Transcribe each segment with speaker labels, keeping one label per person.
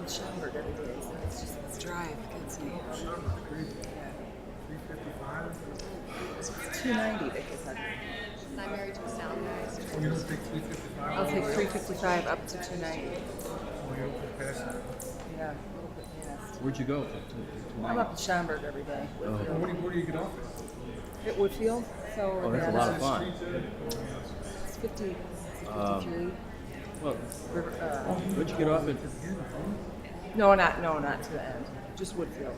Speaker 1: Schaumburg every day, so it's just this drive gets me.
Speaker 2: 355.
Speaker 1: It's 290 that gets on.
Speaker 3: I'm married to a sound guy. So
Speaker 2: Oh, you don't take 355?
Speaker 1: I'll take 355 up to 290.
Speaker 2: Oh, you don't put past that.
Speaker 1: Yeah, a little bit past.
Speaker 4: Where'd you go?
Speaker 1: I'm up in Schaumburg every day.
Speaker 2: Well, where do you get off at?
Speaker 1: At Woodfield. So
Speaker 4: Oh, that's a lot of fun.
Speaker 1: It's 53.
Speaker 4: Well,
Speaker 1: River,
Speaker 4: where'd you get off at
Speaker 1: no, not to the end. Just Woodfield.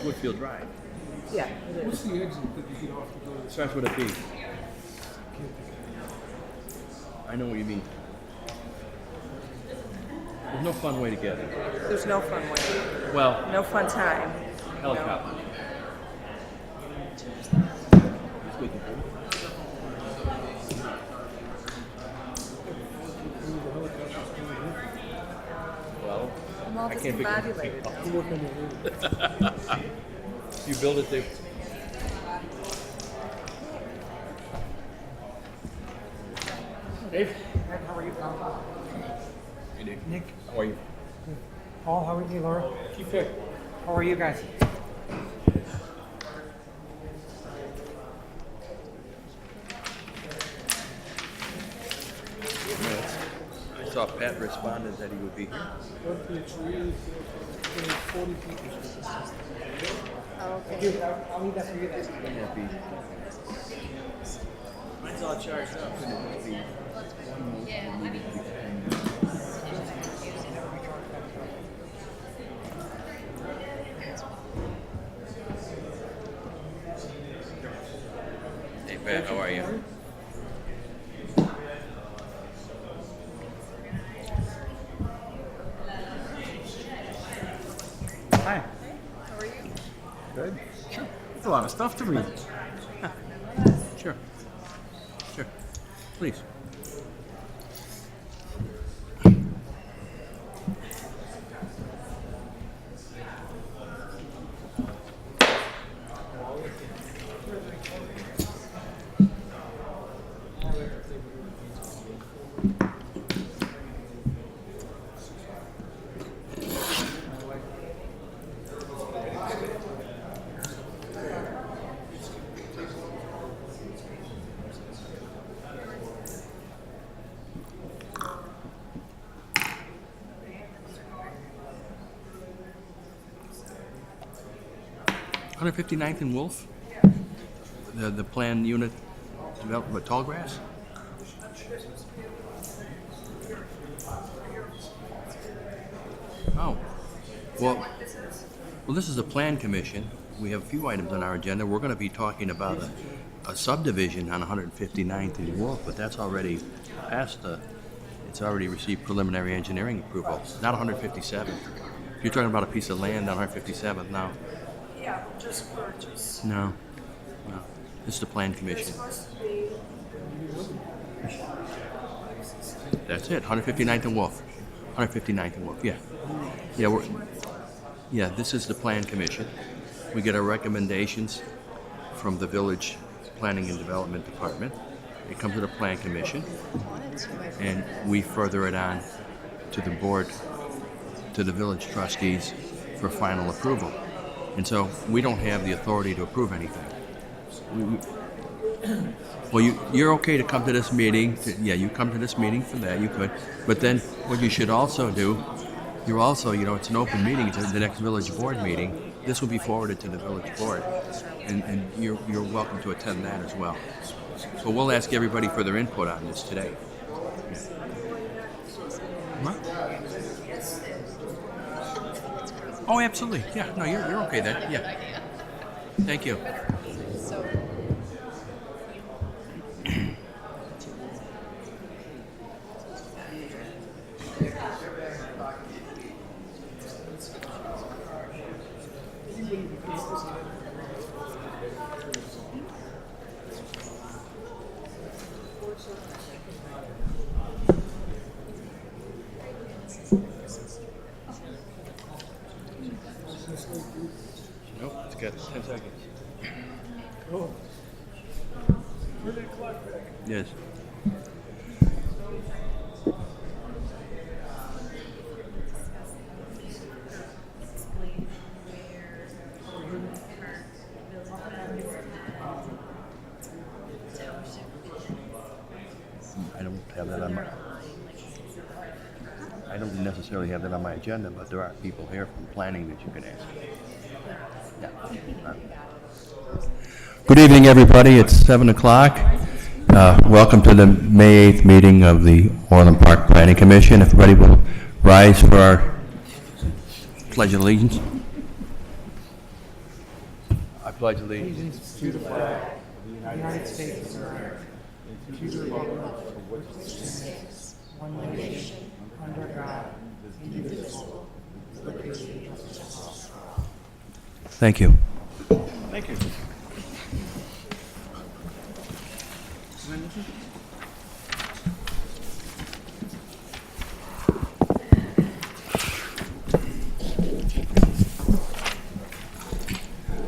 Speaker 4: Woodfield Drive?
Speaker 1: Yeah, it
Speaker 2: What's
Speaker 1: is.
Speaker 2: the exit that you get off to go to the
Speaker 4: Starts with a B. I know what you mean. There's no fun way to get it.
Speaker 1: There's no fun way.
Speaker 4: Well,
Speaker 1: No fun time.
Speaker 4: helicopter. Well,
Speaker 1: I'm all
Speaker 4: I can't pick
Speaker 1: discombobulated now.
Speaker 2: You work on the road.
Speaker 4: you build it there.
Speaker 2: Dave, how are you, Paul?
Speaker 4: Hey, Nick.
Speaker 2: Nick.
Speaker 4: How are you?
Speaker 2: Paul, how are you, Laura? Keep fit. How are you guys?
Speaker 4: I saw Pat responded that he would be here.
Speaker 2: 40 people.
Speaker 1: Oh, okay.
Speaker 2: I'll leave that for you guys.
Speaker 4: Mine's all charged up. Hey Pat, how are you?
Speaker 2: Hi.
Speaker 3: how are you?
Speaker 2: Good. Sure. That's a lot of stuff to read.
Speaker 4: Sure. Sure. Please. Hundred 159th and Wolf? The planned unit developed with tall grass? Oh. Well, this is a plan commission. We have a few items on our agenda. We're going to be talking about a subdivision on 159th and Wolf, but that's already passed it's already received preliminary engineering approval. Not 157. You're talking about a piece of land on 157th now.
Speaker 1: Yeah, just purchase.
Speaker 4: No. This is the plan commission. That's it. 159th and Wolf. 159th and Wolf. Yeah. Yeah. This is the plan commission. We get our recommendations from the village planning and development department. It comes to the plan commission, and we further it on to the board, to the village trustees for final approval. And so we don't have the authority to approve anything. Well, you're okay to come to this meeting. You come to this meeting for that, you could. But then what you should also do, you're also, it's an open meeting. It's the next village board meeting. This will be forwarded to the village board. And you're welcome to attend that as well. So we'll ask everybody for their input on this today. What? Oh, absolutely. Yeah, no, you're okay then. Yeah. Thank you.
Speaker 3: So,
Speaker 4: Nope, it's got 10 seconds.
Speaker 2: Oh.
Speaker 4: Yes. necessarily have that on my agenda, but there are people here from planning that you can ask. Yeah. Good evening, everybody. It's 7 o'clock. Welcome to the May 8th meeting of the Orland Park Planning Commission. Everybody will rise for our Pledge of Allegiance. I pledge allegiance.
Speaker 2: To the flag of the United States of America, to the republic for which it stands, one nation, under God, indivisible, with liberty and justice for all.
Speaker 4: Thank you.
Speaker 2: Thank you.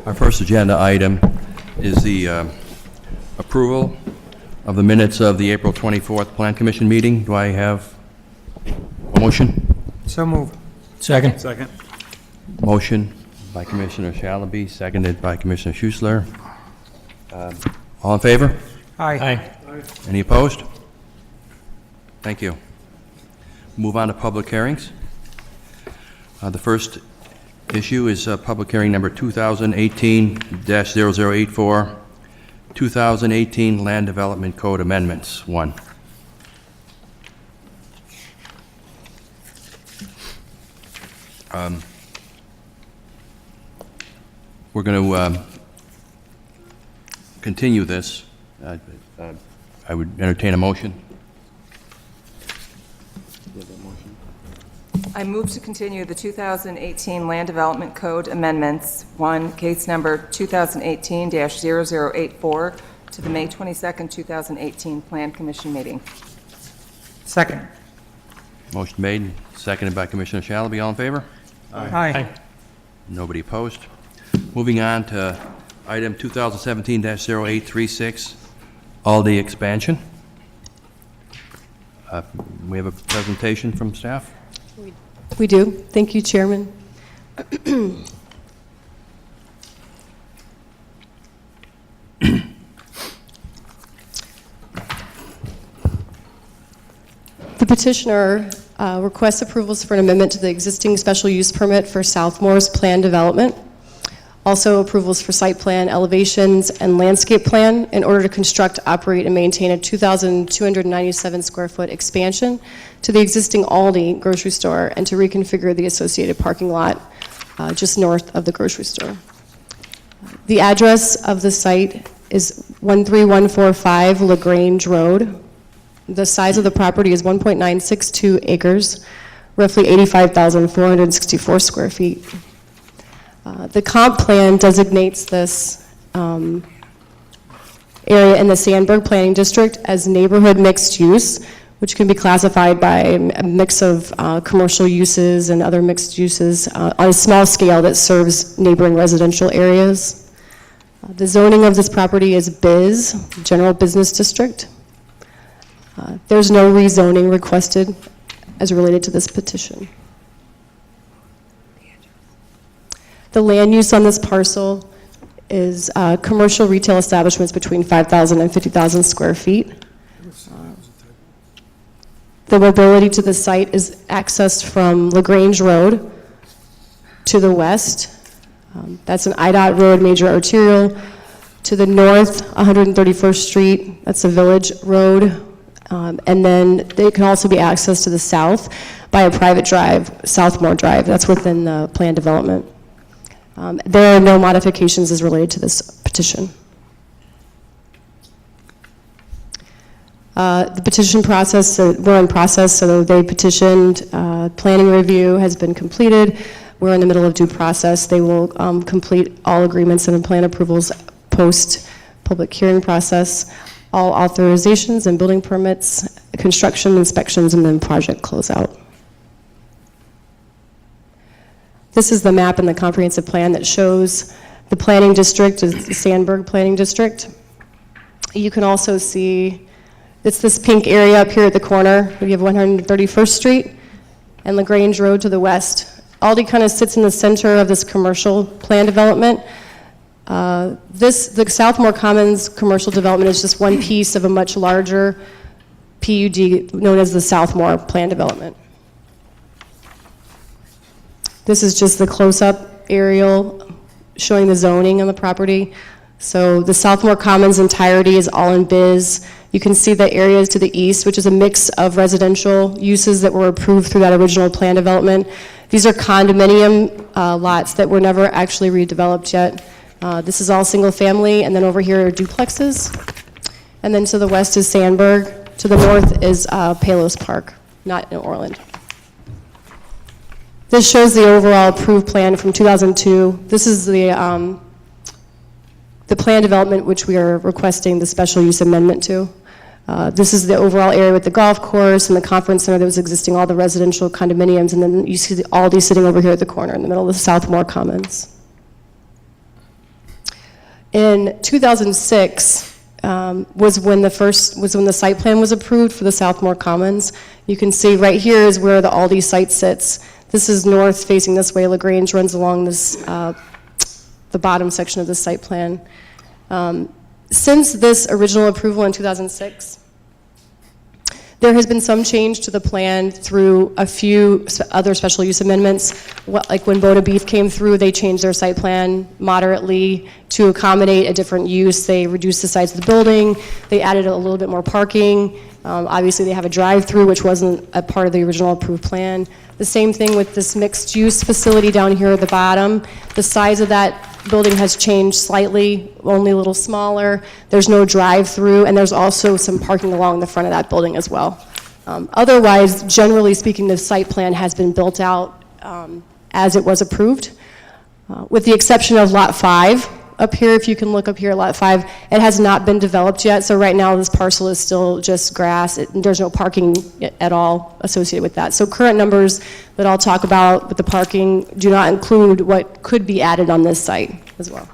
Speaker 4: Our first agenda item is the approval of the minutes of the April 24th Plan Commission meeting. Do I have a motion?
Speaker 2: So moved.
Speaker 5: Second.
Speaker 2: Second.
Speaker 4: Motion by Commissioner Shalaby, seconded by Commissioner Schussler. All in favor?
Speaker 2: Aye.
Speaker 4: Any opposed? Thank you. Move on to public hearings. The first issue is public hearing number 2018-0084, 2018 Land Development Code Amendments 1. We're going to continue this. I would entertain a motion.
Speaker 1: I move to continue the 2018 Land Development Code Amendments 1, case number 2018-0084, to the May 22nd, 2018 Plan Commission meeting.
Speaker 2: Second.
Speaker 4: Motion made, seconded by Commissioner Shalaby. All in favor?
Speaker 2: Aye.
Speaker 4: Nobody opposed. Moving on to item 2017-0836, Aldi expansion. We have a presentation from staff.
Speaker 6: We do. Thank you, Chairman. The petitioner requests approvals for an amendment to the existing special use permit for Southmore's planned development. Also approvals for site plan, elevations, and landscape plan in order to construct, operate, and maintain a 2,297 square foot expansion to the existing Aldi grocery store and to reconfigure the associated parking lot just north of the grocery store. The address of the site is 13145 LaGrange Road. The size of the property is 1.962 acres, roughly 85,464 square feet. The comp plan designates this area in the Sandburg Planning District as neighborhood mixed use, which can be classified by a mix of commercial uses and other mixed uses on a small scale that serves neighboring residential areas. The zoning of this property is BIZ, General Business District. There's no rezoning requested as related to this petition. The land use on this parcel is commercial retail establishments between 5,000 and 50,000 square feet. The mobility to the site is accessed from LaGrange Road to the west. That's an IDOT road, major arterial. To the north, 131st Street, that's a village road. And then they can also be accessed to the south by a private drive, Southmore Drive. That's within the planned development. There are no modifications as related to this petition. The petition process, we're in process, so they petitioned, planning review has been completed. We're in the middle of due process. They will complete all agreements and plan approvals post-public hearing process, all authorizations and building permits, construction inspections, and then project closeout. This is the map in the comprehensive plan that shows the planning district, is the Sandburg Planning District. You can also see, it's this pink area up here at the corner. We have 131st Street and LaGrange Road to the west. Aldi kind of sits in the center of this commercial plan development. The Southmore Commons commercial development is just one piece of a much larger PUD known as the Southmore Plan Development. This is just the close-up aerial showing the zoning on the property. So the Southmore Commons entirety is all in biz. You can see the areas to the east, which is a mix of residential uses that were approved through that original plan development. These are condominium lots that were never actually redeveloped yet. This is all single family, and then over here are duplexes. And then to the west is Sandburg. To the north is Palos Park, not in Orland. This shows the overall approved plan from 2002. This is the plan development which we are requesting the special use amendment to. This is the overall area with the golf course and the conference center that was existing, all the residential condominiums, and then you see the Aldi sitting over here at the corner in the middle of the Southmore Commons. In 2006 was when the site plan was approved for the Southmore Commons. You can see right here is where the Aldi site sits. This is north facing this way. LaGrange runs along this the bottom section of the site plan. Since this original approval in 2006, there has been some change to the plan through a few other special use amendments. Like when Boda Beef came through, they changed their site plan moderately to accommodate a different use. They reduced the size of the building. They added a little bit more parking. Obviously, they have a drive-through, which wasn't a part of the original approved plan. The same thing with this mixed-use facility down here at the bottom. The size of that building has changed slightly, only a little smaller. There's no drive-through, and there's also some parking along the front of that building as well. Otherwise, generally speaking, the site plan has been built out as it was approved, with the exception of Lot 5. Up here, if you can look up here at Lot 5, it has not been developed yet, so right now this parcel is still just grass. There's no parking at all associated with that. So current numbers that I'll talk about with the parking do not include what could be added on this site as well.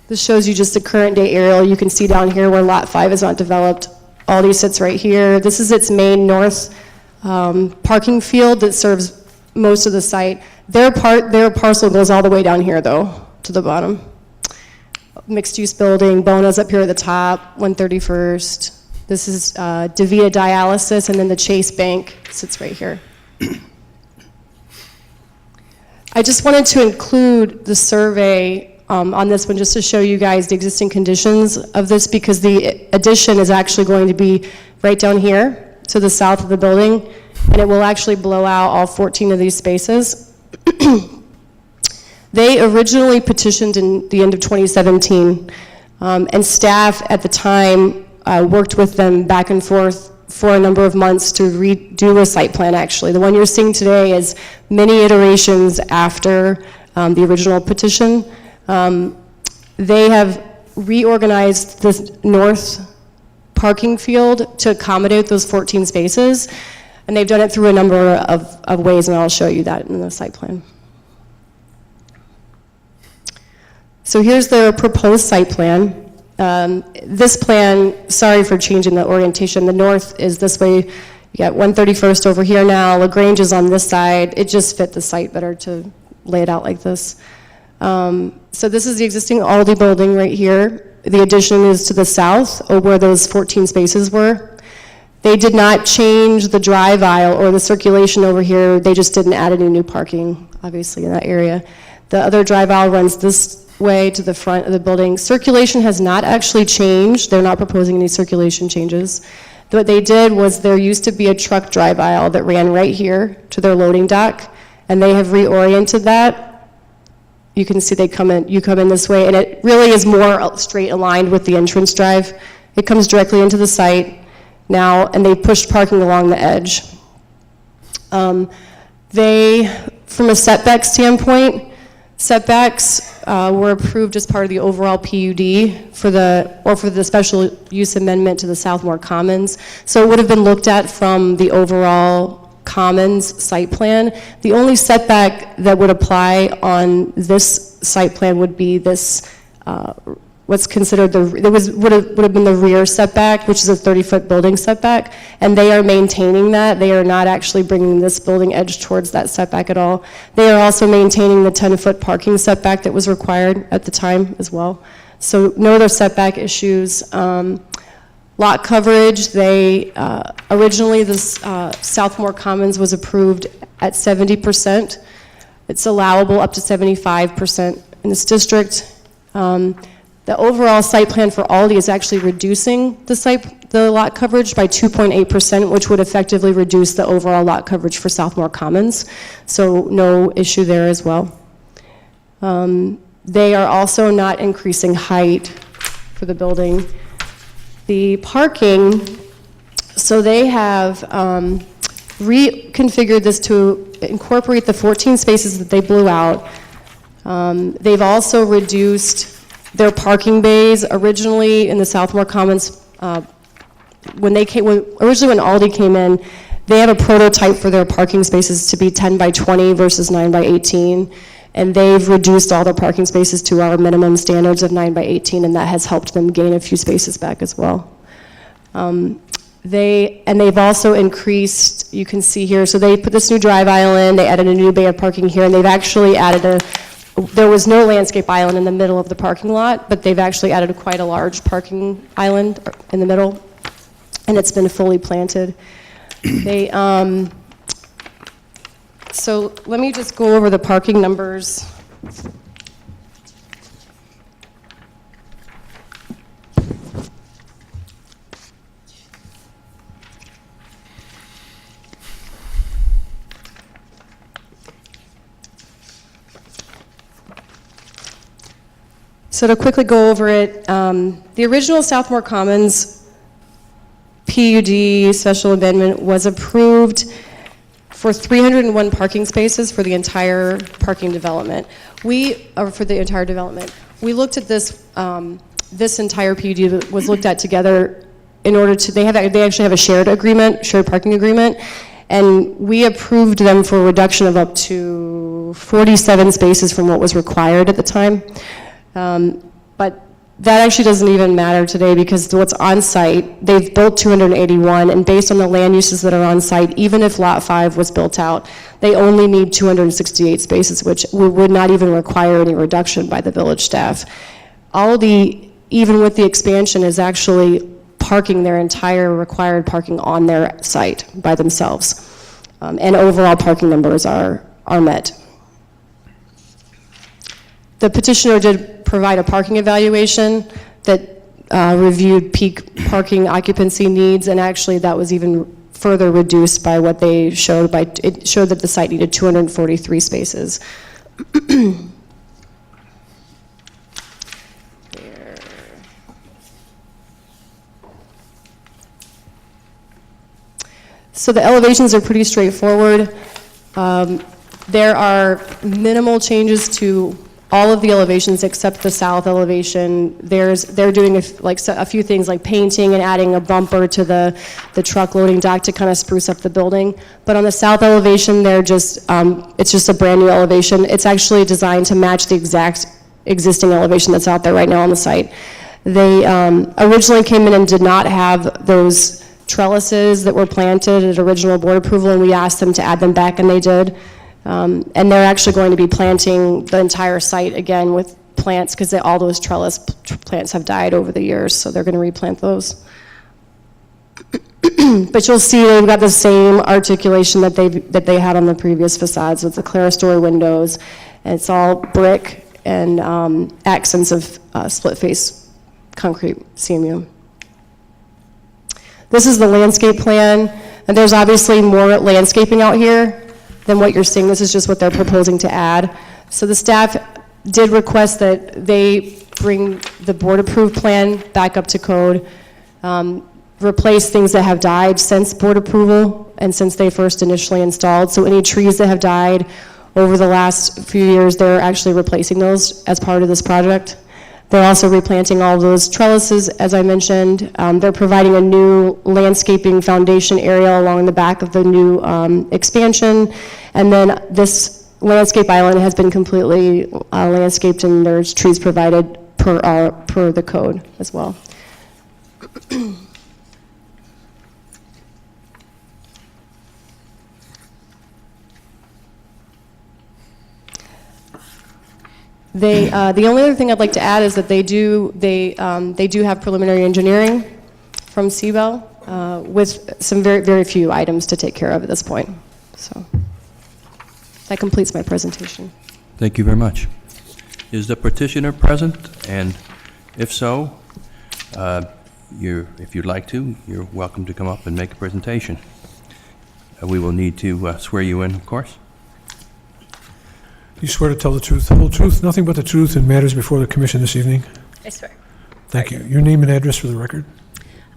Speaker 6: This shows you just the current day aerial. You can see down here where Lot 5 is not developed. Aldi sits right here. This is its main north parking field that serves most of the site. Their parcel goes all the way down here, though, to the bottom. Mixed-use building, Bona's up here at the top, 131st. This is DeVita Dialysis, and then the Chase Bank sits right here. I just wanted to include the survey on this one just to show you guys the existing conditions of this, because the addition is actually going to be right down here to the south of the building, and it will actually blow out all 14 of these spaces. They originally petitioned in the end of 2017, and staff at the time worked with them back and forth for a number of months to redo a site plan, actually. The one you're seeing today is many iterations after the original petition. They have reorganized the north parking field to accommodate those 14 spaces, and they've done it through a number of ways, and I'll show you that in the site plan. So here's their proposed site plan. This plan, sorry for changing the orientation, the north is this way. You got 131st over here now, LaGrange is on this side. It just fit the site better to lay it out like this. So this is the existing Aldi building right here. The addition is to the south, or where those 14 spaces were. They did not change the drive aisle or the circulation over here. They just didn't add any new parking, obviously, in that area. The other drive aisle runs this way to the front of the building. Circulation has not actually changed. They're not proposing any circulation changes. What they did was there used to be a truck drive aisle that ran right here to their loading dock, and they have reoriented that. You can see you come in this way, and it really is more straight aligned with the entrance drive. It comes directly into the site now, and they pushed parking along the edge. From a setback standpoint, setbacks were approved as part of the overall PUD for the special use amendment to the Southmore Commons. So it would have been looked at from the overall Commons site plan. The only setback that would apply on this site plan would be this, what's considered would have been the rear setback, which is a 30-foot building setback, and they are maintaining that. They are not actually bringing this building edge towards that setback at all. They are also maintaining the 10-foot parking setback that was required at the time as well. So no other setback issues. Lot coverage, they, originally this Southmore Commons was approved at 70%. It's allowable up to 75% in this district. The overall site plan for Aldi is actually reducing the lot coverage by 2.8%, which would effectively reduce the overall lot coverage for Southmore Commons. So no issue there as well. They are also not increasing height for the building. The parking, so they have reconfigured this to incorporate the 14 spaces that they blew out. They've also reduced their parking bays. Originally in the Southmore Commons, originally when Aldi came in, they have a prototype for their parking spaces to be 10 by 20 versus 9 by 18. And they've reduced all their parking spaces to our minimum standards of 9 by 18, and that has helped them gain a few spaces back as well. They've also increased, you can see here, so they put this new drive aisle in, they added a new bay of parking here, and they've actually added there was no landscape island in the middle of the parking lot, but they've actually added quite a large parking island in the middle, and it's been fully planted. So let me just go over the parking numbers. So to quickly go over it, the original Southmore Commons PUD special amendment was approved for 301 parking spaces for the entire parking development. For the entire development. We looked at this, this entire PUD that was looked at together in order to, they actually have a shared parking agreement, and we approved them for a reduction of up to 47 spaces from what was required at the time. But that actually doesn't even matter today because what's on site, they've built 281, and based on the land uses that are on site, even if Lot 5 was built out, they only need 268 spaces, which would not even require any reduction by the village staff. Aldi, even with the expansion, is actually parking their entire required parking on their site by themselves. And overall parking numbers are met. The petitioner did provide a parking evaluation that reviewed peak parking occupancy needs, and actually that was even further reduced by what they showed. It showed that the site needed 243 spaces. So the elevations are pretty straightforward. There are minimal changes to all of the elevations except the south elevation. They're doing a few things like painting and adding a bumper to the truck loading dock to kind of spruce up the building. But on the south elevation, it's just a brand new elevation. It's actually designed to match the exact existing elevation that's out there right now on the site. They originally came in and did not have those trellises that were planted at original board approval, and we asked them to add them back, and they did. And they're actually going to be planting the entire site again with plants because all those trellis plants have died over the years, so they're going to replant those. But you'll see they've got the same articulation that they had on the previous facades with the clerestory windows, and it's all brick and accents of split face concrete CMU. This is the landscape plan, and there's obviously more landscaping out here than what you're seeing. This is just what they're proposing to add. So the staff did request that they bring the board-approved plan back up to code, replace things that have died since board approval and since they first initially installed. So any trees that have died over the last few years, they're actually replacing those as part of this project. They're also replanting all those trellises, as I mentioned. They're providing a new landscaping foundation area along the back of the new expansion. And then this landscape island has been completely landscaped, and there's trees provided per the code as well. The only other thing I'd like to add is that they do have preliminary engineering from Seabell, with some very, very few items to take care of at this point. So that completes my presentation.
Speaker 4: Thank you very much. Is the petitioner present? And if so, if you'd like to, you're welcome to come up and make a presentation. We will need to swear you in, of course.
Speaker 5: You swear to tell the truth, the whole truth, nothing but the truth, and matters before the commission this evening?
Speaker 7: I swear.
Speaker 5: Thank you. Your name and address for the record?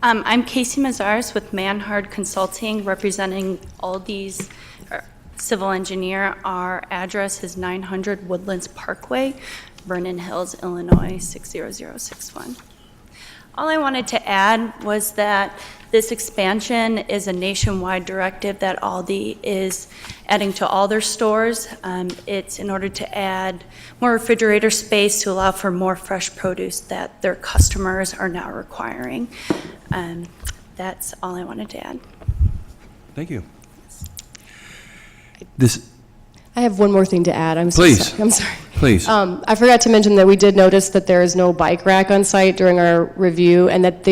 Speaker 7: I'm Casey Mazars with Manhard Consulting, representing Aldi's civil engineer. Our address is 900 Woodlands Parkway, Vernon Hills, Illinois, 60061. All I wanted to add was that this expansion is a nationwide directive that Aldi is adding to all their stores. It's in order to add more refrigerator space to allow for more fresh produce that their customers are now requiring. That's all I wanted to add.
Speaker 4: Thank you.
Speaker 6: I have one more thing to add.
Speaker 4: Please.
Speaker 6: I'm sorry.
Speaker 4: Please.
Speaker 6: I forgot to mention that we did notice that there is no bike rack on site during our review, and that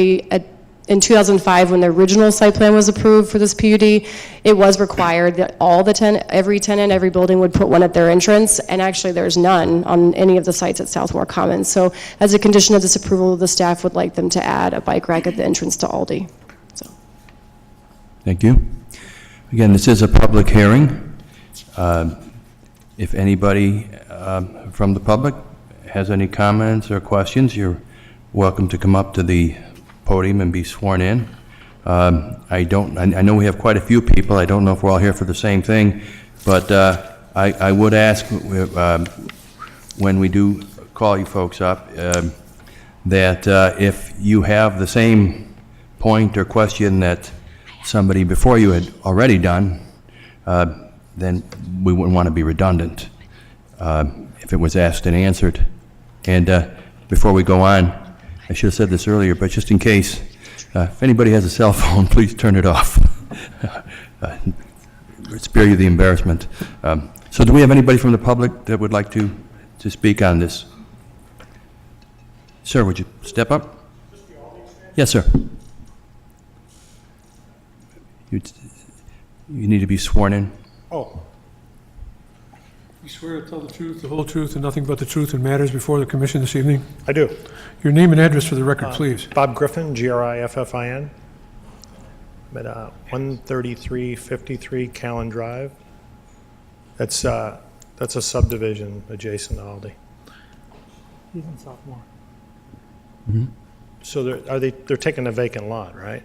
Speaker 6: in 2005, when the original site plan was approved for this PUD, it was required that every tenant, every building would put one at their entrance, and actually there's none on any of the sites at Southmore Commons. So as a condition of this approval, the staff would like them to add a bike rack at the entrance to Aldi. So.
Speaker 4: Thank you. Again, this is a public hearing. If anybody from the public has any comments or questions, you're welcome to come up to the podium and be sworn in. I know we have quite a few people. I don't know if we're all here for the same thing, but I would ask when we do call you folks up that if you have the same point or question that somebody before you had already done, then we wouldn't want to be redundant if it was asked and answered. And before we go on, I should have said this earlier, but just in case, if anybody has a cell phone, please turn it off. Spare you the embarrassment. So do we have anybody from the public that would like to speak on this? Sir, would you step up? Yes, sir. You need to be sworn in.
Speaker 5: Oh. You swear to tell the truth, the whole truth, and nothing but the truth, and matters before the commission this evening?
Speaker 8: I do.
Speaker 5: Your name and address for the record, please.
Speaker 8: Bob Griffin, Griffin. I'm at 13353 Callan Drive. That's a subdivision adjacent to Aldi.
Speaker 2: He's in Sophomore.
Speaker 8: So they're taking a vacant lot, right?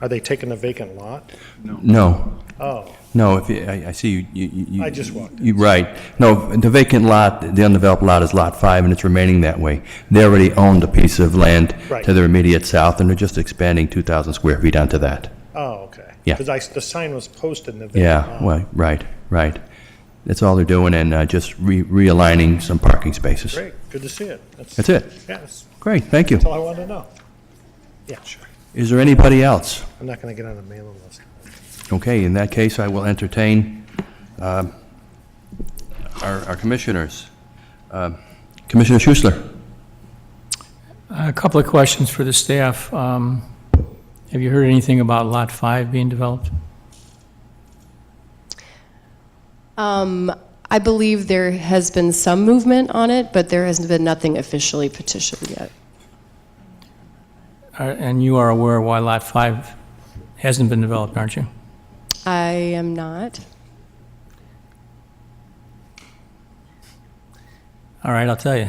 Speaker 8: Are they taking a vacant lot?
Speaker 4: No.
Speaker 8: Oh,
Speaker 4: No, I see you.
Speaker 8: I just walked in.
Speaker 4: You're right. No, the vacant lot, the undeveloped lot is Lot 5, and it's remaining that way. They already owned a piece of land
Speaker 8: Right.
Speaker 4: to their immediate south, and they're just expanding 2,000 square feet onto that.
Speaker 8: oh, okay.
Speaker 4: Yeah.
Speaker 8: Because the sign was posted in the vacant
Speaker 4: Yeah,
Speaker 8: lot.
Speaker 4: well, right. That's all they're doing, and just realigning some parking spaces.
Speaker 8: Great, good to see it.
Speaker 4: That's it.
Speaker 8: Yeah, that's
Speaker 4: Great, thank you.
Speaker 8: all I wanted to know. Yeah, sure.
Speaker 4: Is there anybody else?
Speaker 8: I'm not going to get on the mailing list.
Speaker 4: Okay, in that case, I will entertain our commissioners. Commissioner Schussler.
Speaker 9: A couple of questions for the staff. Have you heard anything about Lot 5 being developed?
Speaker 6: I believe there has been some movement on it, but there has been nothing officially petitioned yet.
Speaker 9: And you are aware why Lot 5 hasn't been developed, aren't you?
Speaker 6: I am not.
Speaker 9: All right, I'll tell you.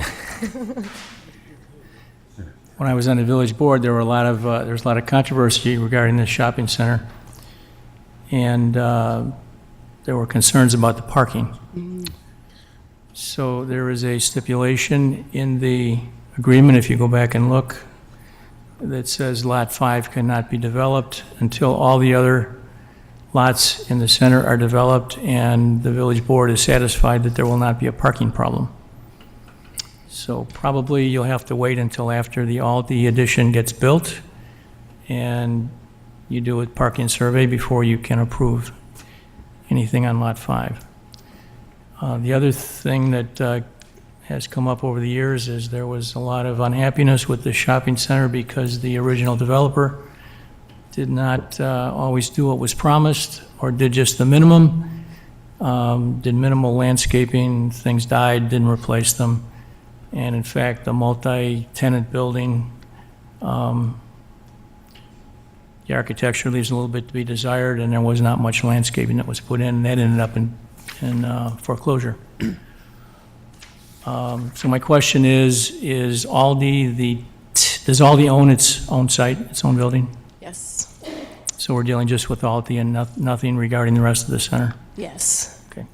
Speaker 9: When I was on the village board, there was a lot of controversy regarding the shopping center, and there were concerns about the parking. So there is a stipulation in the agreement, if you go back and look, that says Lot 5 cannot be developed until all the other lots in the center are developed and the village board is satisfied that there will not be a parking problem. So probably you'll have to wait until after all the addition gets built and you do a parking survey before you can approve anything on Lot 5. The other thing that has come up over the years is there was a lot of unhappiness with the shopping center because the original developer did not always do what was promised or did just the minimum, did minimal landscaping, things died, didn't replace them. And in fact, the multi-tenant building, the architecture leaves a little bit to be desired, and there was not much landscaping that was put in, and that ended up in foreclosure. So my question is Aldi does Aldi own its own site, its own building?
Speaker 6: Yes.
Speaker 9: So we're dealing just with Aldi and nothing regarding the rest of the center?
Speaker 6: Yes.
Speaker 9: Okay.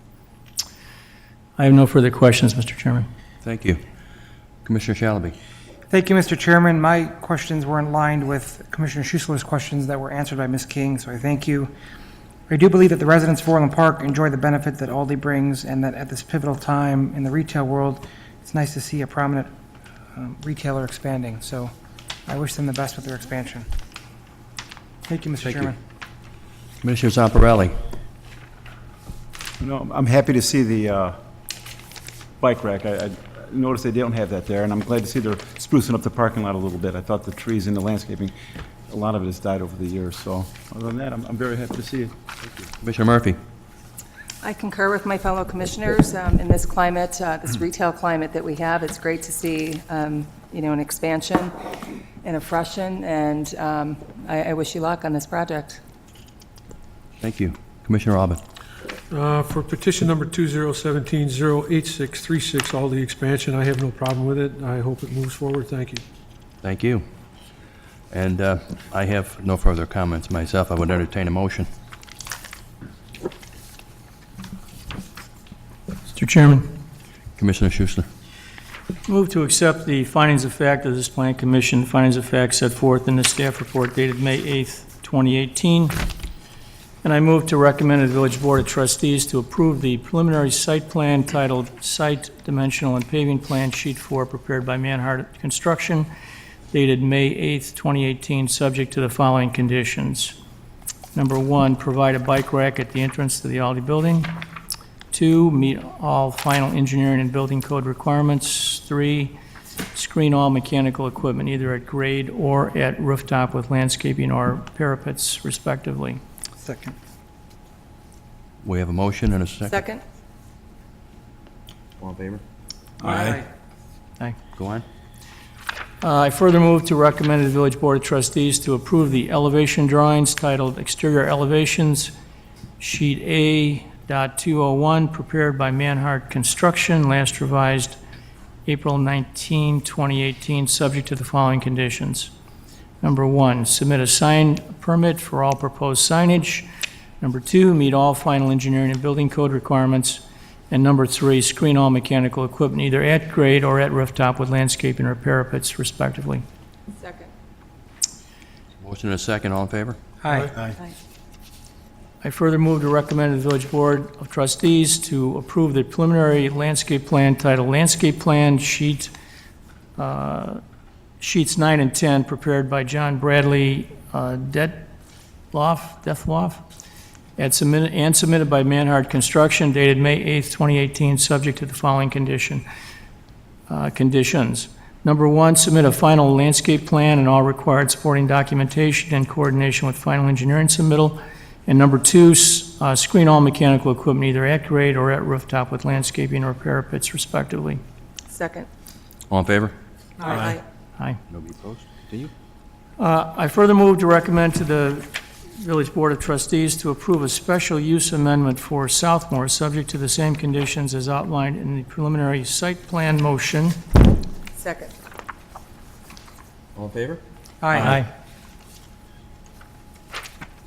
Speaker 9: I have no further questions, Mr. Chairman.
Speaker 4: Thank you. Commissioner Shalaby.
Speaker 2: Thank you, Mr. Chairman. My questions were in line with Commissioner Schussler's questions that were answered by Ms. King, so I thank you. I do believe that the residents of Orland Park enjoy the benefit that Aldi brings, and that at this pivotal time in the retail world, it's nice to see a prominent retailer expanding. So I wish them the best with their expansion. Thank you, Mr.
Speaker 4: Thank you.
Speaker 2: Chairman.
Speaker 4: Commissioner Zamparelli.
Speaker 10: No, I'm happy to see the bike rack. I noticed they don't have that there, and I'm glad to see they're sprucing up the parking lot a little bit. I thought the trees and the landscaping, a lot of it has died over the years. So other than that, I'm very happy to see it.
Speaker 4: Commissioner Murphy.
Speaker 1: I concur with my fellow commissioners in this climate, this retail climate that we have. It's great to see, an expansion and a freshen, and I wish you luck on this project.
Speaker 4: Thank you. Commissioner Alban.
Speaker 5: For petition number 2017-08636, all the expansion, I have no problem with it. I hope it moves forward. Thank you.
Speaker 4: Thank you. And I have no further comments myself. I would entertain a motion.
Speaker 9: Mr. Chairman,
Speaker 4: Commissioner Schussler.
Speaker 9: move to accept the findings of fact of this Plan Commission, findings of fact set forth in the staff report dated May 8th, 2018. And I move to recommend to the Village Board of Trustees to approve the preliminary site plan titled Site Dimensional and Paving Plan Sheet 4 prepared by Manhart Construction dated May 8th, 2018, subject to the following conditions. Number 1, provide a bike rack at the entrance to the Aldi building. 2, meet all final engineering and building code requirements. 3, screen all mechanical equipment either at grade or at rooftop with landscaping or parapets respectively.
Speaker 2: Second.
Speaker 4: We have a motion and a second.
Speaker 1: Second?
Speaker 4: All in favor?
Speaker 2: Aye.
Speaker 9: Aye.
Speaker 4: Go on.
Speaker 9: I further move to recommend to the Village Board of Trustees to approve the elevation drawings titled Exterior Elevations, Sheet A.201, prepared by Manhart Construction, last revised April 19, 2018, subject to the following conditions. Number 1, submit a sign permit for all proposed signage. Number 2, meet all final engineering and building code requirements. And number 3, screen all mechanical equipment either at grade or at rooftop with landscaping or parapets respectively.
Speaker 1: Second.
Speaker 4: Motion and a second. All in favor?
Speaker 2: Aye.
Speaker 1: Aye.
Speaker 9: I further move to recommend to the Village Board of Trustees to approve the preliminary landscape plan titled Landscape Plan Sheets 9 and 10 prepared by John Bradley Dethloff and submitted by Manhart Construction dated May 8th, 2018, subject to the following conditions. Number 1, submit a final landscape plan and all required supporting documentation in coordination with final engineering submittal. And number 2, screen all mechanical equipment either at grade or at rooftop with landscaping or parapets respectively.
Speaker 1: Second.
Speaker 4: All in favor?
Speaker 1: Aye.
Speaker 9: Aye.
Speaker 4: Nobody opposed? Continue.
Speaker 9: I further move to recommend to the Village Board of Trustees to approve a special use amendment for Southmore, subject to the same conditions as outlined in the preliminary site plan motion.
Speaker 1: Second.
Speaker 4: All in favor?
Speaker 2: Aye.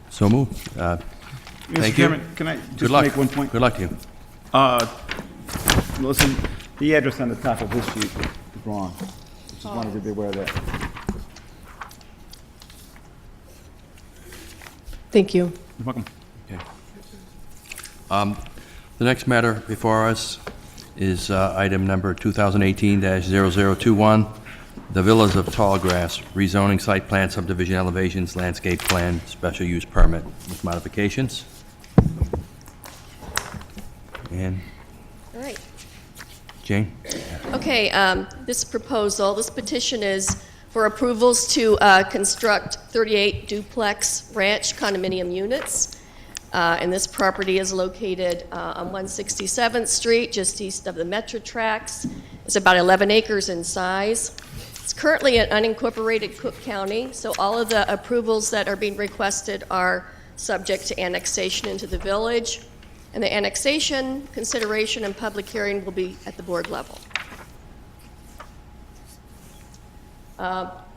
Speaker 4: So moved.
Speaker 10: Mr.
Speaker 4: Thank you.
Speaker 10: Chairman, can I
Speaker 4: Good
Speaker 10: just
Speaker 4: luck.
Speaker 10: make one point?
Speaker 4: Good luck to you.
Speaker 10: Listen, the address on the top of this sheet is wrong. Just wanted to be aware of that.
Speaker 6: Thank you.
Speaker 10: You're welcome.
Speaker 4: Okay. The next matter before us is item number 2018-0021, the Villas of Tallgrass, rezoning site plan, subdivision elevations, landscape plan, special use permit with modifications. And
Speaker 3: All right.
Speaker 4: Jane?
Speaker 11: Okay, this petition is for approvals to construct 38 duplex ranch condominium units. And this property is located on 167th Street, just east of the Metro tracks. It's about 11 acres in size. It's currently an unincorporated Cook County, so all of the approvals that are being requested are subject to annexation into the village. And the annexation, consideration, and public hearing will be at the board level.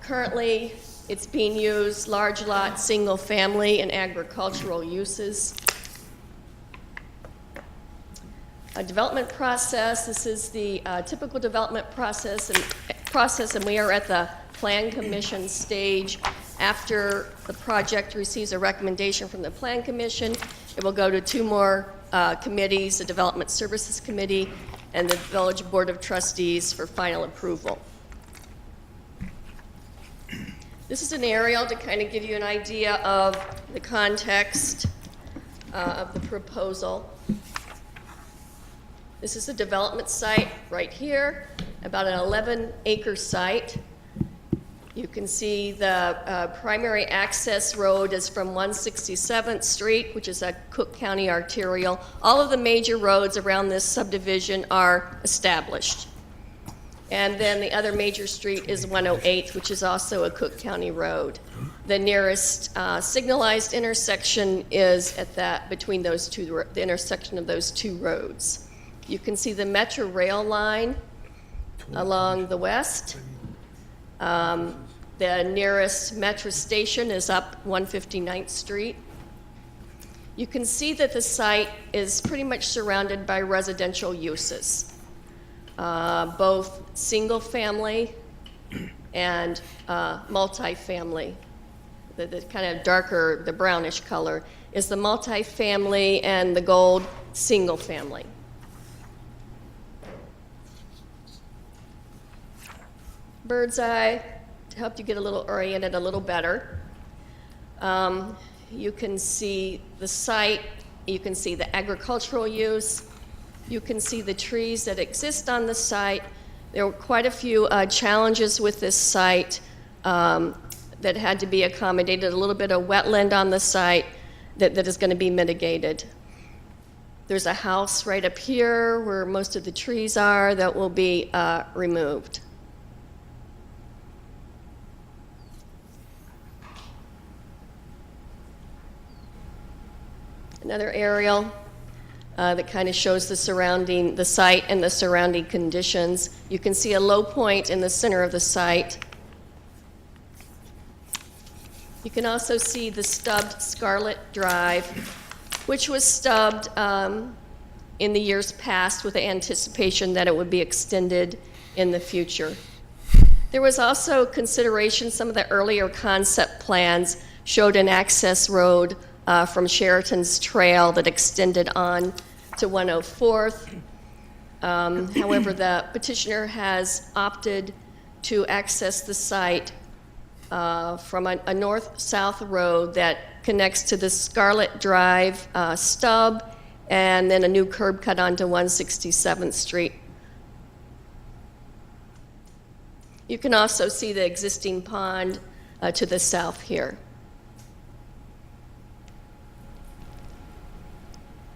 Speaker 11: Currently, it's being used large lot, single family, and agricultural uses. A development process, this is the typical development process, and we are at the Plan Commission stage. After the project receives a recommendation from the Plan Commission, it will go to two more committees, the Development Services Committee and the Village Board of Trustees for final approval. This is an aerial to kind of give you an idea of the context of the proposal. This is the development site right here, about an 11-acre site. You can see the primary access road is from 167th Street, which is a Cook County arterial. All of the major roads around this subdivision are established. And then the other major street is 108th, which is also a Cook County road. The nearest signalized intersection is at between those two, the intersection of those two roads. You can see the Metro rail line along the west. The nearest Metro station is up 159th Street. You can see that the site is pretty much surrounded by residential uses. Both single family and multifamily. The kind of darker, the brownish color is the multifamily, and the gold, single family. Bird's eye, to help you get a little oriented a little better. You can see the site, you can see the agricultural use, you can see the trees that exist on the site. There were quite a few challenges with this site that had to be accommodated. A little bit of wetland on the site that is going to be mitigated. There's a house right up here where most of the trees are that will be removed. Another aerial that kind of shows the site and the surrounding conditions. You can see a low point in the center of the site. You can also see the stubbed Scarlet Drive, which was stubbed in the years past with the anticipation that it would be extended in the future. There was also consideration, some of the earlier concept plans showed an access road from Sheraton's Trail that extended on to 104th. However, the petitioner has opted to access the site from a north-south road that connects to the Scarlet Drive stub, and then a new curb cut onto 167th Street. You can also see the existing pond to the south here.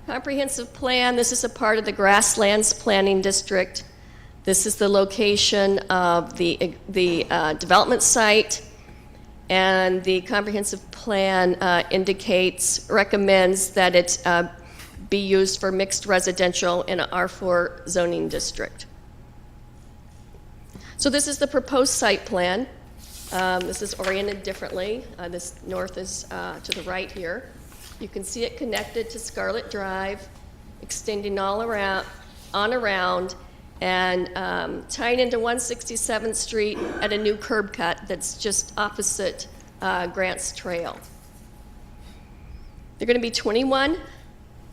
Speaker 11: Comprehensive plan, this is a part of the Grasslands Planning District. This is the location of the development site, and the comprehensive plan recommends that it be used for mixed residential in an R4 zoning district. So this is the proposed site plan. This is oriented differently. This north is to the right here. You can see it connected to Scarlet Drive, extending all around, and tying into 167th Street at a new curb cut that's just opposite Grant's Trail. There are going to be 21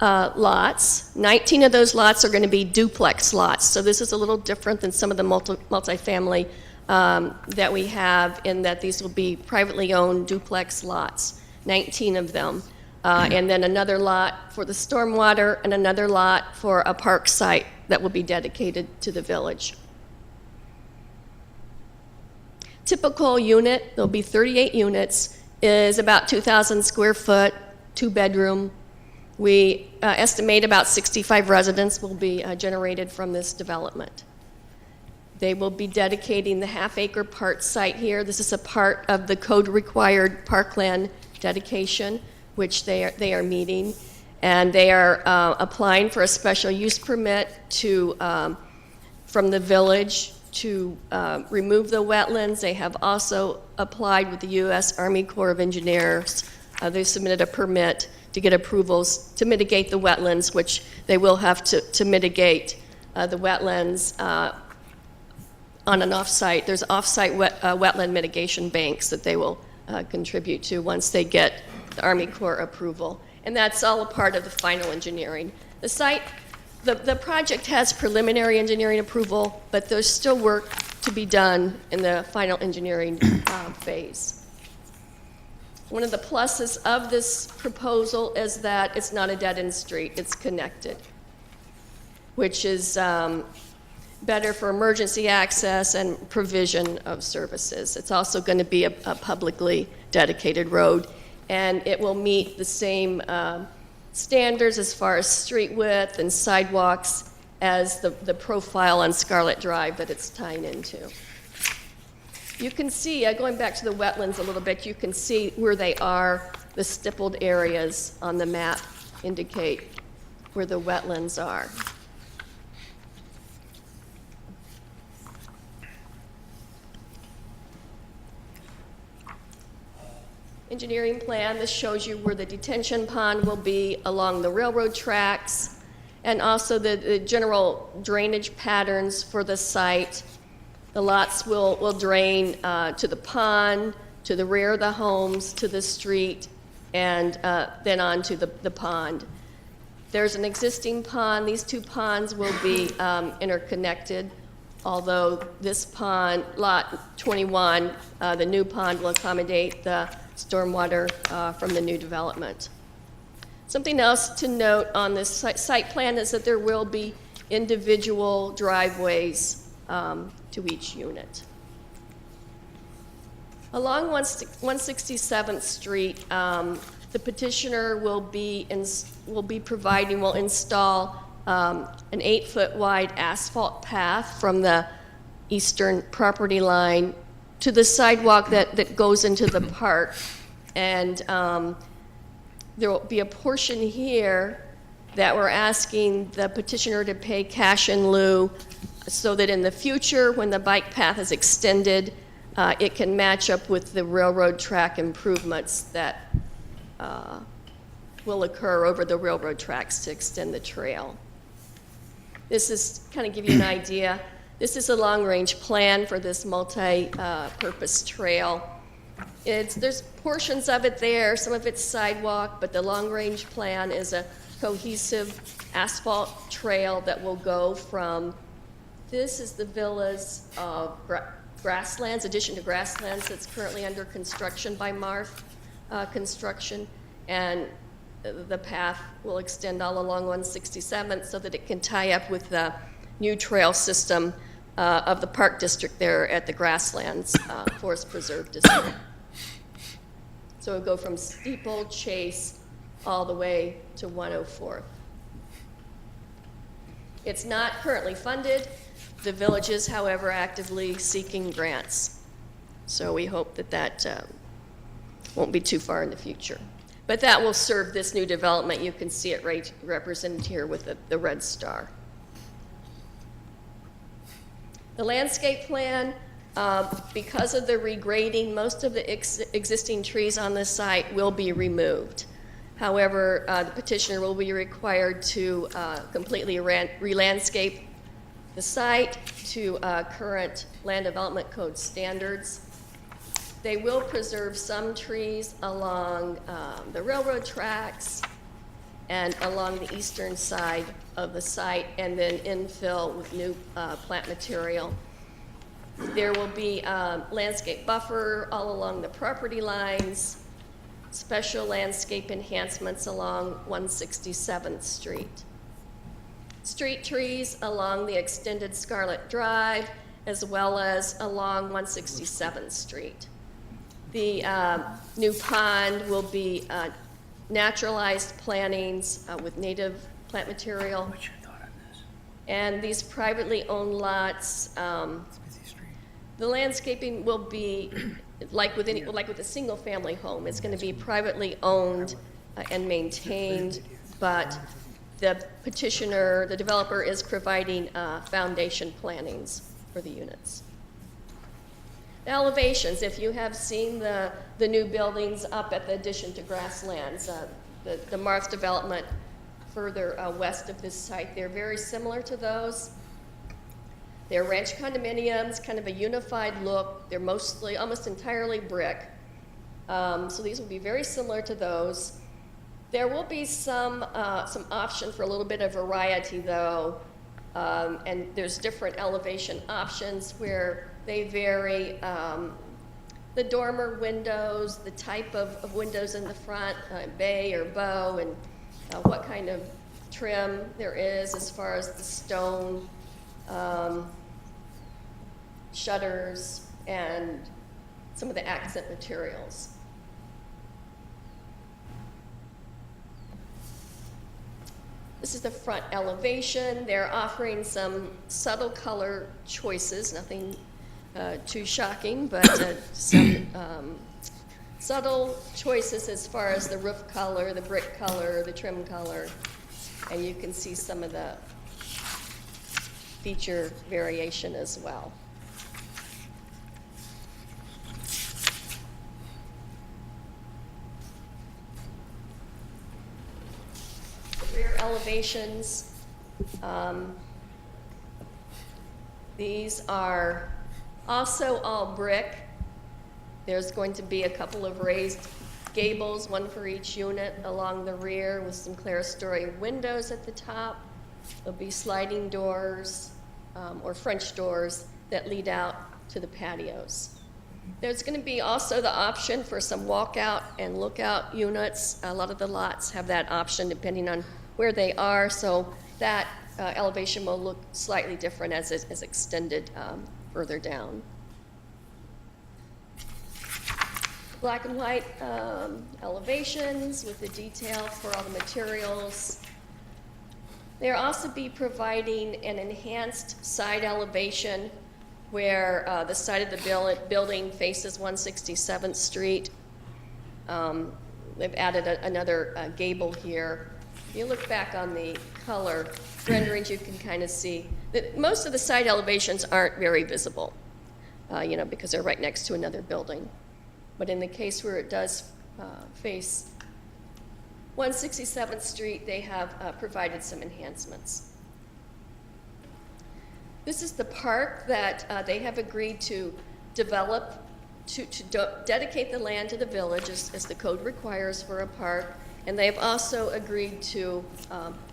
Speaker 11: lots. 19 of those lots are going to be duplex lots. So this is a little different than some of the multifamily that we have, in that these will be privately owned duplex lots, 19 of them. And then another lot for the stormwater, and another lot for a park site that will be dedicated to the village. Typical unit, there'll be 38 units, is about 2,000 square foot, 2-bedroom. We estimate about 65 residents will be generated from this development. They will be dedicating the half-acre part site here. This is a part of the code-required parkland dedication, which they are meeting. And they are applying for a special use permit from the village to remove the wetlands. They have also applied with the U.S. Army Corps of Engineers. They submitted a permit to get approvals to mitigate the wetlands, which they will have to mitigate the wetlands on an off-site. There's off-site wetland mitigation banks that they will contribute to once they get the Army Corps approval. And that's all a part of the final engineering. The site, the project has preliminary engineering approval, but there's still work to be done in the final engineering phase. One of the pluses of this proposal is that it's not a dead-end street, it's connected, which is better for emergency access and provision of services. It's also going to be a publicly dedicated road, and it will meet the same standards as far as street width and sidewalks as the profile on Scarlet Drive that it's tying into. You can see, going back to the wetlands a little bit, you can see where they are. The stippled areas on the map indicate where the wetlands are. Engineering plan, this shows you where the detention pond will be along the railroad tracks, and also the general drainage patterns for the site. The lots will drain to the pond, to the rear of the homes, to the street, and then on to the pond. There's an existing pond. These two ponds will be interconnected, although this pond, lot 21, the new pond will accommodate the stormwater from the new development. Something else to note on this site plan is that there will be individual driveways to each unit. Along 167th Street, the petitioner will install an 8-foot wide asphalt path from the eastern property line to the sidewalk that goes into the park. And there will be a portion here that we're asking the petitioner to pay cash in lieu so that in the future, when the bike path is extended, it can match up with the railroad track improvements that will occur over the railroad tracks to extend the trail. This is kind of give you an idea. This is a long-range plan for this multi-purpose trail. There's portions of it there, some of it's sidewalk, but the long-range plan is a cohesive asphalt trail that will go from, this is the villa's grasslands, addition to grasslands that's currently under construction by Marf Construction, and the path will extend all along 167th so that it can tie up with the new trail system of the park district there at the Grasslands Forest Preserve District. So it'll go from Steeple Chase all the way to 104th. It's not currently funded. The village is, however, actively seeking grants. So we hope that won't be too far in the future. But that will serve this new development. You can see it right represented here with the red star. The landscape plan, because of the regrading, most of the existing trees on the site will be removed. However, the petitioner will be required to completely re-landscape the site to current land development code standards. They will preserve some trees along the railroad tracks and along the eastern side of the site, and then infill with new plant material. There will be landscape buffer all along the property lines, special landscape enhancements along 167th Street. Street trees along the extended Scarlet Drive as well as along 167th Street. The new pond will be naturalized plantings with native plant material.
Speaker 9: What's your thought on this?
Speaker 11: And these privately owned lots, the landscaping will be like with a single-family home. It's going to be privately owned and maintained, but the petitioner, the developer, is providing foundation plantings for the units. The elevations, if you have seen the new buildings up at the addition to Grasslands, the Marth development further west of this site, they're very similar to those. They're ranch condominiums, kind of a unified look. They're mostly, almost entirely brick. So these will be very similar to those. There will be some option for a little bit of variety, though, and there's different elevation options where they vary. The dormer windows, the type of windows in the front, bay or bow, and what kind of trim there is as far as the stone shutters and some of the accent materials. This is the front elevation. They're offering some subtle color choices, nothing too shocking, but some subtle choices as far as the roof color, the brick color, the trim color, and you can see some of the feature variation as well. Rear elevations. These are also all brick. There's going to be a couple of raised gables, one for each unit along the rear with some clerestory windows at the top. There'll be sliding doors or French doors that lead out to the patios. There's going to be also the option for some walkout and lookout units. A lot of the lots have that option depending on where they are, so that elevation will look slightly different as it is extended further down. Black and white elevations with the detail for all the materials. They'll also be providing an enhanced side elevation where the side of the building faces 167th Street. They've added another gable here. If you look back on the color renderings, you can kind of see that most of the side elevations aren't very visible, because they're right next to another building. But in the case where it does face 167th Street, they have provided some enhancements. This is the park that they have agreed to develop to dedicate the land to the village as the code requires for a park. And they've also agreed to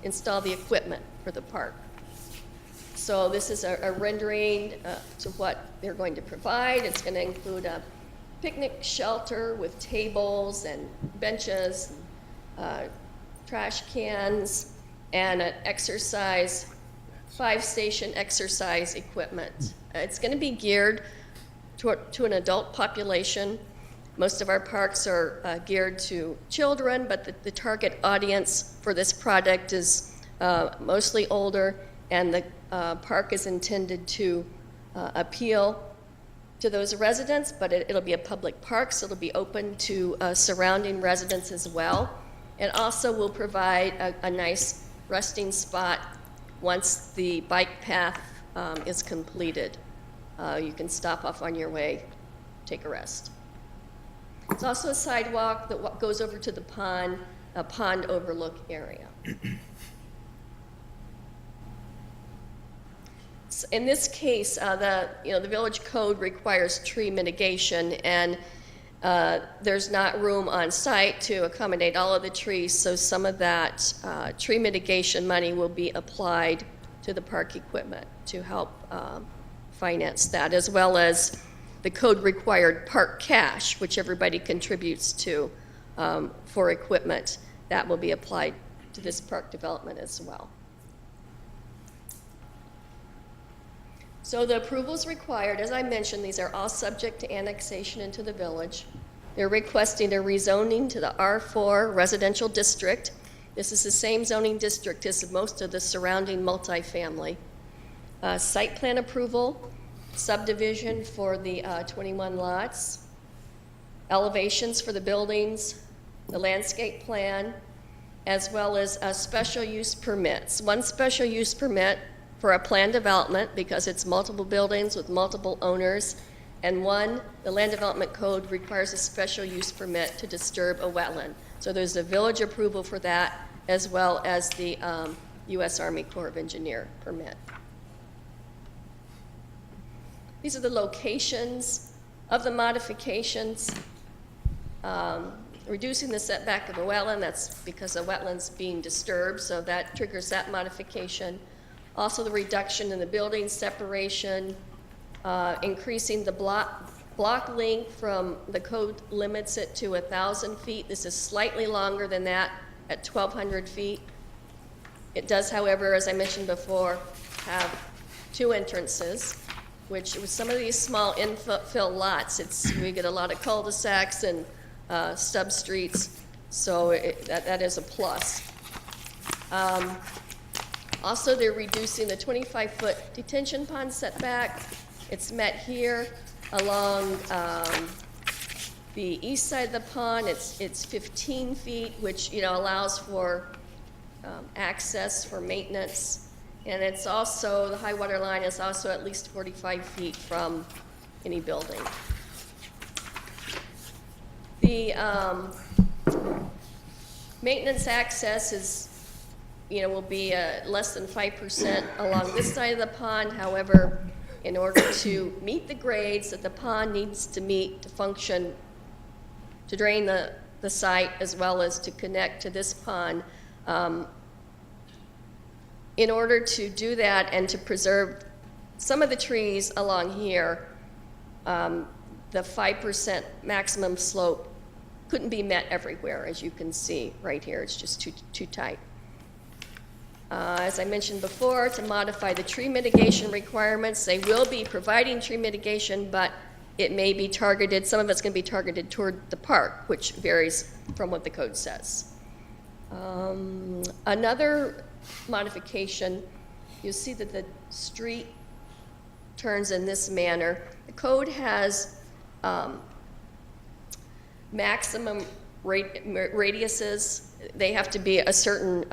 Speaker 11: install the equipment for the park. So this is a rendering to what they're going to provide. It's going to include a picnic shelter with tables and benches, trash cans, and an exercise, 5-station exercise equipment. It's going to be geared to an adult population. Most of our parks are geared to children, but the target audience for this product is mostly older, and the park is intended to appeal to those residents, but it'll be a public park, so it'll be open to surrounding residents as well. And also will provide a nice resting spot once the bike path is completed. You can stop off on your way, take a rest. It's also a sidewalk that goes over to the pond, a pond overlook area. In this case, the village code requires tree mitigation, and there's not room on site to accommodate all of the trees, so some of that tree mitigation money will be applied to the park equipment to help finance that, as well as the code required park cash, which everybody contributes to for equipment. That will be applied to this park development as well. So the approvals required, as I mentioned, these are all subject to annexation into the village. They're requesting a rezoning to the R4 residential district. This is the same zoning district as most of the surrounding multifamily. Site plan approval, subdivision for the 21 lots, elevations for the buildings, the landscape plan, as well as special use permits. One special use permit for a planned development because it's multiple buildings with multiple owners, and one, the land development code requires a special use permit to disturb a wetland. So there's a village approval for that, as well as the U.S. Army Corps of Engineer permit. These are the locations of the modifications. Reducing the setback of a wetland, that's because the wetland's being disturbed, so that triggers that modification. Also the reduction in the building separation, increasing the block length from the code limits it to 1,000 feet. This is slightly longer than that at 1,200 feet. It does, however, as I mentioned before, have 2 entrances, which with some of these small infill lots, we get a lot of cul-de-sacs and stub streets, so that is a plus. Also, they're reducing the 25-foot detention pond setback. It's met here along the east side of the pond. It's 15 feet, which allows for access for maintenance. And it's also, the high water line is also at least 45 feet from any building. The maintenance access is, will be less than 5% along this side of the pond. However, in order to meet the grades that the pond needs to meet to function, to drain the site as well as to connect to this pond, in order to do that and to preserve some of the trees along here, the 5% maximum slope couldn't be met everywhere, as you can see right here. It's just too tight. As I mentioned before, to modify the tree mitigation requirements, they will be providing tree mitigation, but it may be targeted, some of it's going to be targeted toward the park, which varies from what the code says. Another modification, you'll see that the street turns in this manner. The code has maximum radiuses. They have to be a certain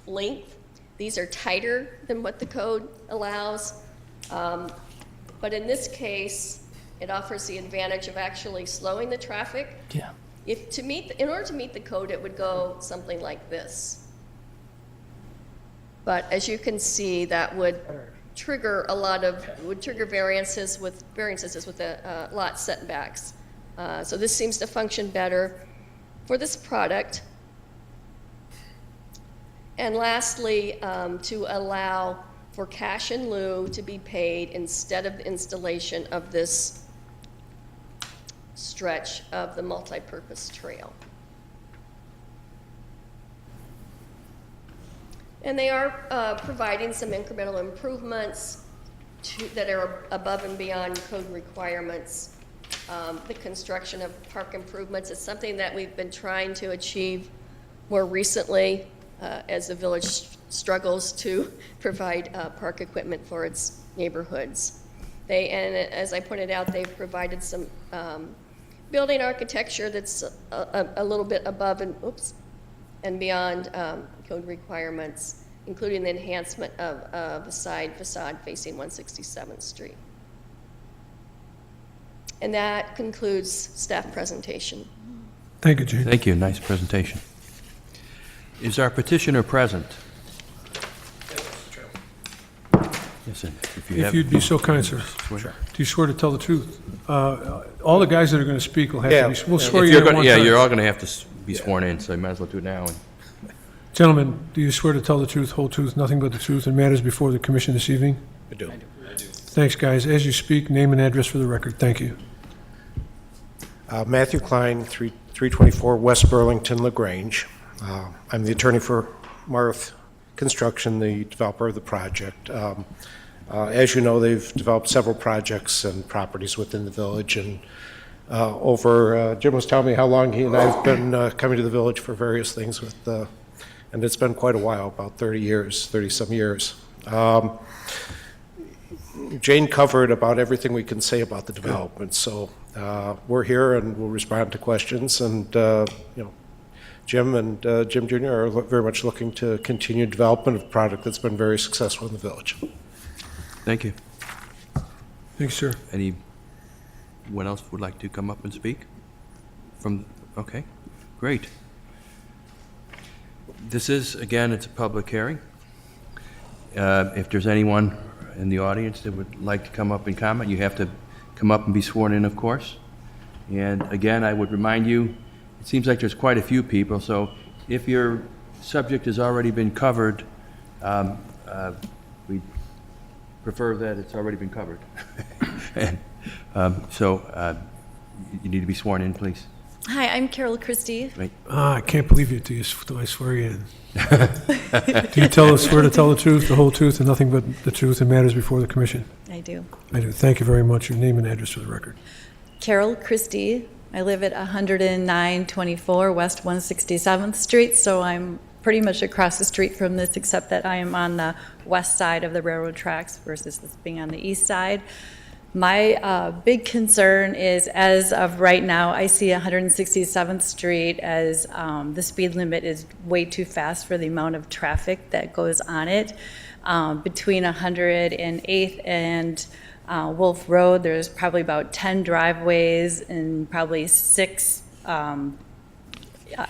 Speaker 11: length. These are tighter than what the code allows. But in this case, it offers the advantage of actually slowing the traffic.
Speaker 9: Yeah.
Speaker 11: In order to meet the code, it would go something like this. But as you can see, that would trigger variances with the lot setbacks. So this seems to function better for this product. And lastly, to allow for cash in lieu to be paid instead of the installation of this stretch of the multi-purpose trail. And they are providing some incremental improvements that are above and beyond code requirements. The construction of park improvements is something that we've been trying to achieve more recently as the village struggles to provide park equipment for its neighborhoods. And as I pointed out, they've provided some building architecture that's a little bit above and beyond code requirements, including the enhancement of the side facade facing 167th Street. And that concludes staff presentation.
Speaker 5: Thank you, Jane.
Speaker 4: Thank you, nice presentation. Is our petitioner present? Yes, sir.
Speaker 5: If you'd be so kind, sir.
Speaker 4: Sure.
Speaker 5: Do you swear to tell the truth? All the guys that are going to speak will have to be, we'll swear
Speaker 4: If
Speaker 5: you
Speaker 4: you're
Speaker 5: in one
Speaker 4: gonna,
Speaker 5: time.
Speaker 4: you're all going to have to be sworn in, so you might as well do it now.
Speaker 5: Gentlemen, do you swear to tell the truth, whole truth, nothing but the truth, and matters before the commission this evening?
Speaker 8: I do.
Speaker 5: Thanks, guys. As you speak, name and address for the record. Thank you.
Speaker 12: Matthew Klein, 324 West Burlington, LaGrange. I'm the attorney for Marth Construction, the developer of the project. As you know, they've developed several projects and properties within the village, and Jim was telling me how long he and I have been coming to the village for various things and it's been quite a while, about 30-some years. Jane covered about everything we can say about the development, so we're here and we'll respond to questions, and Jim and Jim Jr. are very much looking to continue development of a product that's been very successful in the village.
Speaker 4: Thank you.
Speaker 5: Thanks, sir.
Speaker 4: Anyone else would like to come up and speak? Okay, great. This is, again, it's a public hearing. If there's anyone in the audience that would like to come up and comment, you have to come up and be sworn in, of course. And again, I would remind you, it seems like there's quite a few people, so if your subject has already been covered, we prefer that it's already been covered. And, you need to be sworn in, please.
Speaker 13: Hi, I'm Carol Christie.
Speaker 4: Right.
Speaker 5: I can't believe you till I swear you in. Do you swear to tell the truth, the whole truth, and nothing but the truth and matters before the commission?
Speaker 13: I do.
Speaker 5: I do. Thank you very much. Your name and address for the record.
Speaker 13: Carol Christie. I live at 10924 West 167th Street, so I'm pretty much across the street from this, except that I am on the west side of the railroad tracks versus this being on the east side. My big concern is, as of right now, I see 167th Street as the speed limit is way too fast for the amount of traffic that goes on it. Between 108th and Wolf Road, there's probably about 10 driveways and probably 6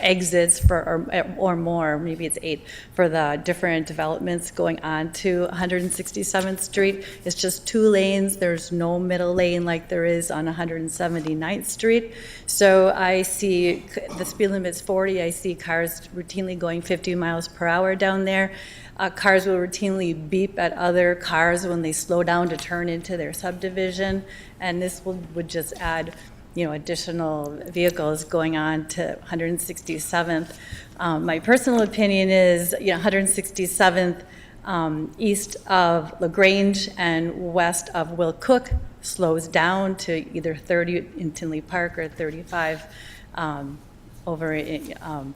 Speaker 13: exits or more, maybe it's 8, for the different developments going on to 167th Street. It's just 2 lanes. There's no middle lane like there is on 179th Street. So I see the speed limit's 40. I see cars routinely going 50 miles per hour down there. Cars will routinely beep at other cars when they slow down to turn into their subdivision, and this would just add additional vehicles going on to 167th. My personal opinion is, 167th east of LaGrange and west of Will Cook slows down to either 30 in Tinley Park or 35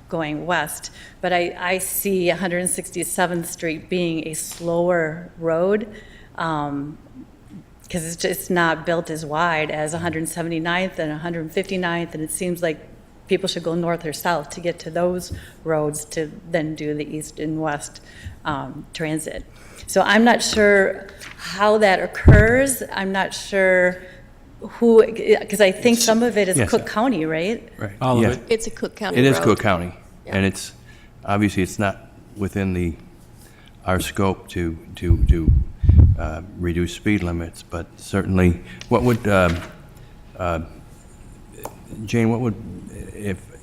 Speaker 13: going west. But I see 167th Street being a slower road, because it's not built as wide as 179th and 159th, and it seems like people should go north or south to get to those roads to then do the east and west transit. So I'm not sure how that occurs. I'm not sure who, because I think some of it is Cook County, right?
Speaker 4: Right.
Speaker 9: All of it.
Speaker 11: It's a Cook County
Speaker 4: It
Speaker 11: road.
Speaker 4: is Cook County,
Speaker 11: Yeah.
Speaker 4: and it's obviously it's not within our scope to reduce speed limits, but certainly, what would Jane? What would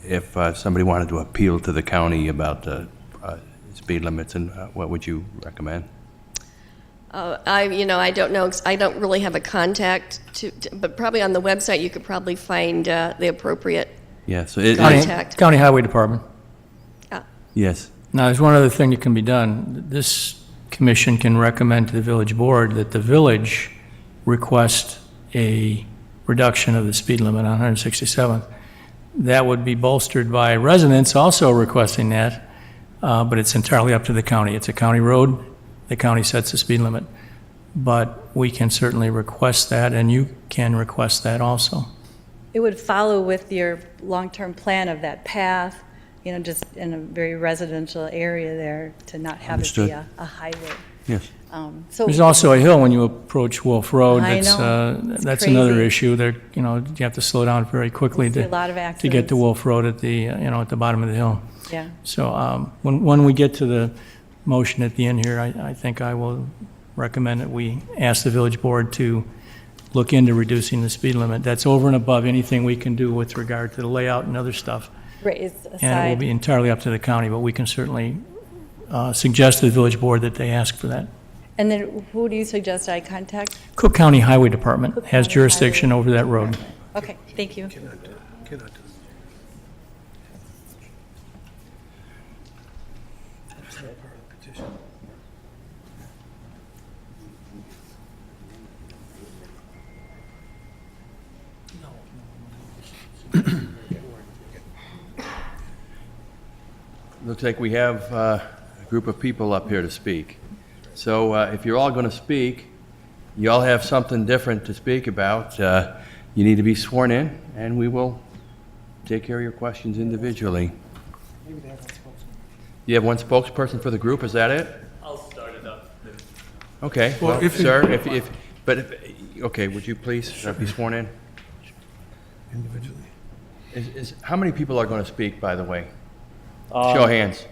Speaker 4: if somebody wanted to appeal to the county about the speed limits, and what would you recommend?
Speaker 11: I don't know. I don't really have a contact but probably on the website you could probably find the appropriate
Speaker 4: Yeah, so
Speaker 11: contact.
Speaker 9: County Highway Department.
Speaker 4: Yes.
Speaker 9: Now, there's one other thing that can be done. This commission can recommend to the village board that the village request a reduction of the speed limit on 167th. That would be bolstered by residents also requesting that, but it's entirely up to the county. It's a county road. The county sets the speed limit. But we can certainly request that, and you can request that also.
Speaker 13: It would follow with your long-term plan of that path, just in a very residential area there, to not have
Speaker 4: Understood.
Speaker 13: it be a highway.
Speaker 4: Yes.
Speaker 13: So
Speaker 9: There's also a hill when you approach Wolf Road.
Speaker 13: I know. It's
Speaker 9: That's another
Speaker 13: crazy.
Speaker 9: issue. There, you have to slow down very quickly
Speaker 13: I see
Speaker 9: to
Speaker 13: a lot of
Speaker 9: to get
Speaker 13: accidents.
Speaker 9: to Wolf Road at the at the bottom of the hill.
Speaker 13: Yeah.
Speaker 9: So when we get to the motion at the end here, I think I will recommend that we ask the village board to look into reducing the speed limit. That's over and above anything we can do with regard to the layout and other stuff.
Speaker 13: Right, it's aside.
Speaker 9: And it will be entirely up to the county, but we can certainly suggest to the village board that they ask for that.
Speaker 13: And then who do you suggest I contact?
Speaker 9: Cook County Highway Department
Speaker 13: Cook
Speaker 9: has
Speaker 13: County
Speaker 9: jurisdiction
Speaker 13: Highway
Speaker 9: over that road.
Speaker 13: Okay, thank you.
Speaker 12: Cannot do.
Speaker 4: Looks like we have a group of people up here to speak. So if you're all going to speak, you all have something different to speak about. You need to be sworn in, and we will take care of your questions individually.
Speaker 2: Maybe they have one spokesman.
Speaker 4: You have one spokesperson for the group, is that it?
Speaker 14: I'll start it up.
Speaker 4: Okay,
Speaker 5: Well,
Speaker 4: well,
Speaker 5: if-
Speaker 4: sir, okay, would you please be sworn in?
Speaker 5: Individually.
Speaker 4: How many people are going to speak, by the way? Show of hands.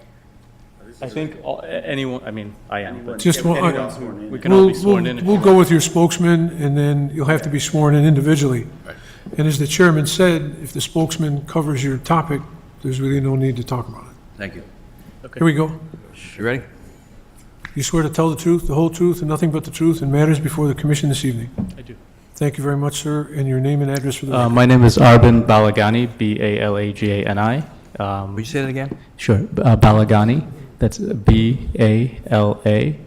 Speaker 14: I think anyone, I mean, I am, but
Speaker 5: Just one,
Speaker 14: we can all be sworn in.
Speaker 5: we'll go with your spokesman, and then you'll have to be sworn in individually. And as the chairman said, if the spokesman covers your topic, there's really no need to talk about it.
Speaker 4: Thank you.
Speaker 5: Here we go.
Speaker 4: You ready?
Speaker 5: You swear to tell the truth, the whole truth, and nothing but the truth in matters before the commission this evening.
Speaker 14: I do.
Speaker 5: Thank you very much, sir, and your name and address for the record.
Speaker 14: My name is Arvind Balagani, Balagani.
Speaker 4: Would you say that again?
Speaker 14: Sure, Balagani. That's Balagani.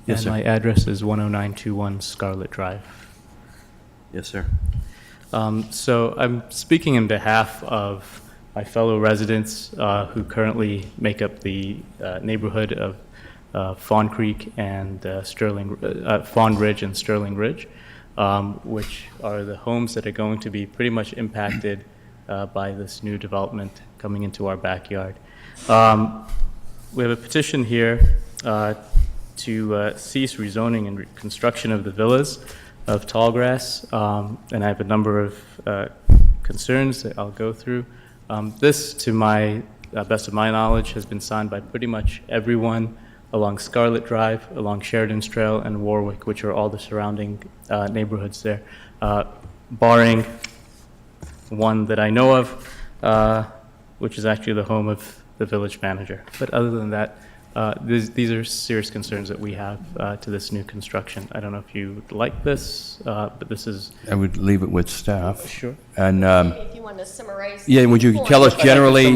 Speaker 4: Yes,
Speaker 14: And
Speaker 4: sir.
Speaker 14: my address is 10921 Scarlet Drive.
Speaker 4: Yes, sir.
Speaker 14: So I'm speaking in behalf of my fellow residents who currently make up the neighborhood of Fawn Creek and Fawn Ridge and Sterling Ridge, which are the homes that are going to be pretty much impacted by this new development coming into our backyard. We have a petition here to cease rezoning and construction of the villas of Tallgrass, and I have a number of concerns that I'll go through. This, to my best of my knowledge, has been signed by pretty much everyone along Scarlet Drive, along Sheridan's Trail, and Warwick, which are all the surrounding neighborhoods there, barring one that I know of, which is actually the home of the village manager. But other than that, these are serious concerns that we have to this new construction. I don't know if you like this, but this is...
Speaker 4: I would leave it with staff.
Speaker 14: Sure.
Speaker 4: And,
Speaker 11: If you want to summarize.
Speaker 4: yeah, would you
Speaker 11: the
Speaker 4: tell us
Speaker 11: point.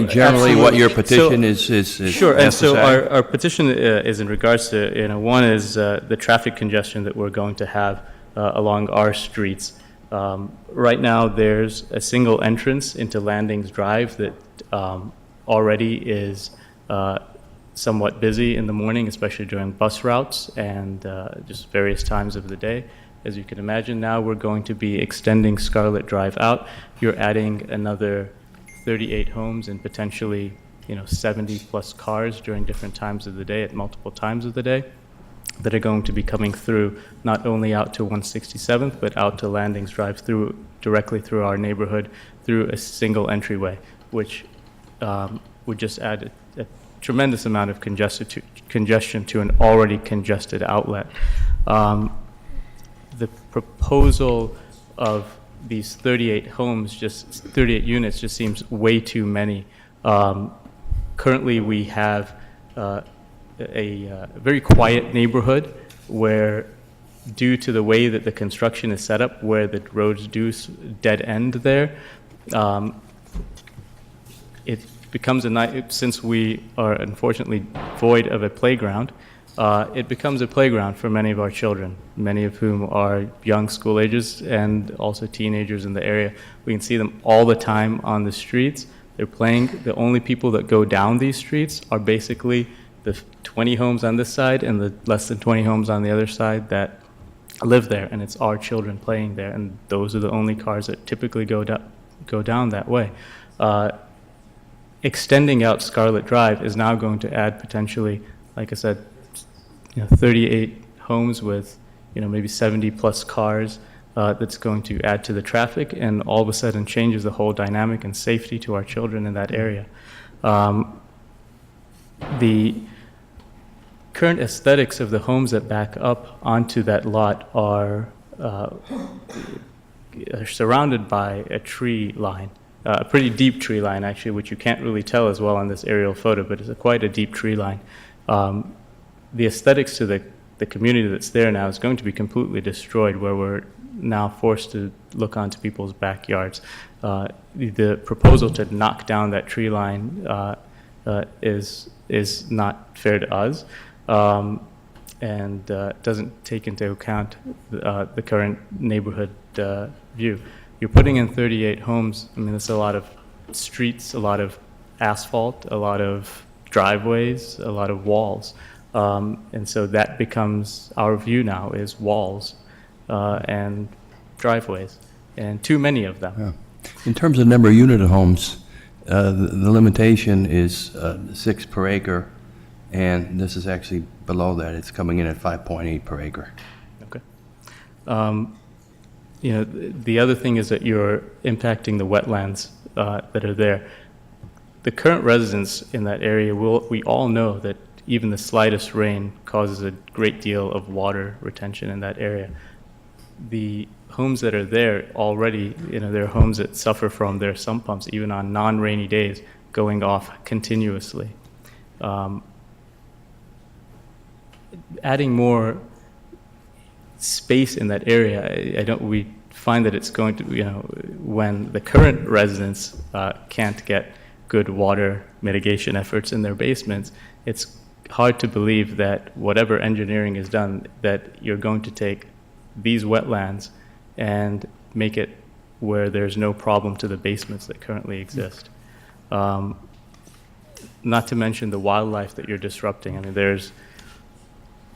Speaker 4: generally what your petition
Speaker 14: So-
Speaker 4: is
Speaker 14: Sure, and
Speaker 4: has to
Speaker 14: so
Speaker 4: say?
Speaker 14: our petition is in regards to, one is the traffic congestion that we're going to have along our streets. Right now, there's a single entrance into Landings Drive that already is somewhat busy in the morning, especially during bus routes and just various times of the day. As you can imagine, now we're going to be extending Scarlet Drive out. You're adding another 38 homes and potentially 70 plus cars during different times of the day at multiple times of the day that are going to be coming through, not only out to 167th, but out to Landings Drive directly through our neighborhood through a single entryway, which would just add a tremendous amount of congestion to an already congested outlet. The proposal of these 38 units just seems way too many. Currently, we have a very quiet neighborhood where, due to the way that the construction is set up, where the roads do dead end there, it becomes since we are unfortunately void of a playground, it becomes a playground for many of our children, many of whom are young school ages and also teenagers in the area. We can see them all the time on the streets. They're playing. The only people that go down these streets are basically the 20 homes on this side and the less than 20 homes on the other side that live there, and it's our children playing there, and those are the only cars that typically go down that way. Extending out Scarlet Drive is now going to add potentially, like I said, 38 homes with maybe 70 plus cars. That's going to add to the traffic and all of a sudden changes the whole dynamic and safety to our children in that area. The current aesthetics of the homes that back up onto that lot are surrounded by a tree line, a pretty deep tree line actually, which you can't really tell as well on this aerial photo, but it's quite a deep tree line. The aesthetics to the community that's there now is going to be completely destroyed, where we're now forced to look onto people's backyards. The proposal to knock down that tree line is not fair to us. and doesn't take into account the current neighborhood view. You're putting in 38 homes. I mean, that's a lot of streets, a lot of asphalt, a lot of driveways, a lot of walls. And so that becomes our view now, is walls and driveways, and too many of them.
Speaker 4: Yeah. In terms of number of unit homes, the limitation is 6 per acre, and this is actually below that. It's coming in at 5.8 per acre.
Speaker 14: Okay. You know, the other thing is that you're impacting the wetlands that are there. The current residents in that area, we all know that even the slightest rain causes a great deal of water retention in that area. The homes that are there already, you know, there are homes that suffer from their sump pumps, even on non-rainy days, going off continuously. Adding more space in that area, we find that it's going to, you know, when the current residents can't get good water mitigation efforts in their basements, it's hard to believe that whatever engineering is done, that you're going to take these wetlands and make it where there's no problem to the basements that currently exist. Not to mention the wildlife that you're disrupting. I mean, there's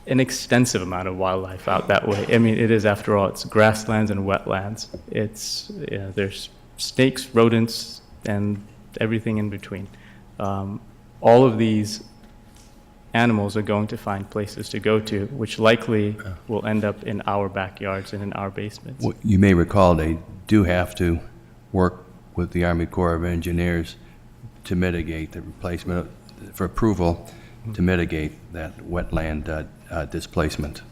Speaker 14: an extensive amount of wildlife out that way. I mean, it is, after all, it's grasslands and wetlands. It's, you know, there's snakes, rodents, and everything in between. All of these animals are going to find places to go to, which likely will end up in our backyards and in our basements.
Speaker 4: Well, you may recall they do have to work with the Army Corps of Engineers to mitigate the replacement, for approval, to mitigate that wetland displacement.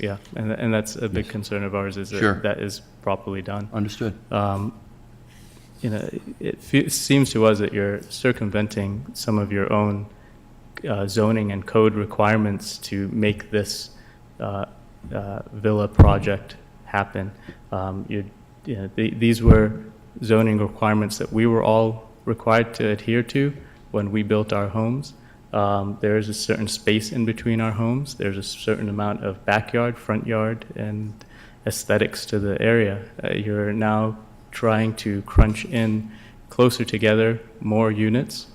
Speaker 14: Yeah, and that's a big concern of ours, is that that is properly done.
Speaker 4: Understood.
Speaker 14: You know, it seems to us that you're circumventing some of your own zoning and code requirements to make this villa project happen. These were zoning requirements that we were all required to adhere to when we built our homes. There is a certain space in between our homes. There's a certain amount of backyard, front yard, and aesthetics to the area. You're now trying to crunch in closer together more units,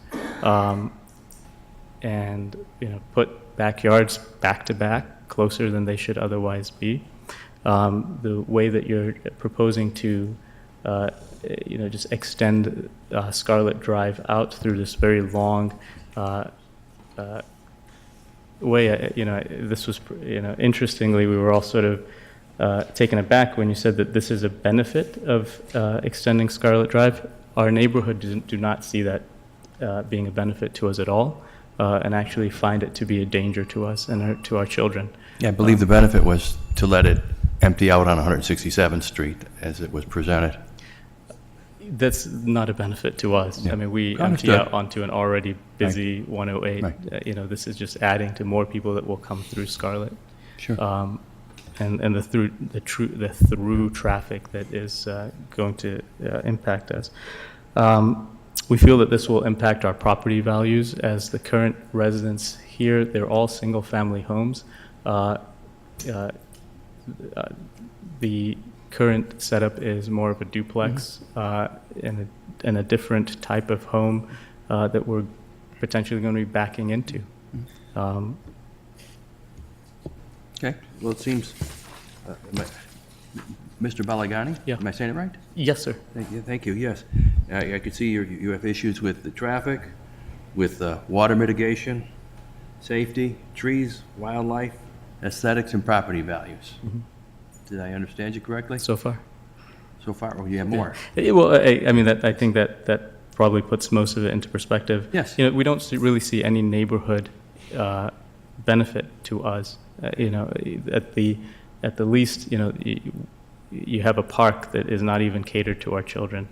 Speaker 14: and, you know, put backyards back to back, closer than they should otherwise be. The way that you're proposing to, you know, just extend Scarlet Drive out through this very long way, you know, this was, you know, interestingly, we were all sort of taken aback when you said that this is a benefit of extending Scarlet Drive. Our neighborhood do not see that being a benefit to us at all, and actually find it to be a danger to us and to our children.
Speaker 4: Yeah, I believe the benefit was to let it empty out on 167th Street as it was presented.
Speaker 14: That's not a benefit to us.
Speaker 4: Yeah.
Speaker 14: I mean, we
Speaker 4: Understood.
Speaker 14: empty out onto an already busy 108.
Speaker 4: Right.
Speaker 14: You know, this is just adding to more people that will come through Scarlet.
Speaker 4: Sure.
Speaker 14: And the through traffic that is going to impact us. We feel that this will impact our property values, as the current residents here, they're all single-family homes. The current setup is more of a duplex and a different type of home that we're potentially going to be backing into.
Speaker 4: Okay, well, it seems, Mr. Balagani?
Speaker 14: Yeah.
Speaker 4: Am I saying it right?
Speaker 14: Yes, sir.
Speaker 4: Thank you, yes. I could see you have issues with the traffic, with water mitigation, safety, trees, wildlife, aesthetics, and property values.
Speaker 14: Mm-hmm.
Speaker 4: Did I understand you correctly?
Speaker 14: So far.
Speaker 4: So far, or you have more?
Speaker 14: Yeah. Well, I mean, I think that probably puts most of it into perspective.
Speaker 4: Yes.
Speaker 14: You know, we don't really see any neighborhood benefit to us. You know, at the least, you know, you have a park that is not even catered to our children.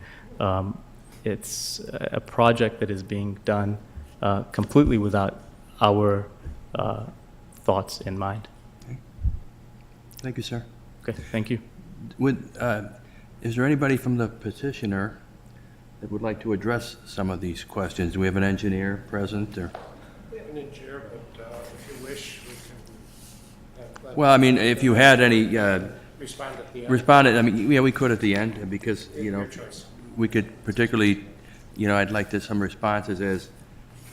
Speaker 14: It's a project that is being done completely without our thoughts in mind.
Speaker 4: Okay. Thank you, sir.
Speaker 14: Okay, thank you.
Speaker 4: Is there anybody from the petitioner that would like to address some of these questions? Do we have an engineer present, or?
Speaker 12: We have an engineer, but if you wish, we can
Speaker 4: Well, I mean, if you had any,
Speaker 12: Respond at the end.
Speaker 4: responded, I mean, yeah, we could at the end, because, you know,
Speaker 12: Your choice.
Speaker 4: we could particularly, you know, I'd like to, some responses as,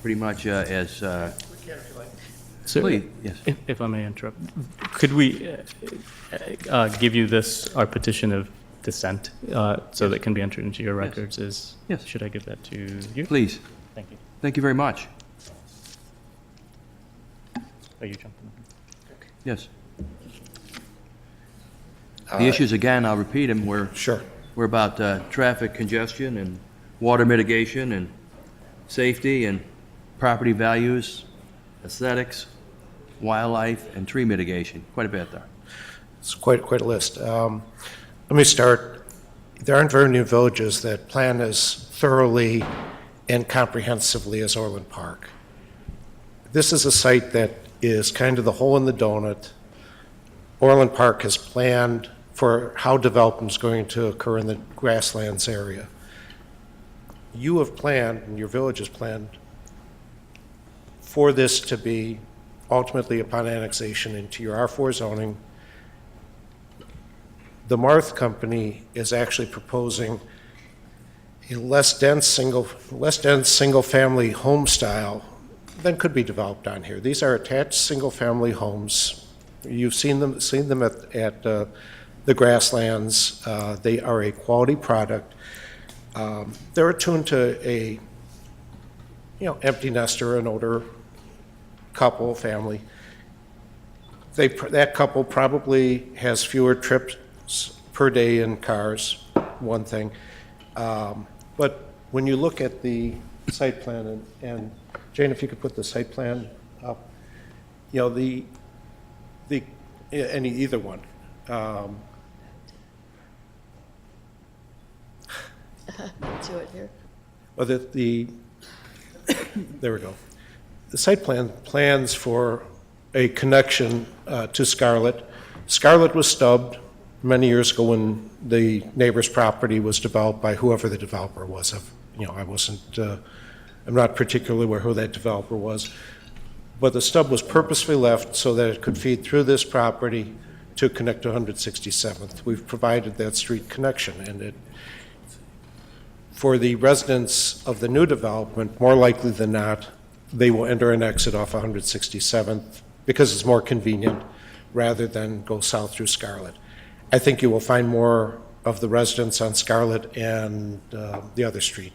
Speaker 4: pretty much as,
Speaker 14: So,
Speaker 4: please, yes.
Speaker 14: if I may interrupt, could we give you this, our petition of dissent, so that can be entered into your records?
Speaker 4: Yes.
Speaker 14: Should I give that to you?
Speaker 4: Please.
Speaker 14: Thank you.
Speaker 4: Thank you very much.
Speaker 14: Are you jumping?
Speaker 4: Yes. The issues, again, I'll repeat them,
Speaker 12: Sure.
Speaker 4: we're about traffic congestion and water mitigation and safety and property values, aesthetics, wildlife, and tree mitigation. Quite a bit there.
Speaker 12: It's quite a list. Let me start. There aren't very many villages that plan as thoroughly and comprehensively as Orland Park. This is a site that is kind of the hole in the donut. Orland Park has planned for how development is going to occur in the grasslands area. You have planned, and your village has planned, for this to be ultimately upon annexation into your R4 zoning. The Marth Company is actually proposing a less dense single-family home style than could be developed on here. These are attached single-family homes. You've seen them at the grasslands. They are a quality product. They're attuned to a empty nester, an older couple, family. That couple probably has fewer trips per day in cars, one thing. But when you look at the site plan, and Jane, if you could put the site plan up, either one.
Speaker 11: Do it here.
Speaker 12: Well, there we go. The site plan plans for a connection to Scarlett. Scarlett was stubbed many years ago when the neighbor's property was developed by whoever the developer was. I'm not particularly aware who that developer was. But the stub was purposefully left so that it could feed through this property to connect to 167th. We've provided that street connection, and for the residents of the new development, more likely than not, they will enter and exit off 167th because it's more convenient rather than go south through Scarlett. I think you will find more of the residents on Scarlett and the other street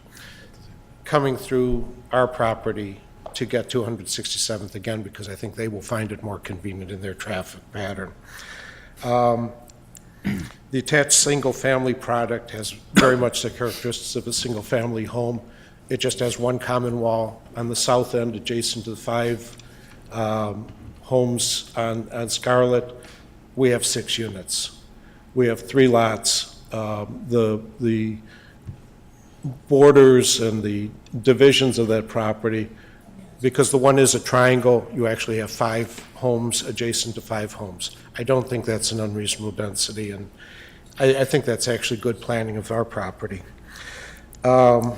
Speaker 12: coming through our property to get to 167th again, because I think they will find it more convenient in their traffic pattern. The attached single-family product has very much the characteristics of a single-family home. It just has one common wall on the south end adjacent to the 5 homes on Scarlett. We have 6 units. We have 3 lots. The borders and the divisions of that property, because the one is a triangle, you actually have 5 homes adjacent to 5 homes. I don't think that's an unreasonable density, and I think that's actually good planning of our property. The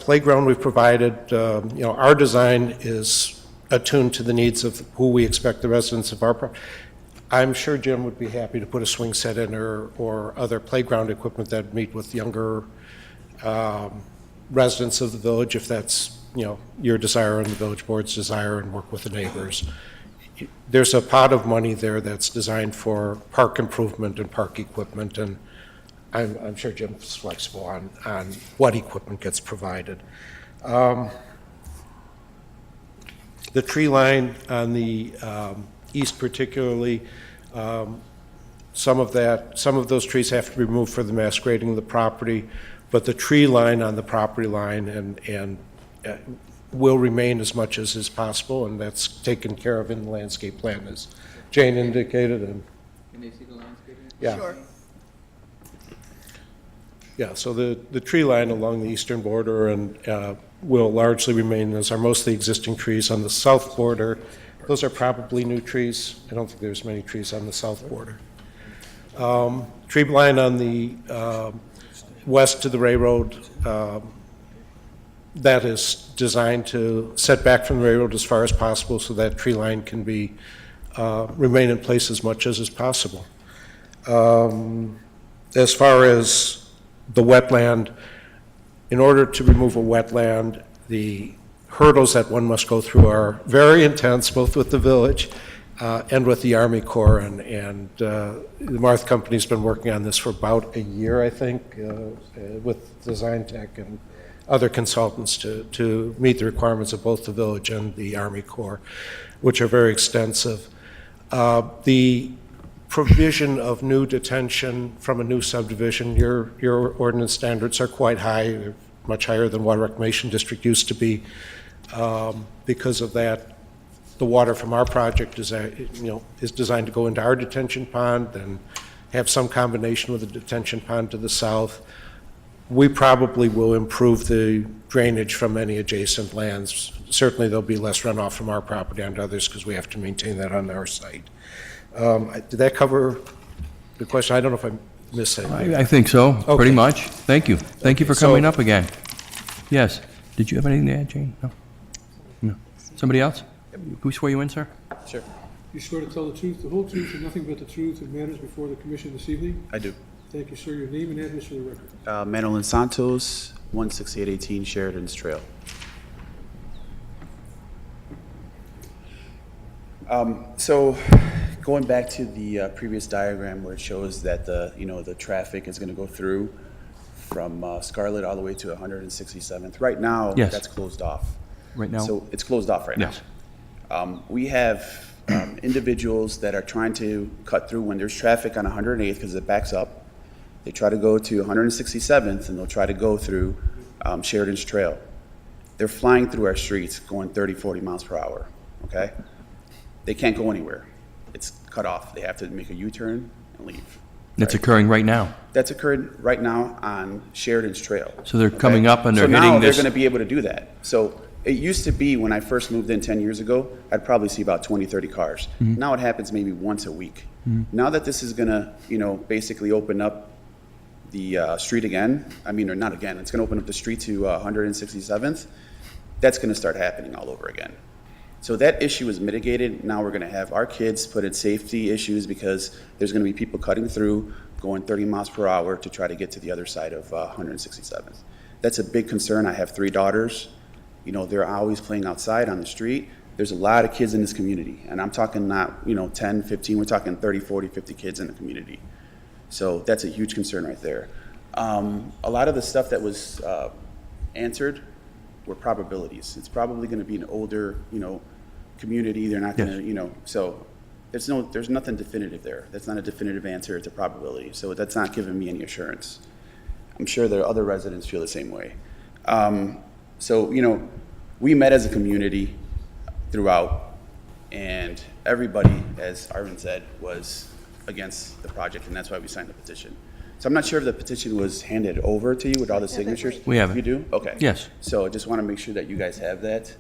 Speaker 12: playground we've provided, our design is attuned to the needs of who we expect the residents of our property. I'm sure Jim would be happy to put a swing set in or other playground equipment that would meet with younger residents of the village, if that's your desire and the village board's desire, and work with the neighbors. There's a pot of money there that's designed for park improvement and park equipment, and I'm sure Jim's flexible on what equipment gets provided. The tree line on the east particularly, some of those trees have to be removed for the mass grading of the property, but the tree line on the property line and will remain as much as is possible, and that's taken care of in the landscape plan, as Jane indicated. And
Speaker 15: can they see the landscape?
Speaker 12: Yeah.
Speaker 11: Sure.
Speaker 12: Yeah, so the tree line along the eastern border and will largely remain, as are most of the existing trees on the south border. Those are probably new trees. I don't think there's many trees on the south border. Tree line on the west to the railroad, that is designed to set back from the railroad as far as possible so that tree line can be remain in place as much as is possible. As far as the wetland, in order to remove a wetland, the hurdles that one must go through are very intense, both with the village and with the Army Corps, and the Marth Company's been working on this for about a year, I think, with Design Tech and other consultants to meet the requirements of both the village and the Army Corps, which are very extensive. The provision of new detention from a new subdivision, your ordinance standards are quite high, much higher than what Reclamation District used to be. Because of that, the water from our project is designed to go into our detention pond and have some combination with the detention pond to the south. We probably will improve the drainage from any adjacent lands. Certainly there'll be less runoff from our property onto others because we have to maintain that on our site. Did that cover the question? I don't know if I missed anything.
Speaker 4: I think so,
Speaker 12: Okay.
Speaker 4: pretty much. Thank you. Thank you for
Speaker 12: So-
Speaker 4: coming up again. Yes. Did you have anything to add, Jane? No? No. Somebody else? Can we swear you in, sir?
Speaker 10: Sure.
Speaker 5: You swear to tell the truth, the whole truth, and nothing but the truth in matters before the commission this evening?
Speaker 15: I do.
Speaker 5: Thank you, sir. Your name and address for the record.
Speaker 15: Manolin Santos, 16818 Sheridan's Trail. So going back to the previous diagram where it shows that the traffic is going to go through from Scarlet all the way to 167th. Right now,
Speaker 4: Yes.
Speaker 15: that's closed off.
Speaker 4: Right now?
Speaker 15: So it's closed off right
Speaker 4: Yes.
Speaker 15: now. We have individuals that are trying to cut through when there's traffic on 108th because it backs up. They try to go to 167th and they'll try to go through Sheridan's Trail. They're flying through our streets going 30, 40 miles per hour, okay? They can't go anywhere. It's cut off. They have to make a U-turn and leave.
Speaker 4: That's occurring right now.
Speaker 15: That's occurred right now on Sheridan's Trail.
Speaker 4: So they're coming up and they're
Speaker 15: So now
Speaker 4: hitting
Speaker 15: they're
Speaker 4: this.
Speaker 15: going to be able to do that. So it used to be when I first moved in 10 years ago, I'd probably see about 20, 30 cars.
Speaker 4: Mhm.
Speaker 15: Now it happens maybe once a week.
Speaker 4: Mhm.
Speaker 15: Now that this is going to, basically open up the street again, or not again, it's going to open up the street to 167th, that's going to start happening all over again. So that issue is mitigated. Now we're going to have our kids put in safety issues because there's going to be people cutting through, going 30 miles per hour to try to get to the other side of 167th. That's a big concern. I have 3 daughters. They're always playing outside on the street. There's a lot of kids in this community, and I'm talking not, 10, 15, we're talking 30, 40, 50 kids in the community. So that's a huge concern right there. A lot of the stuff that was answered were probabilities. It's probably going to be an older, community. They're not going to, so there's nothing definitive there. That's not a definitive answer. It's a probability. So that's not giving me any assurance. I'm sure there are other residents feel the same way. So, we met as a community throughout, and everybody, as Arvin said, was against the project, and that's why we signed the petition. So I'm not sure if the petition was handed over to you with all the signatures.
Speaker 4: We have it.
Speaker 15: You do? Okay.
Speaker 4: Yes.
Speaker 15: So I just want to make sure that you guys have that.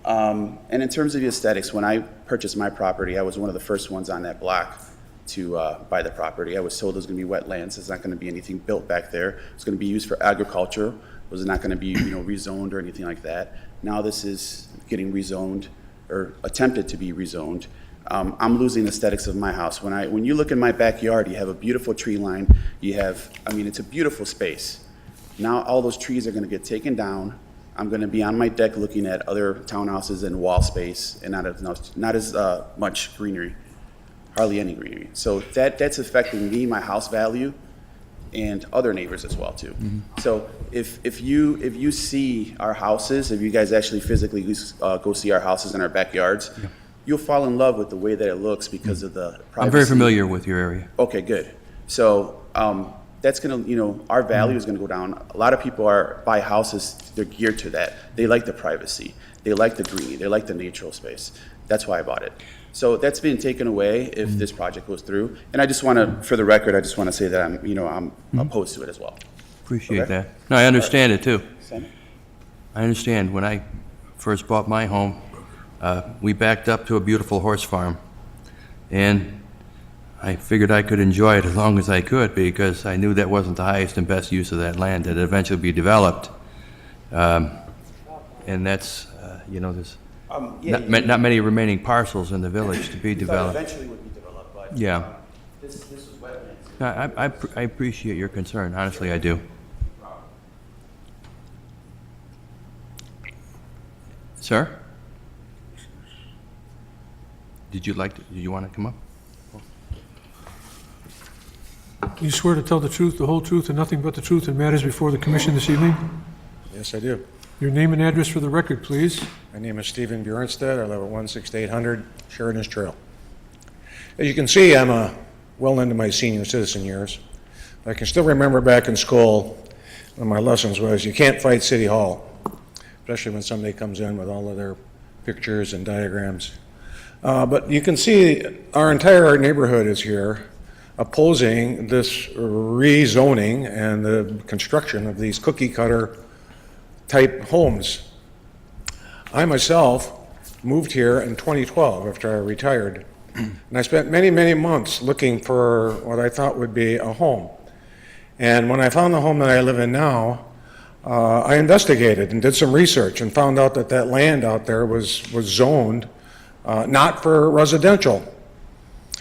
Speaker 15: And in terms of the aesthetics, when I purchased my property, I was one of the first ones on that block to buy the property. I was told it was going to be wetlands. There's not going to be anything built back there. It's going to be used for agriculture. It was not going to be, rezoned or anything like that. Now this is getting rezoned or attempted to be rezoned. I'm losing the aesthetics of my house. When you look in my backyard, you have a beautiful tree line. You have, it's a beautiful space. Now all those trees are going to get taken down. I'm going to be on my deck looking at other townhouses and wall space and not as much greenery, hardly any greenery. So that's affecting me, my house value, and other neighbors as well too.
Speaker 4: Mm-hmm.
Speaker 15: So if you see our houses, if you guys actually physically go see our houses in our backyards, you'll fall in love with the way that it looks because of the privacy.
Speaker 4: I'm very familiar with your area.
Speaker 15: Okay, good. So that's going to, our value is going to go down. A lot of people buy houses, they're geared to that. They like the privacy. They like the green. They like the natural space. That's why I bought it. So that's been taken away if this project goes through. And I just want to, for the record, I just want to say that I'm opposed to it as well.
Speaker 4: Appreciate
Speaker 15: Okay.
Speaker 4: that. No, I understand it too.
Speaker 15: Same.
Speaker 4: I understand. When I first bought my home, we backed up to a beautiful horse farm. And I figured I could enjoy it as long as I could because I knew that wasn't the highest and best use of that land, that it'd eventually be developed. And that's,
Speaker 15: Yeah,
Speaker 4: Not many remaining parcels in the village to be
Speaker 15: we thought
Speaker 4: developed.
Speaker 15: eventually would be developed, but.
Speaker 4: Yeah.
Speaker 15: This was wetlands.
Speaker 4: I appreciate your concern, honestly, I do. Sir? Did you want to come up?
Speaker 5: You swear to tell the truth, the whole truth, and nothing but the truth in matters before the commission this evening?
Speaker 16: Yes, I do.
Speaker 5: Your name and address for the record, please.
Speaker 16: My name is Stephen Bjornstad. I live at 16800 Sheridan's Trail. As you can see, I'm well into my senior citizen years. I can still remember back in school, one of my lessons was you can't fight City Hall, especially when somebody comes in with all of their pictures and diagrams. But you can see our entire neighborhood is here opposing this rezoning and the construction of these cookie cutter type homes. I myself moved here in 2012 after I retired, and I spent many, many months looking for what I thought would be a home. And when I found the home that I live in now, I investigated and did some research and found out that that land out there was zoned not for residential.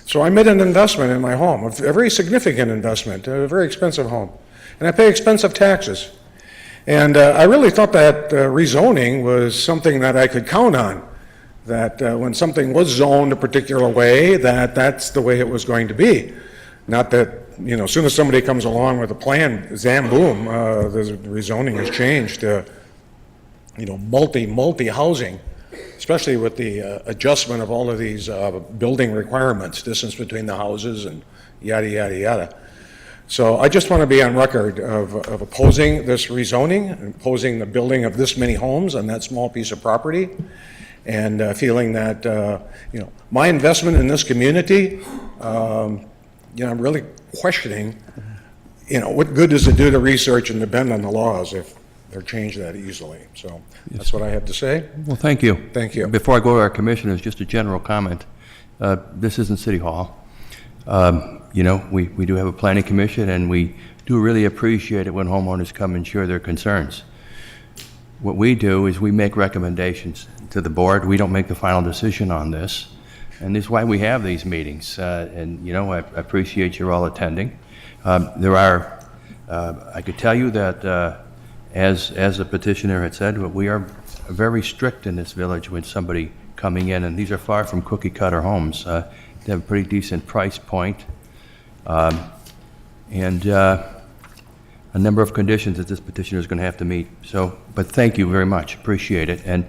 Speaker 16: So I made an investment in my home, a very significant investment, a very expensive home. And I pay expensive taxes. And I really thought that rezoning was something that I could count on, that when something was zoned a particular way, that's the way it was going to be. Not that, as soon as somebody comes along with a plan, zam, boom, the rezoning has changed to, multi-housing, especially with the adjustment of all of these building requirements, distance between the houses and yada, yada, yada. So I just want to be on record of opposing this rezoning, and opposing the building of this many homes on that small piece of property, and feeling that, my investment in this community, I'm really questioning, what good does it do to research and to bend on the laws if they're changed that easily? So that's what I have to say.
Speaker 4: Well, thank you.
Speaker 16: Thank you.
Speaker 4: Before I go to our commissioners, just a general comment. This isn't City Hall. We do have a planning commission, and we do really appreciate it when homeowners come and share their concerns. What we do is we make recommendations to the board. We don't make the final decision on this. And this is why we have these meetings. I appreciate you all attending. I could tell you that, as the petitioner had said, we are very strict in this village with somebody coming in, and these are far from cookie cutter homes. They have a pretty decent price point, and a number of conditions that this petitioner is going to have to meet. But thank you very much, appreciate it. And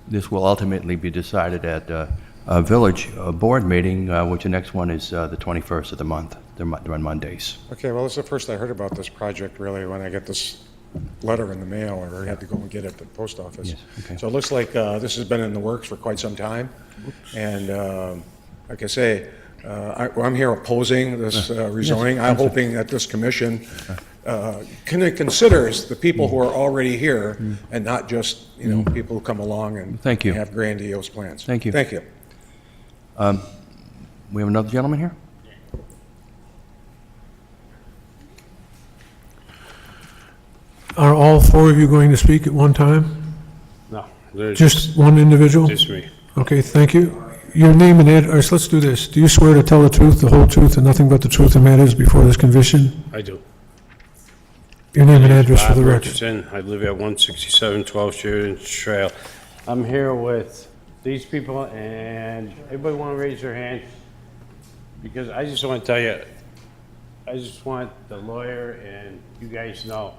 Speaker 4: this will ultimately be decided at a village board meeting, which the next one is the 21st of the month. They're on Mondays.
Speaker 16: Okay, well, this is the first I heard about this project, really, when I get this letter in the mail, or I had to go and get it at the post office.
Speaker 4: Yes, okay.
Speaker 16: So it looks like this has been in the works for quite some time. And like I say, I'm here opposing this rezoning. I'm hoping that this commission considers the people who are already here and not just, people who come along and
Speaker 4: Thank you.
Speaker 16: have grandiose plans.
Speaker 4: Thank you.
Speaker 16: Thank you.
Speaker 4: We have another gentleman here?
Speaker 5: Are all four of you going to speak at one time?
Speaker 17: No. there's
Speaker 5: Just one individual?
Speaker 17: Just me.
Speaker 5: Okay, thank you. Your name and address, let's do this. Do you swear to tell the truth, the whole truth, and nothing but the truth in matters before this commission?
Speaker 17: I do.
Speaker 5: Your name and address for
Speaker 17: Bob
Speaker 5: the record.
Speaker 17: Richardson. I live at 167 12th Sheridan Trail. I'm here with these people, and everybody want to raise their hand? Because I just want to tell you, I just want the lawyer and you guys know,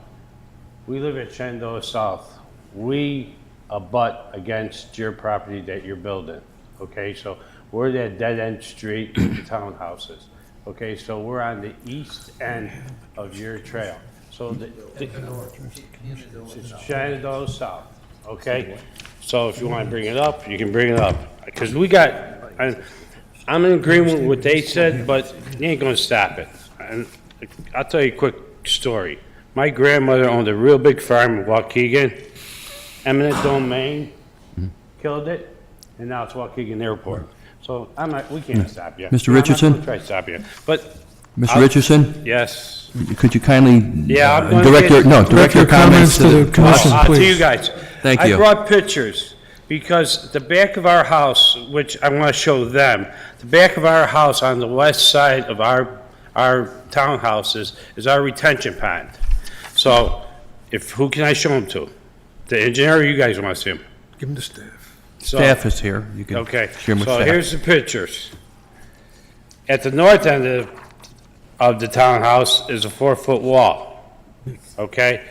Speaker 17: we live at Shenandoah South. We abut against your property that you're building, okay? So we're that dead-end street with the townhouses, okay? So we're on the east end of your trail. So it's Shenandoah South, okay? So if you want to bring it up, you can bring it up. Because I'm in agreement with what they said, but you ain't gonna stop it. And I'll tell you a quick story. My grandmother owned a real big farm in Waukegan, eminent domain, killed it, and now it's Waukegan Airport. So we can't stop you.
Speaker 4: Mr. Richardson?
Speaker 17: I'm not gonna try to stop you, but.
Speaker 4: Mr. Richardson?
Speaker 17: Yes.
Speaker 4: Could you kindly
Speaker 17: I'm
Speaker 4: direct your comments to the commission,
Speaker 17: To
Speaker 4: please?
Speaker 17: you guys.
Speaker 4: Thank you.
Speaker 17: I brought pictures. because the back of our house, which I want to show them, the back of our house on the west side of our townhouses is our retention pond. So, who can I show them to? The engineer, or you guys want to see them?
Speaker 5: Give them to staff.
Speaker 4: Staff is here. You can
Speaker 17: Okay,
Speaker 4: share them with
Speaker 17: so
Speaker 4: staff.
Speaker 17: here's the pictures. At the north end of the townhouse is a 4-foot wall, okay?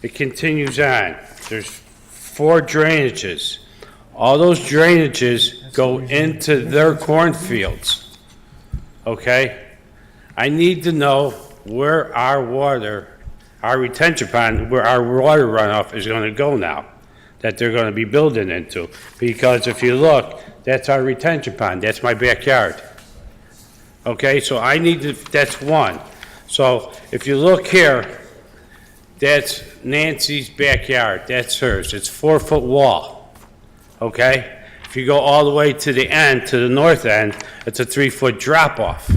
Speaker 17: It continues on. There's 4 drainages. All those drainages go into their cornfields, okay? I need to know where our water, our retention pond, where our water runoff is going to go now, that they're going to be building into. Because if you look, that's our retention pond. That's my backyard. Okay, so I need to, that's one. So if you look here, that's Nancy's backyard. That's hers. It's 4-foot wall. Okay? If you go all the way to the end, to the north end, it's a 3-foot drop off.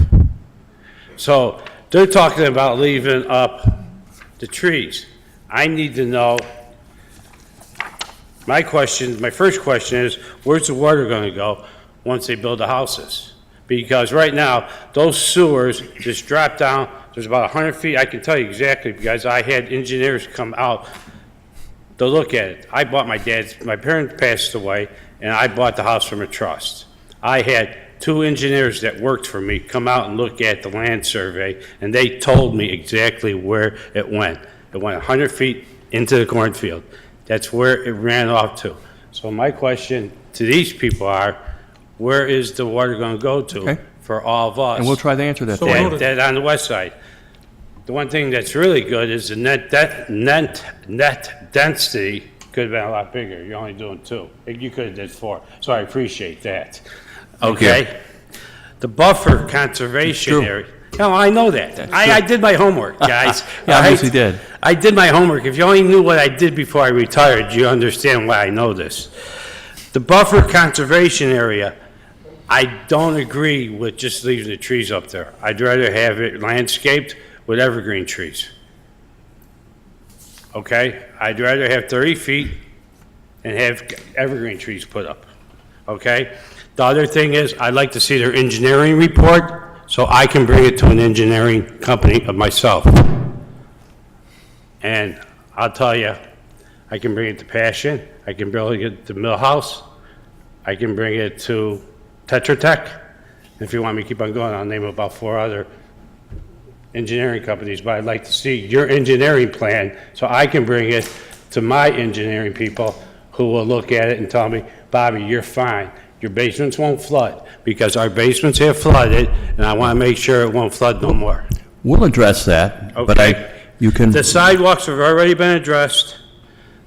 Speaker 17: So they're talking about leaving up the trees. I need to know, my first question is, where's the water going to go once they build the houses? Because right now, those sewers just drop down, there's about 100 feet, I can tell you exactly, because I had engineers come out to look at it. I bought my parents passed away, and I bought the house from a trust. I had 2 engineers that worked for me come out and look at the land survey, and they told me exactly where it went. It went 100 feet into the cornfield. That's where it ran off to. So my question to these people are, where is the water going to go to for all of us?
Speaker 4: And we'll try to answer that.
Speaker 17: That on the west side. The one thing that's really good is the net density could have been a lot bigger. You're only doing 2. You could have did 4. So I appreciate that. Okay? The buffer conservation area. No, I know that. I did my homework, guys.
Speaker 4: You obviously did.
Speaker 17: I did my homework. If you only knew what I did before I retired, you understand why I know this. The buffer conservation area, I don't agree with just leaving the trees up there. I'd rather have it landscaped with evergreen trees. Okay? I'd rather have 30 feet and have evergreen trees put up. Okay? The other thing is, I'd like to see their engineering report so I can bring it to an engineering company of myself. And I'll tell you, I can bring it to Passion, I can bring it to Millhouse, I can bring it to Tetra Tech. If you want me to keep on going, I'll name about 4 other engineering companies, but I'd like to see your engineering plan so I can bring it to my engineering people who will look at it and tell me, Bobby, you're fine. Your basements won't flood, because our basements have flooded, and I want to make sure it won't flood no more.
Speaker 4: We'll address that, but you can...
Speaker 17: The sidewalks have already been addressed.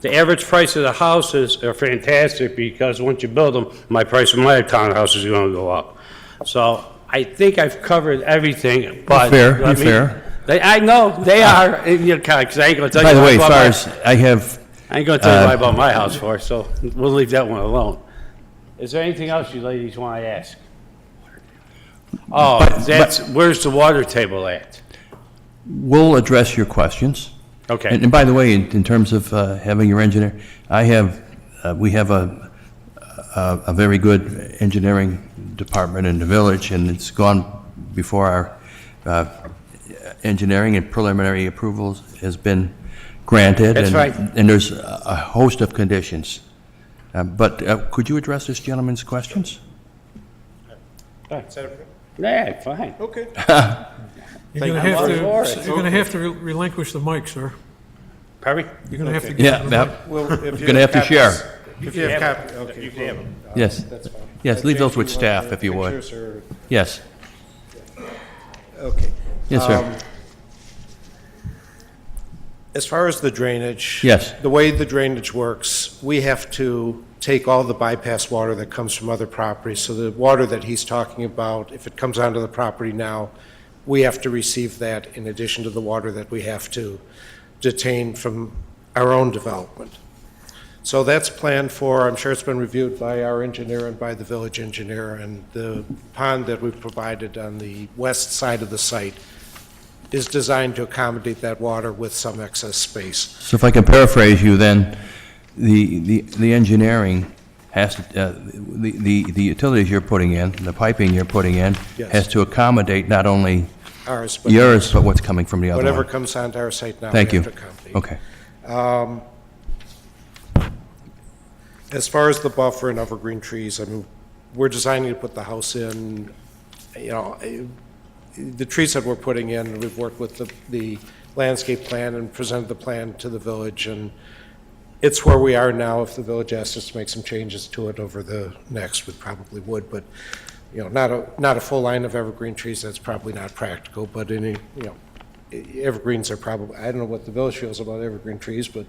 Speaker 17: The average price of the houses are fantastic, because once you build them, my price of my townhouse is going to go up. So I think I've covered everything, but...
Speaker 4: Be fair.
Speaker 17: I know, they are, because I ain't going to tell you...
Speaker 4: By the way,
Speaker 17: what
Speaker 4: as far as I have...
Speaker 17: I ain't going to tell you what I bought my house for, so we'll leave that one alone. Is there anything else you ladies want to ask? Oh, where's the water table at?
Speaker 4: We'll address your questions.
Speaker 17: Okay.
Speaker 4: And by the way, in terms of having your engineer, we have a very good engineering department in the village, and it's gone before our engineering and preliminary approvals has been granted.
Speaker 17: That's right.
Speaker 4: And there's a host of conditions. But could you address this gentleman's questions?
Speaker 17: Yeah, fine.
Speaker 12: Okay.
Speaker 5: You're going to have to relinquish the mic, sir.
Speaker 17: Pardon me?
Speaker 5: You're going to have to
Speaker 12: Okay.
Speaker 5: give him the mic.
Speaker 12: Well,
Speaker 4: You're going to have to share.
Speaker 12: If you have copies, okay.
Speaker 17: You can have them.
Speaker 4: Yes.
Speaker 12: That's fine.
Speaker 4: Yes, leave those with
Speaker 12: Jason, you want
Speaker 4: staff if you would.
Speaker 12: pictures or-
Speaker 4: Yes.
Speaker 12: Okay.
Speaker 4: Yes, sir.
Speaker 12: As far as the drainage.
Speaker 4: Yes.
Speaker 12: The way the drainage works, we have to take all the bypass water that comes from other properties. So the water that he's talking about, if it comes onto the property now, we have to receive that in addition to the water that we have to detain from our own development. So that's planned for, I'm sure it's been reviewed by our engineer and by the village engineer, and the pond that we've provided on the west side of the site is designed to accommodate that water with some excess space.
Speaker 4: So if I can paraphrase you, then the engineering has to, the utilities you're putting in, the piping you're putting in,
Speaker 12: Yes.
Speaker 4: has to accommodate not only
Speaker 12: Ours, but
Speaker 4: yours, but what's coming from the other
Speaker 12: whatever
Speaker 4: one.
Speaker 12: comes onto our site now, we
Speaker 4: Thank
Speaker 12: have
Speaker 4: you.
Speaker 12: to accommodate.
Speaker 4: Okay.
Speaker 12: As far as the buffer and evergreen trees, I mean, we're designing to put the house in, you know, the trees that we're putting in, we've worked with the landscape plan and presented the plan to the village, and it's where we are now. If the village asks us to make some changes to it over the next, we probably would, but, you know, not a full line of evergreen trees, that's probably not practical, but any, you know, evergreens are probably, I don't know what the village feels about evergreen trees, but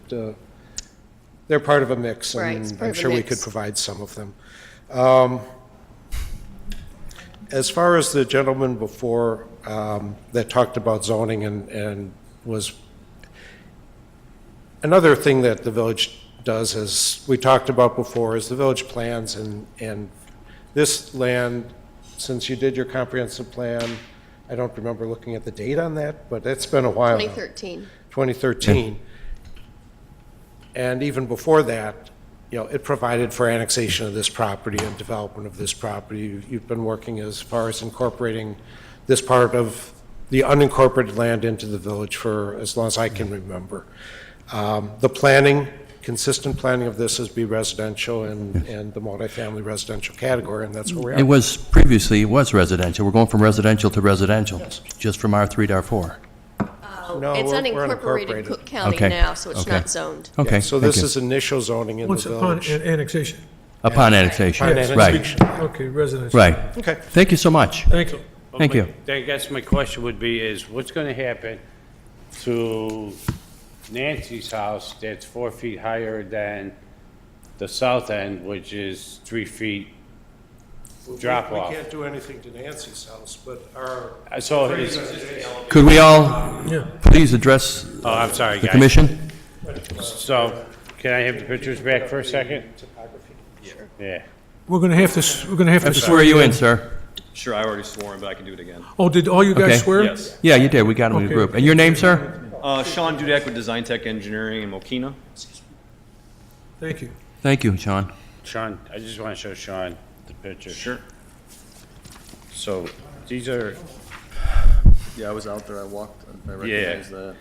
Speaker 12: they're part of a mix,
Speaker 11: Right, it's
Speaker 12: and
Speaker 11: part
Speaker 12: I'm
Speaker 11: of a
Speaker 12: sure we
Speaker 11: mix.
Speaker 12: could provide some of them. As far as the gentleman before that talked about zoning and was, another thing that the village does, as we talked about before, is the village plans, and this land, since you did your comprehensive plan, I don't remember looking at the date on that, but it's been a while now.
Speaker 11: 2013.
Speaker 12: 2013. And even before that, you know, it provided for annexation of this property and development of this property. You've been working as far as incorporating this part of the unincorporated land into the village for as long as I can remember. The planning, consistent planning of this is be residential and the multifamily residential category, and that's where we are.
Speaker 4: It was, previously, it was residential. We're going from residential to residential, just from R3 to R4.
Speaker 12: No,
Speaker 11: It's
Speaker 12: we're
Speaker 11: unincorporated
Speaker 12: unincorporated.
Speaker 11: Cook County
Speaker 4: Okay.
Speaker 11: now, so it's
Speaker 4: Okay.
Speaker 11: not zoned.
Speaker 4: Okay,
Speaker 12: Yeah, so
Speaker 4: thank
Speaker 12: this
Speaker 4: you.
Speaker 12: is initial zoning in the
Speaker 5: Once upon
Speaker 12: village.
Speaker 5: annexation.
Speaker 4: Upon annexation,
Speaker 12: Upon
Speaker 4: right,
Speaker 12: annexation.
Speaker 5: Okay, residential.
Speaker 4: right.
Speaker 12: Okay.
Speaker 4: Thank you so much.
Speaker 5: Thank you.
Speaker 4: Thank you.
Speaker 17: I guess my question would be is, what's gonna happen to Nancy's house that's 4 feet higher than the south end, which is 3 feet drop off?
Speaker 12: We can't do anything to Nancy's house, but our.
Speaker 17: So is,
Speaker 4: Could we all
Speaker 5: Yeah.
Speaker 4: please address
Speaker 17: oh, I'm sorry,
Speaker 4: the
Speaker 17: guys.
Speaker 4: commission?
Speaker 17: So, can I have the pictures back for a second? Yeah.
Speaker 5: We're going to have to, we're going to have
Speaker 4: I have
Speaker 5: to
Speaker 4: to swear you in, sir.
Speaker 18: Sure, I already swore him, but I can do it again.
Speaker 5: Oh, did all you
Speaker 4: Okay.
Speaker 5: guys swear?
Speaker 18: Yes.
Speaker 4: Yeah, you did. We got them in the
Speaker 5: Okay.
Speaker 4: group. And your name, sir?
Speaker 18: Sean Dudek with Design Tech Engineering in Mokina.
Speaker 5: Thank you.
Speaker 4: Thank you, Sean.
Speaker 17: Sean, I just want to show Sean the picture.
Speaker 18: Sure.
Speaker 17: So, these are,
Speaker 18: Yeah, I was out there, I walked, I
Speaker 17: Yeah.
Speaker 18: recognized that.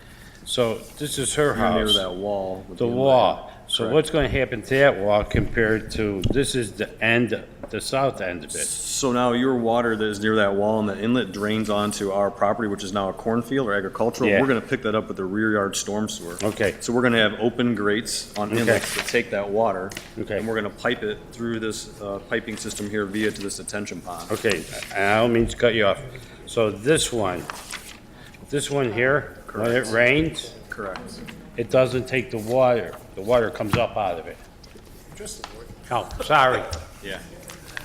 Speaker 17: so this is her
Speaker 18: You're near
Speaker 17: house.
Speaker 18: that wall. with
Speaker 17: The
Speaker 18: inlet.
Speaker 17: wall. So
Speaker 18: Correct.
Speaker 17: what's going to happen to that wall compared to, this is the end, the south end of it?
Speaker 18: So now your water that is near that wall and the inlet drains onto our property, which is now a cornfield or agricultural.
Speaker 17: Yeah.
Speaker 18: We're gonna pick that up with the rear yard storm sewer.
Speaker 17: Okay.
Speaker 18: So we're gonna have open grates on
Speaker 17: Okay.
Speaker 18: inlets to take that water.
Speaker 17: Okay.
Speaker 18: And we're gonna pipe it through this piping system here via to this detention pond.
Speaker 17: Okay, and I don't mean to cut you off. So this one here, when it rains,
Speaker 18: Correct.
Speaker 17: it doesn't take the water comes up out of it. Oh, sorry.
Speaker 18: Yeah.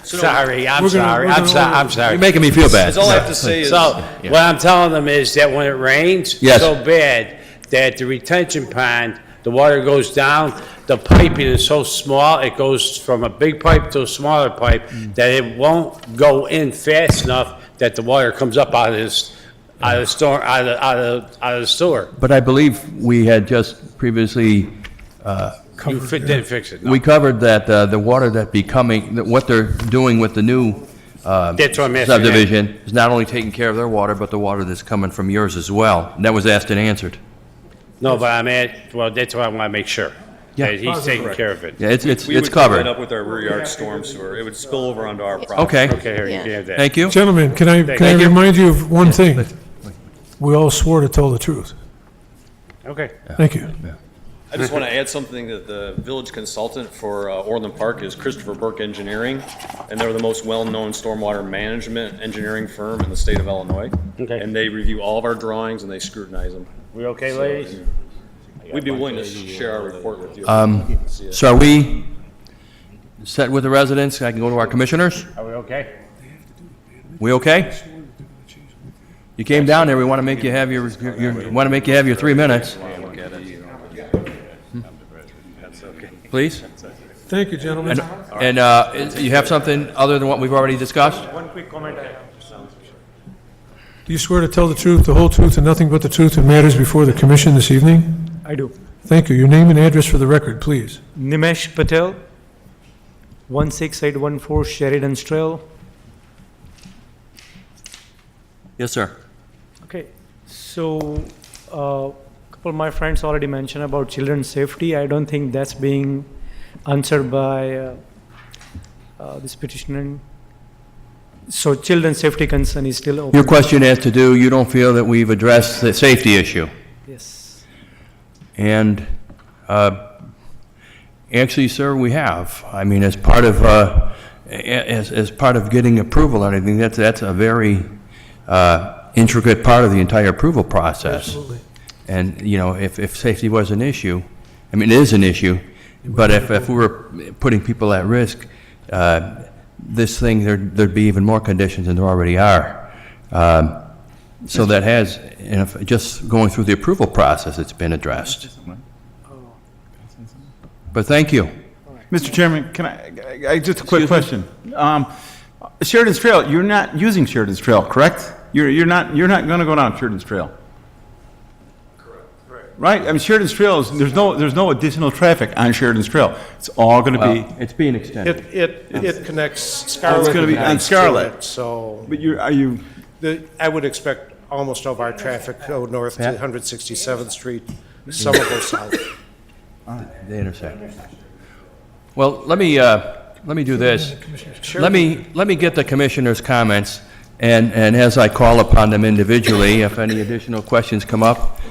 Speaker 17: Sorry, I'm
Speaker 5: We're gonna-
Speaker 17: sorry,
Speaker 5: we're
Speaker 17: I'm
Speaker 5: gonna-
Speaker 17: sorry, I'm sorry.
Speaker 4: You're making me feel bad.
Speaker 18: That's all I have to say is.
Speaker 17: So, what I'm telling them is that when it rains
Speaker 4: Yes.
Speaker 17: so bad that the retention pond, the water goes down, the piping is so small, it goes from a big pipe to a smaller pipe, that it won't go in fast enough that the water comes up out of this, out of the storm, out of the sewer.
Speaker 4: But I believe we had just previously,
Speaker 17: You didn't fix it, no.
Speaker 4: we covered that the water that be coming, that what they're doing with the new
Speaker 17: That's what I'm asking.
Speaker 4: subdivision is not only taking care of their water, but the water that's coming from yours as well. And that was asked and answered.
Speaker 17: No, but well, that's why I want to make sure.
Speaker 4: Yeah.
Speaker 17: That he's taking care of it.
Speaker 4: Yeah, it's
Speaker 18: We would cover it
Speaker 4: covered.
Speaker 18: up with our rear yard storm sewer. It would spill over onto our property.
Speaker 4: Okay,
Speaker 17: Okay, here, you can have that.
Speaker 4: thank you.
Speaker 5: Gentlemen, can I
Speaker 4: Thank you.
Speaker 5: remind you of one thing? We all swore to tell the truth.
Speaker 17: Okay.
Speaker 5: Thank you.
Speaker 18: I just want to add something that the village consultant for Orland Park is Christopher Burke Engineering, and they're the most well-known stormwater management engineering firm in the state of Illinois.
Speaker 17: Okay.
Speaker 18: And they review all of our drawings and they scrutinize them.
Speaker 17: We okay, ladies?
Speaker 18: We'd be willing to share our report with you.
Speaker 4: So are we set with the residents? I can go to our commissioners?
Speaker 17: Are we okay?
Speaker 4: We okay? You came down there, we want to make you have your want to make you have your 3 minutes. Please?
Speaker 5: Thank you, gentlemen.
Speaker 4: And you have something other than what we've already discussed?
Speaker 8: One quick comment.
Speaker 5: Do you swear to tell the truth, the whole truth, and nothing but the truth in matters before the commission this evening?
Speaker 2: I do.
Speaker 5: Thank you. Your name and address for the record, please.
Speaker 2: Nimesh Patel, 16814 Sheridan's Trail.
Speaker 4: Yes, sir.
Speaker 2: Okay, so a couple of my friends already mentioned about children's safety. I don't think that's being answered by this petitioner. So children's safety concern is still open.
Speaker 4: Your question has to do, you don't feel that we've addressed the safety issue?
Speaker 2: Yes.
Speaker 4: And actually, sir, we have. I mean, as part of as part of getting approval on anything, that's a very intricate part of the entire approval process.
Speaker 5: Absolutely.
Speaker 4: And you know, if safety was an issue, I mean, it is an issue. But if we were putting people at risk, this thing there'd be even more conditions than there already are. So that has, just going through the approval process, it's been addressed. But thank you.
Speaker 10: Mr. Chairman, can I just a quick question. Sheridan's Trail, you're not using Sheridan's Trail, correct? You're not going to go down Sheridan's Trail. Right? I mean, Sheridan's Trail is, there's no additional traffic on Sheridan's Trail. It's all going to be.
Speaker 4: It's being extended.
Speaker 12: It connects Scarlet.
Speaker 10: It's going to be on Scarlet.
Speaker 12: So.
Speaker 10: But
Speaker 12: I would expect almost all of our traffic go north to 167th Street. Some will go south.
Speaker 4: They intersect. Well, let me do this.
Speaker 12: Sure.
Speaker 4: Let me get the commissioners' comments, and as I call upon them individually, if any additional questions come up,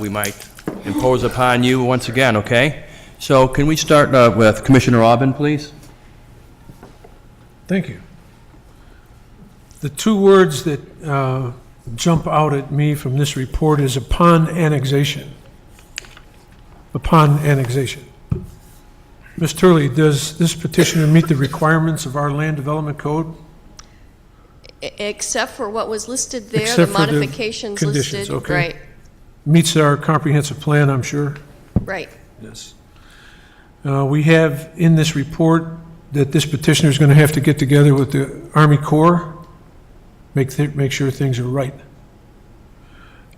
Speaker 4: we might impose upon you once again, okay? So can we start with Commissioner Aubin, please?
Speaker 5: Thank you. The two words that jump out at me from this report is upon annexation. Upon annexation. Ms. Turley, does this petitioner meet the requirements of our land development code?
Speaker 11: Except for what was listed there,
Speaker 5: Except
Speaker 11: the
Speaker 5: for the
Speaker 11: modifications
Speaker 5: conditions,
Speaker 11: listed.
Speaker 5: okay.
Speaker 11: Right,
Speaker 5: Meets our comprehensive plan, I'm sure?
Speaker 11: right.
Speaker 5: Yes. We have in this report that this petitioner is going to have to get together with the Army Corps, make sure things are right.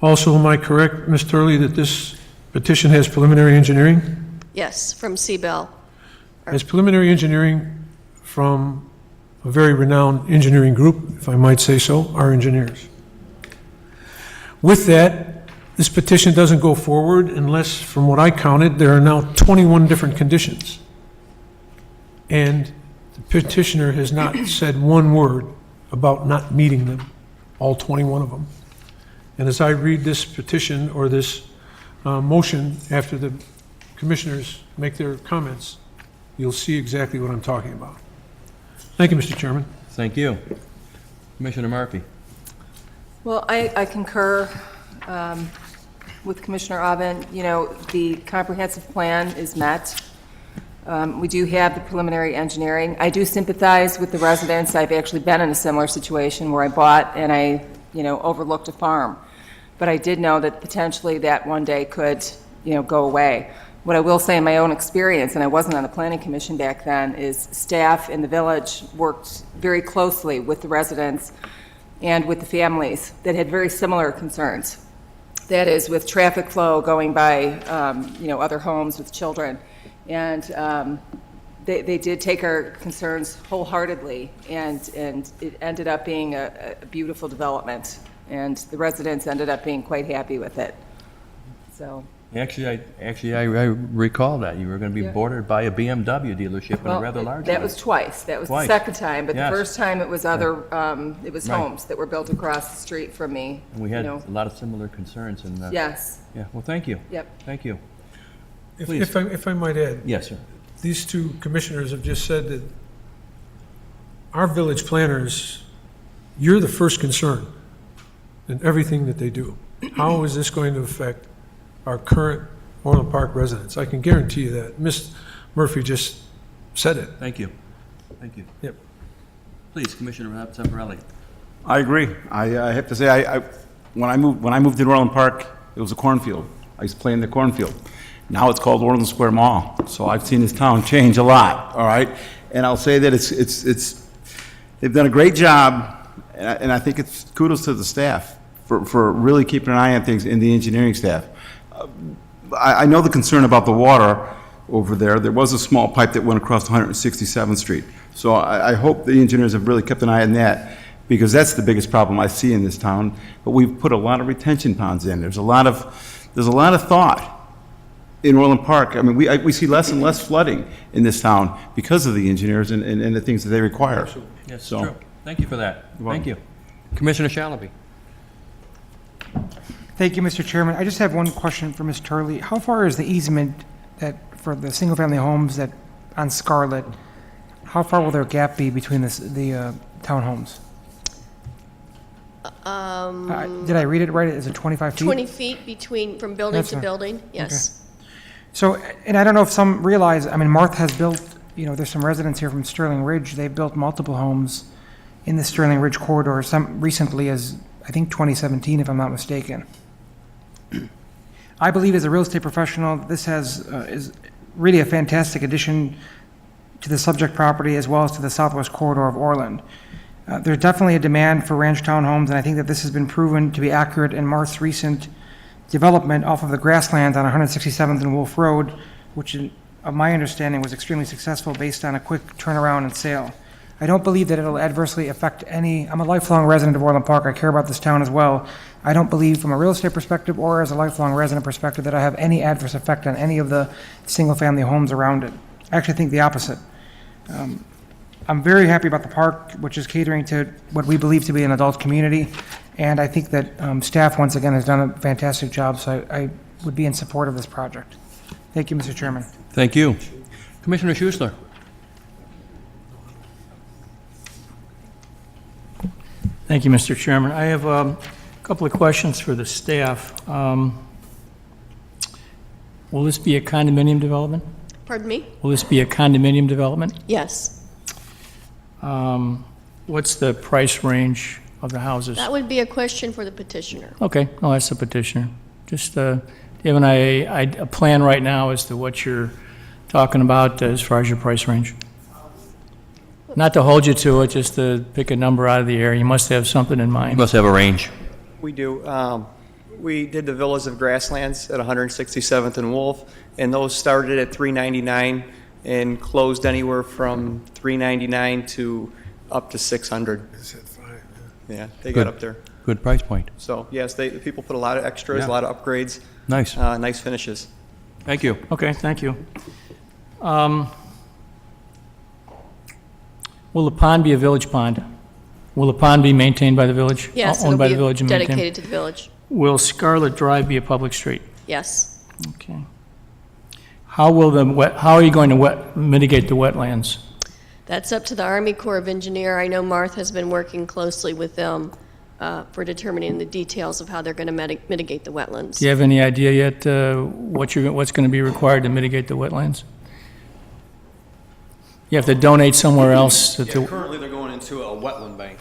Speaker 5: Also, am I correct, Ms. Turley, that this petition has preliminary engineering?
Speaker 11: Yes, from Seabell.
Speaker 5: Has preliminary engineering from a very renowned engineering group, if I might say so, our engineers. With that, this petition doesn't go forward unless, from what I counted, there are now 21 different conditions. And the petitioner has not said one word about not meeting them, all 21 of them. And as I read this petition or this motion after the commissioners make their comments, you'll see exactly what I'm talking about. Thank you, Mr. Chairman.
Speaker 4: Thank you. Commissioner Murphy.
Speaker 1: Well, I concur with Commissioner Aubin. You know, the comprehensive plan is met. We do have the preliminary engineering. I do sympathize with the residents. I've actually been in a similar situation where I bought and I, overlooked a farm. But I did know that potentially that one day could, go away. What I will say in my own experience, and I wasn't on the planning commission back then, is staff in the village worked very closely with the residents and with the families that had very similar concerns. That is, with traffic flow going by, other homes with children. And they did take our concerns wholeheartedly, and it ended up being a beautiful development. And the residents ended up being quite happy with it. So.
Speaker 4: Actually, I recall that. You were going to be bordered by a BMW dealership and a rather large one.
Speaker 1: That was twice. That was
Speaker 4: Twice.
Speaker 1: The second time, but
Speaker 4: Yes.
Speaker 1: The first time it was other, it was
Speaker 4: Right.
Speaker 1: homes that were built across the street from me.
Speaker 4: And we had a lot of similar concerns. And
Speaker 1: Yes.
Speaker 4: Yeah, well, thank you.
Speaker 1: Yep.
Speaker 4: Thank you.
Speaker 5: If I might add.
Speaker 4: Yes, sir.
Speaker 5: These two commissioners have just said that our village planners, you're the first concern in everything that they do. How is this going to affect our current Orland Park residents? I can guarantee you that. Ms. Murphy just said it.
Speaker 4: Thank you. Thank you.
Speaker 5: Yep.
Speaker 4: Please, Commissioner Zamparelli.
Speaker 10: I agree. I have to say, when I moved to Orland Park, it was a cornfield. I used to play in the cornfield. Now it's called Orland Square Mall. So I've seen this town change a lot, all right? And I'll say that they've done a great job, and I think it's kudos to the staff for really keeping an eye on things, in the engineering staff. I know the concern about the water, over there. There was a small pipe that went across 167th Street. So I hope the engineers have really kept an eye on that, because that's the biggest problem I see in this town. But we've put a lot of retention ponds in. There's a lot of thought in Orland Park. I mean, we see less and less flooding in this town because of the engineers and the things that they require.
Speaker 4: Yes,
Speaker 10: So-
Speaker 4: true. Thank you for that.
Speaker 10: You're welcome.
Speaker 4: Thank you. Commissioner Shalaby.
Speaker 2: Thank you, Mr. Chairman. I just have one question for Ms. Turley. How far is the easement that, for the single-family homes that, on Scarlet, how far will their gap be between the townhomes? Did I read it right? Is it 25 feet?
Speaker 11: 20 feet between, from building
Speaker 2: That's
Speaker 11: to
Speaker 2: fine.
Speaker 11: building, yes.
Speaker 2: So, and I don't know if some realize, I mean, Marth has built, you know, there's some residents here from Sterling Ridge. They've built multiple homes in the Sterling Ridge corridor, some recently as, I think, 2017, if I'm not mistaken. I believe as a real estate professional, this is really a fantastic addition to the subject property as well as to the southwest corridor of Orland. There's definitely a demand for ranch townhomes, and I think that this has been proven to be accurate in Marth's recent development off of the grasslands on 167th and Wolf Road, which, of my understanding, was extremely successful based on a quick turnaround and sale. I don't believe that it'll adversely affect any, I'm a lifelong resident of Orland Park, I care about this town as well. I don't believe from a real estate perspective or as a lifelong resident perspective that I have any adverse effect on any of the single-family homes around it. I actually think the opposite. I'm very happy about the park, which is catering to what we believe to be an adult community, and I think that staff, once again, has done a fantastic job, so I would be in support of this project. Thank you, Mr. Chairman.
Speaker 4: Thank you. Commissioner Schussler.
Speaker 9: Thank you, Mr. Chairman. I have a couple of questions for the staff. Will this be a condominium development?
Speaker 11: Pardon me?
Speaker 9: Will this be a condominium development?
Speaker 11: Yes.
Speaker 9: What's the price range of the houses?
Speaker 11: That would be a question for the petitioner.
Speaker 9: Okay, no, that's the petitioner. Just, do you have a plan right now as to what you're talking about as far as your price range? Not to hold you to it, just to pick a number out of the air. You must have something in mind.
Speaker 4: You must have a range.
Speaker 19: We do. We did the Villas of Grasslands at 167th and Wolf, and those started at $399 and closed anywhere from $399 to up to $600. Yeah, they got up there.
Speaker 4: Good price point.
Speaker 19: So yes, the people put a lot of extras,
Speaker 4: Yeah.
Speaker 19: a lot of upgrades.
Speaker 4: Nice.
Speaker 19: Nice finishes.
Speaker 9: Thank you. Okay, thank you. Will the pond be a village pond? Will the pond be maintained by the village?
Speaker 11: Yes,
Speaker 9: Owned
Speaker 11: it'll
Speaker 9: by
Speaker 11: be
Speaker 9: the village and maintained?
Speaker 11: dedicated to the village.
Speaker 9: Will Scarlet Drive be a public street?
Speaker 11: Yes.
Speaker 9: Okay. How are you going to mitigate the wetlands?
Speaker 11: That's up to the Army Corps of Engineer. I know Marth has been working closely with them for determining the details of how they're going to mitigate the wetlands.
Speaker 9: Do you have any idea yet what's going to be required to mitigate the wetlands? You have to donate somewhere else to...
Speaker 18: Currently, they're going into a wetland bank.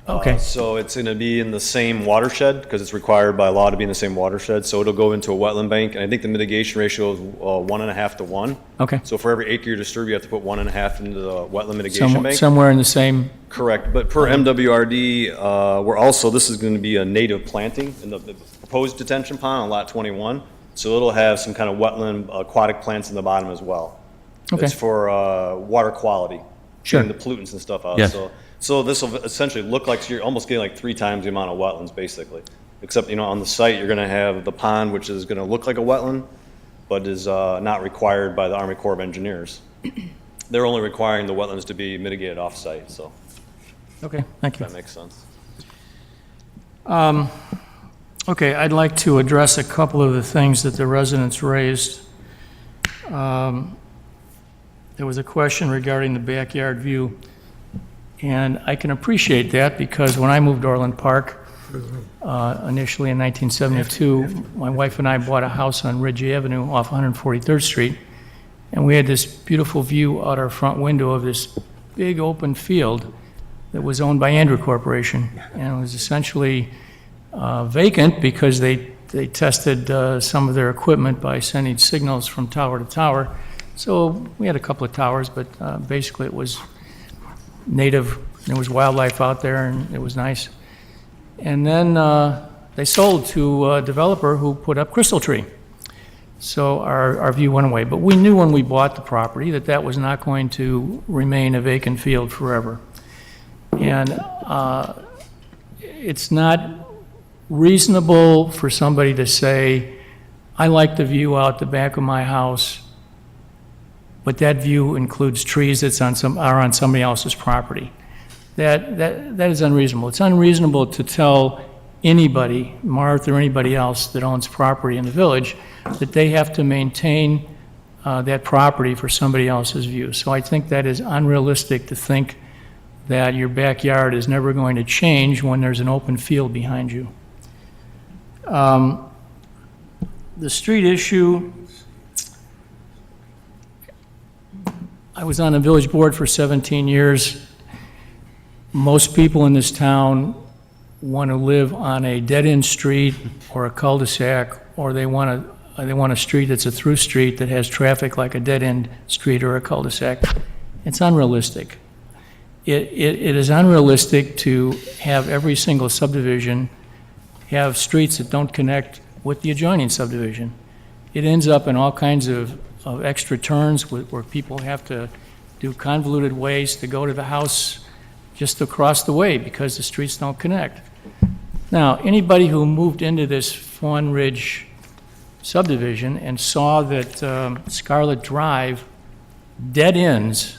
Speaker 9: Okay.
Speaker 18: So it's going to be in the same watershed, because it's required by law to be in the same watershed. So it'll go into a wetland bank, and I think the mitigation ratio is 1.5 to 1.
Speaker 9: Okay.
Speaker 18: So for every acre you disturb, you have to put 1.5 into the wetland mitigation bank.
Speaker 9: Somewhere in the same...
Speaker 18: Correct, but per MWRD, this is going to be a native planting in the proposed detention pond on lot 21. So it'll have some kind of wetland aquatic plants in the bottom as well.
Speaker 9: Okay.
Speaker 18: It's for water quality,
Speaker 9: Sure.
Speaker 18: getting the pollutants and stuff out.
Speaker 4: Yes.
Speaker 18: So this will essentially look like you're almost getting like 3 times the amount of wetlands, basically. Except, on the site, you're going to have the pond, which is going to look like a wetland, but is not required by the Army Corps of Engineers. They're only requiring the wetlands to be mitigated off-site, so.
Speaker 9: Okay, thank you.
Speaker 18: If that makes sense.
Speaker 9: Okay, I'd like to address a couple of the things that the residents raised. There was a question regarding the backyard view, and I can appreciate that because when I moved to Orland Park, initially in 1972, my wife and I bought a house on Ridge Avenue off 143rd Street, and we had this beautiful view out our front window of this big open field that was owned by Andrew Corporation, and it was essentially vacant because they tested some of their equipment by sending signals from tower to tower. So we had a couple of towers, but basically it was native. There was wildlife out there, and it was nice. And then they sold to a developer who put up Crystal Tree. So our view went away. But we knew when we bought the property that that was not going to remain a vacant field forever. And it's not reasonable for somebody to say, I like the view out the back of my house, but that view includes trees that are on somebody else's property. That is unreasonable. It's unreasonable to tell anybody, Martha or anybody else that owns property in the village, that they have to maintain that property for somebody else's view. So I think that is unrealistic to think that your backyard is never going to change when there's an open field behind you. The street issue, I was on the village board for 17 years. Most people in this town want to live on a dead-end street or a cul-de-sac, or they want a street that's a through street that has traffic like a dead-end street or a cul-de-sac. It's unrealistic. It is unrealistic to have every single subdivision have streets that don't connect with the adjoining subdivision. It ends up in all kinds of extra turns where people have to do convoluted ways to go to the house just across the way because the streets don't connect. Now, anybody who moved into this Fawn Ridge subdivision and saw that Scarlet Drive dead ends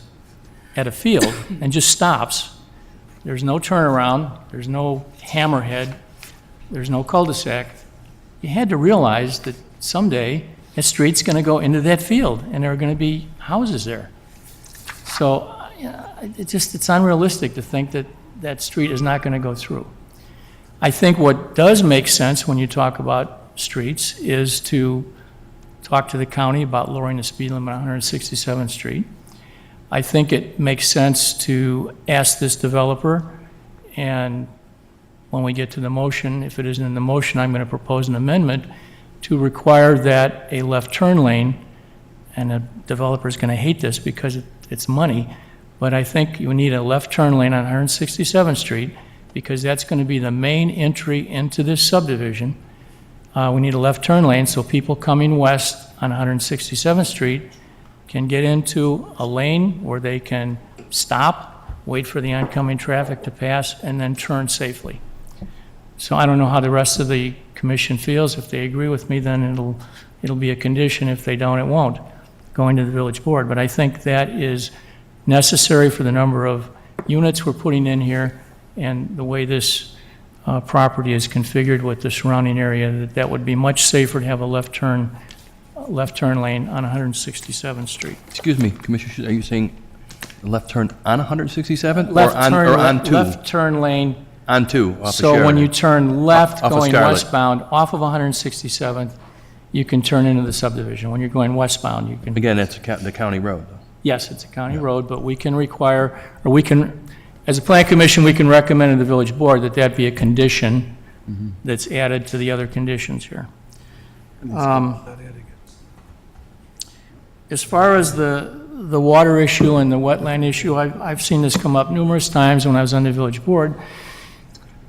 Speaker 9: at a field and just stops, there's no turnaround, there's no hammerhead, there's no cul-de-sac, you had to realize that someday a street's going to go into that field and there are going to be houses there. So it's unrealistic to think that that street is not going to go through. I think what does make sense when you talk about streets is to talk to the county about lowering the speed limit on 167th Street. I think it makes sense to ask this developer, and when we get to the motion, if it isn't in the motion, I'm going to propose an amendment to require that a left turn lane, and the developer's going to hate this because it's money, but I think you need a left turn lane on 167th Street because that's going to be the main entry into this subdivision. We need a left turn lane so people coming west on 167th Street can get into a lane where they can stop, wait for the oncoming traffic to pass, and then turn safely. So I don't know how the rest of the commission feels. If they agree with me, then it'll be a condition. If they don't, it won't, going to the village board. But I think that is necessary for the number of units we're putting in here and the way this property is configured with the surrounding area, that would be much safer to have a left turn lane on 167th Street.
Speaker 4: Excuse me, Commissioner, are you saying left turn on 167th
Speaker 9: Left
Speaker 4: or
Speaker 9: turn,
Speaker 4: on 2?
Speaker 9: left turn lane.
Speaker 4: On 2, off of
Speaker 9: So when
Speaker 4: Sheridan.
Speaker 9: you turn left
Speaker 4: Off of
Speaker 9: going
Speaker 4: Scarlet.
Speaker 9: westbound off of 167th, you can turn into the subdivision. When you're going westbound, you can.
Speaker 4: Again, that's the county road, though.
Speaker 9: Yes, it's a county road, but we can require, or we can, as a plan commission, we can recommend to the village board that that be a condition that's added to the other conditions here. As far as the water issue and the wetland issue, I've seen this come up numerous times when I was on the village board.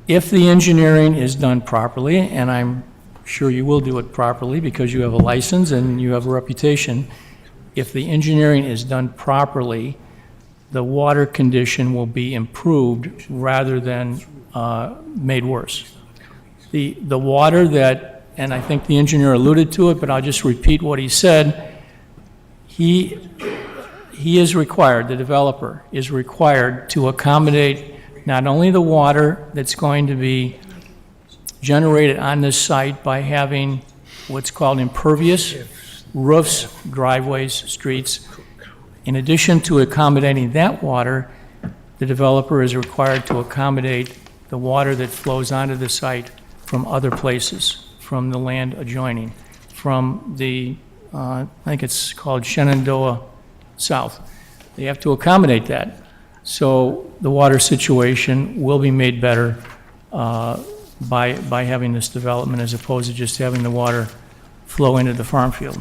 Speaker 9: If the engineering is done properly, and I'm sure you will do it properly because you have a license and you have a reputation, if the engineering is done properly, the water condition will be improved rather than made worse. The water that, and I think the engineer alluded to it, but I'll just repeat what he said, he is required, the developer is required to accommodate not only the water that's going to be generated on this site by having what's called impervious roofs, driveways, streets. In addition to accommodating that water, the developer is required to accommodate the water that flows onto the site from other places, from the land adjoining, from the, I think it's called Shenandoah South. They have to accommodate that. So the water situation will be made better by having this development as opposed to just having the water flow into the farm field.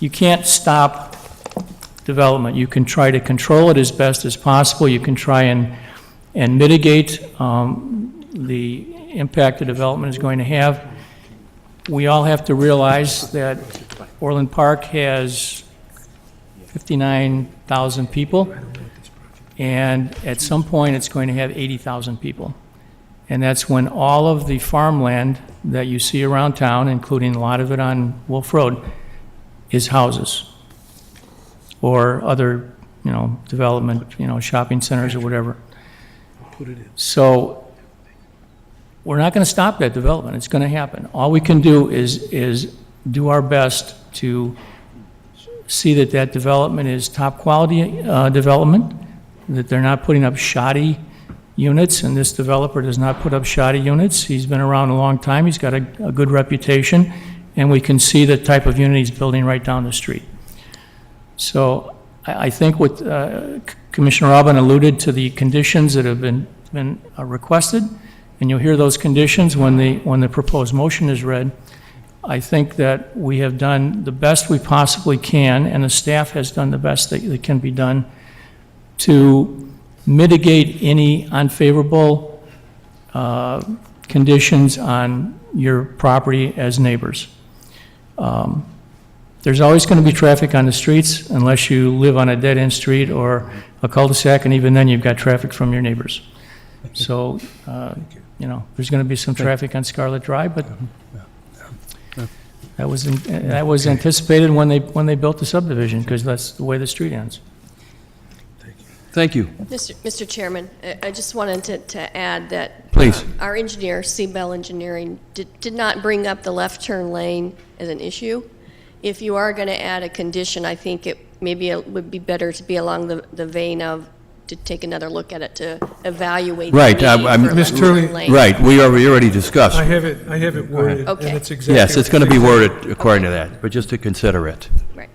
Speaker 9: You can't stop development. You can try to control it as best as possible. You can try and mitigate the impact the development is going to have. we all have to realize that Orland Park has 59,000 people, and at some point, it's going to have 80,000 people. And that's when all of the farmland that you see around town, including a lot of it on Wolf Road, is houses or other, development, shopping centers or whatever. So we're not going to stop that development. It's going to happen. All we can do is do our best to see that that development is top quality development, that they're not putting up shoddy units, and this developer does not put up shoddy units. He's been around a long time. He's got a good reputation, and we can see the type of unit he's building right down the street. So I think what Commissioner Robin alluded to, the conditions that have been requested, and you'll hear those conditions when the proposed motion is read. I think that we have done the best we possibly can, and the staff has done the best that can be done to mitigate any unfavorable conditions on your property as neighbors. There's always going to be traffic on the streets unless you live on a dead-end street or a cul-de-sac, and even then you've got traffic from your neighbors. So, there's going to be some traffic on Scarlet Drive, but that was anticipated when they built the subdivision, because that's the way the street ends.
Speaker 4: Thank you.
Speaker 11: Mr. Chairman, I just wanted to add that
Speaker 4: Please.
Speaker 11: Our engineer, Seabell Engineering, did not bring up the left turn lane as an issue. If you are going to add a condition, I think it would be better to be along the vein of to take another look at it to evaluate.
Speaker 4: Right,
Speaker 11: the need for left turn lane.
Speaker 4: Right, we already discussed.
Speaker 5: I have it worded,
Speaker 11: Okay.
Speaker 5: and it's exactly.
Speaker 4: Yes, it's going to be worded according to that, but just to consider it.
Speaker 11: Right.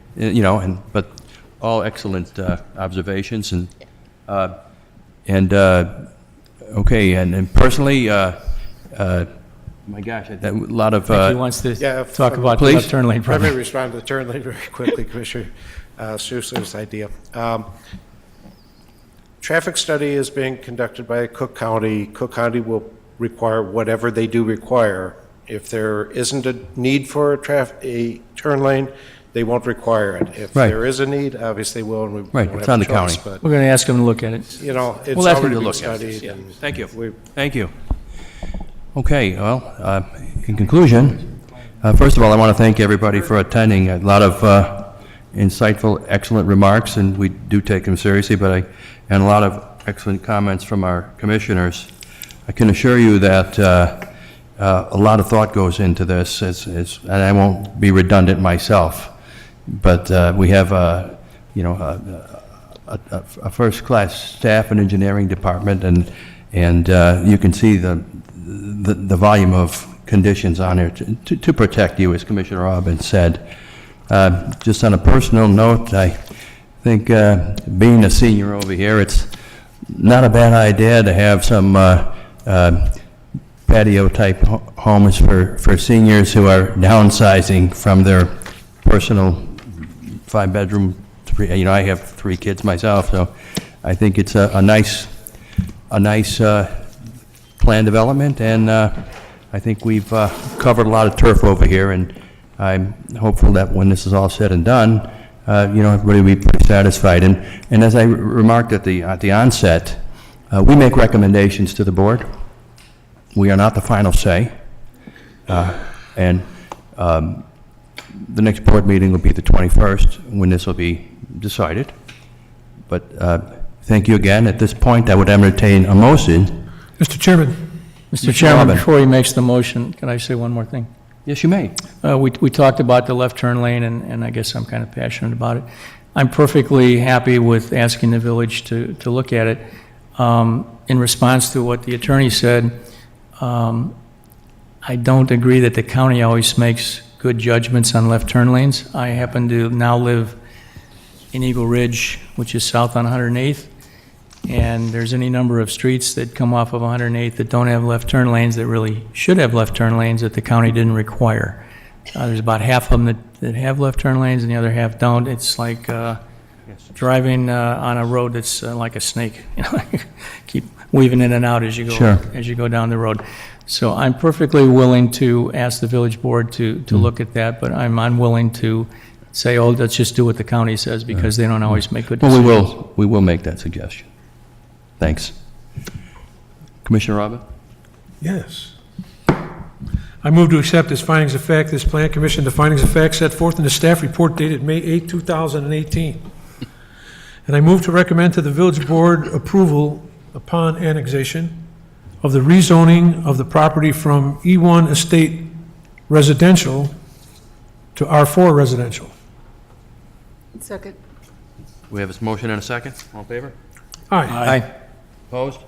Speaker 4: But all excellent observations, and personally, my gosh, a lot of.
Speaker 9: I think he wants to talk about the
Speaker 4: Please.
Speaker 9: left turn lane
Speaker 12: Let
Speaker 9: problem.
Speaker 12: me respond to the turn lane very quickly, Commissioner Schussler's idea. Traffic study is being conducted by Cook County. Cook County will require whatever they do require. If there isn't a need for a turn lane, they won't require it. If
Speaker 4: Right.
Speaker 12: there is a need, obviously we'll. And we
Speaker 4: Right,
Speaker 12: won't
Speaker 4: it's
Speaker 12: have
Speaker 4: on
Speaker 12: a
Speaker 4: the
Speaker 12: choice,
Speaker 4: county.
Speaker 12: but,
Speaker 9: We're going to ask him to look at it.
Speaker 12: it's
Speaker 4: We'll ask him
Speaker 12: already
Speaker 4: to
Speaker 12: been
Speaker 4: look at it.
Speaker 12: studied.
Speaker 4: Yeah.
Speaker 12: and
Speaker 4: Thank you.
Speaker 12: we-
Speaker 4: Thank you. Okay, well, in conclusion, first of all, I want to thank everybody for attending. A lot of insightful, excellent remarks, and we do take them seriously, and a lot of excellent comments from our commissioners. I can assure you that a lot of thought goes into this, and I won't be redundant myself, but we have a first-class staff and engineering department, and you can see the volume of conditions on there to protect you, as Commissioner Robin said. Just on a personal note, I think being a senior over here, it's not a bad idea to have some patio-type homes for seniors who are downsizing from their personal 5-bedroom. I have 3 kids myself, so I think it's a nice plan development, and I think we've covered a lot of turf over here, and I'm hopeful that when this is all said and done, everybody will be pretty satisfied. And as I remarked at the onset, we make recommendations to the board. We are not the final say, and the next board meeting will be the 21st, when this will be decided. But thank you again. At this point, I would entertain a motion.
Speaker 5: Mr. Chairman.
Speaker 9: Mr. Chairman, before he makes the motion, can I say one more thing?
Speaker 4: Yes, you may.
Speaker 9: We talked about the left turn lane, and I guess I'm kind of passionate about it. I'm perfectly happy with asking the village to look at it. In response to what the attorney said, I don't agree that the county always makes good judgments on left turn lanes. I happen to now live in Eagle Ridge, which is south on 108th, and there's any number of streets that come off of 108th that don't have left turn lanes that really should have left turn lanes that the county didn't require. There's about half of them that have left turn lanes and the other half don't. It's like driving on a road that's like a snake. Keep weaving in and out as you go
Speaker 4: Sure.
Speaker 9: as you go down the road. So I'm perfectly willing to ask the village board to look at that, but I'm unwilling to say, oh, let's just do what the county says, because they don't always make good decisions.
Speaker 4: Well, we will make that suggestion. Thanks. Commissioner Robin?
Speaker 5: Yes. I move to accept as findings of fact this Plan Commission, the findings of fact set forth in the staff report dated May 8, 2018. And I move to recommend to the village board approval upon annexation of the rezoning of the property from E1 Estate Residential to R4 Residential.
Speaker 1: Second.
Speaker 4: We have a motion and a second. All in favor?
Speaker 5: Aye.
Speaker 4: Opposed?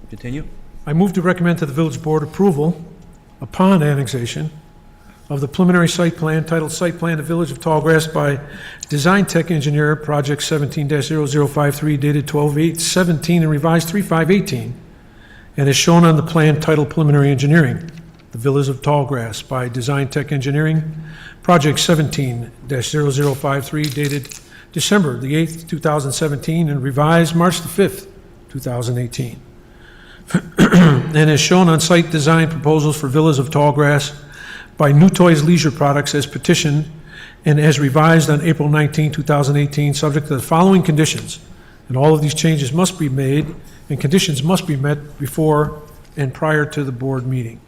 Speaker 4: Continue.
Speaker 5: I move to recommend to the village board approval upon annexation of the preliminary site plan titled Site Plan, the Village of Tallgrass by Design Tech Engineer, Project 17-0053, dated 12/8/17 and revised 3/5/18, and is shown on the plan titled Preliminary Engineering, the Village of Tallgrass by Design Tech Engineering, Project 17-0053, dated December the 8th, 2017, and revised March the 5th, 2018. And is shown on site design proposals for Villas of Tallgrass by New Toys Leisure Products as petitioned and as revised on April 19, 2018, subject to the following conditions. And all of these changes must be made and conditions must be met before and prior to the board meeting.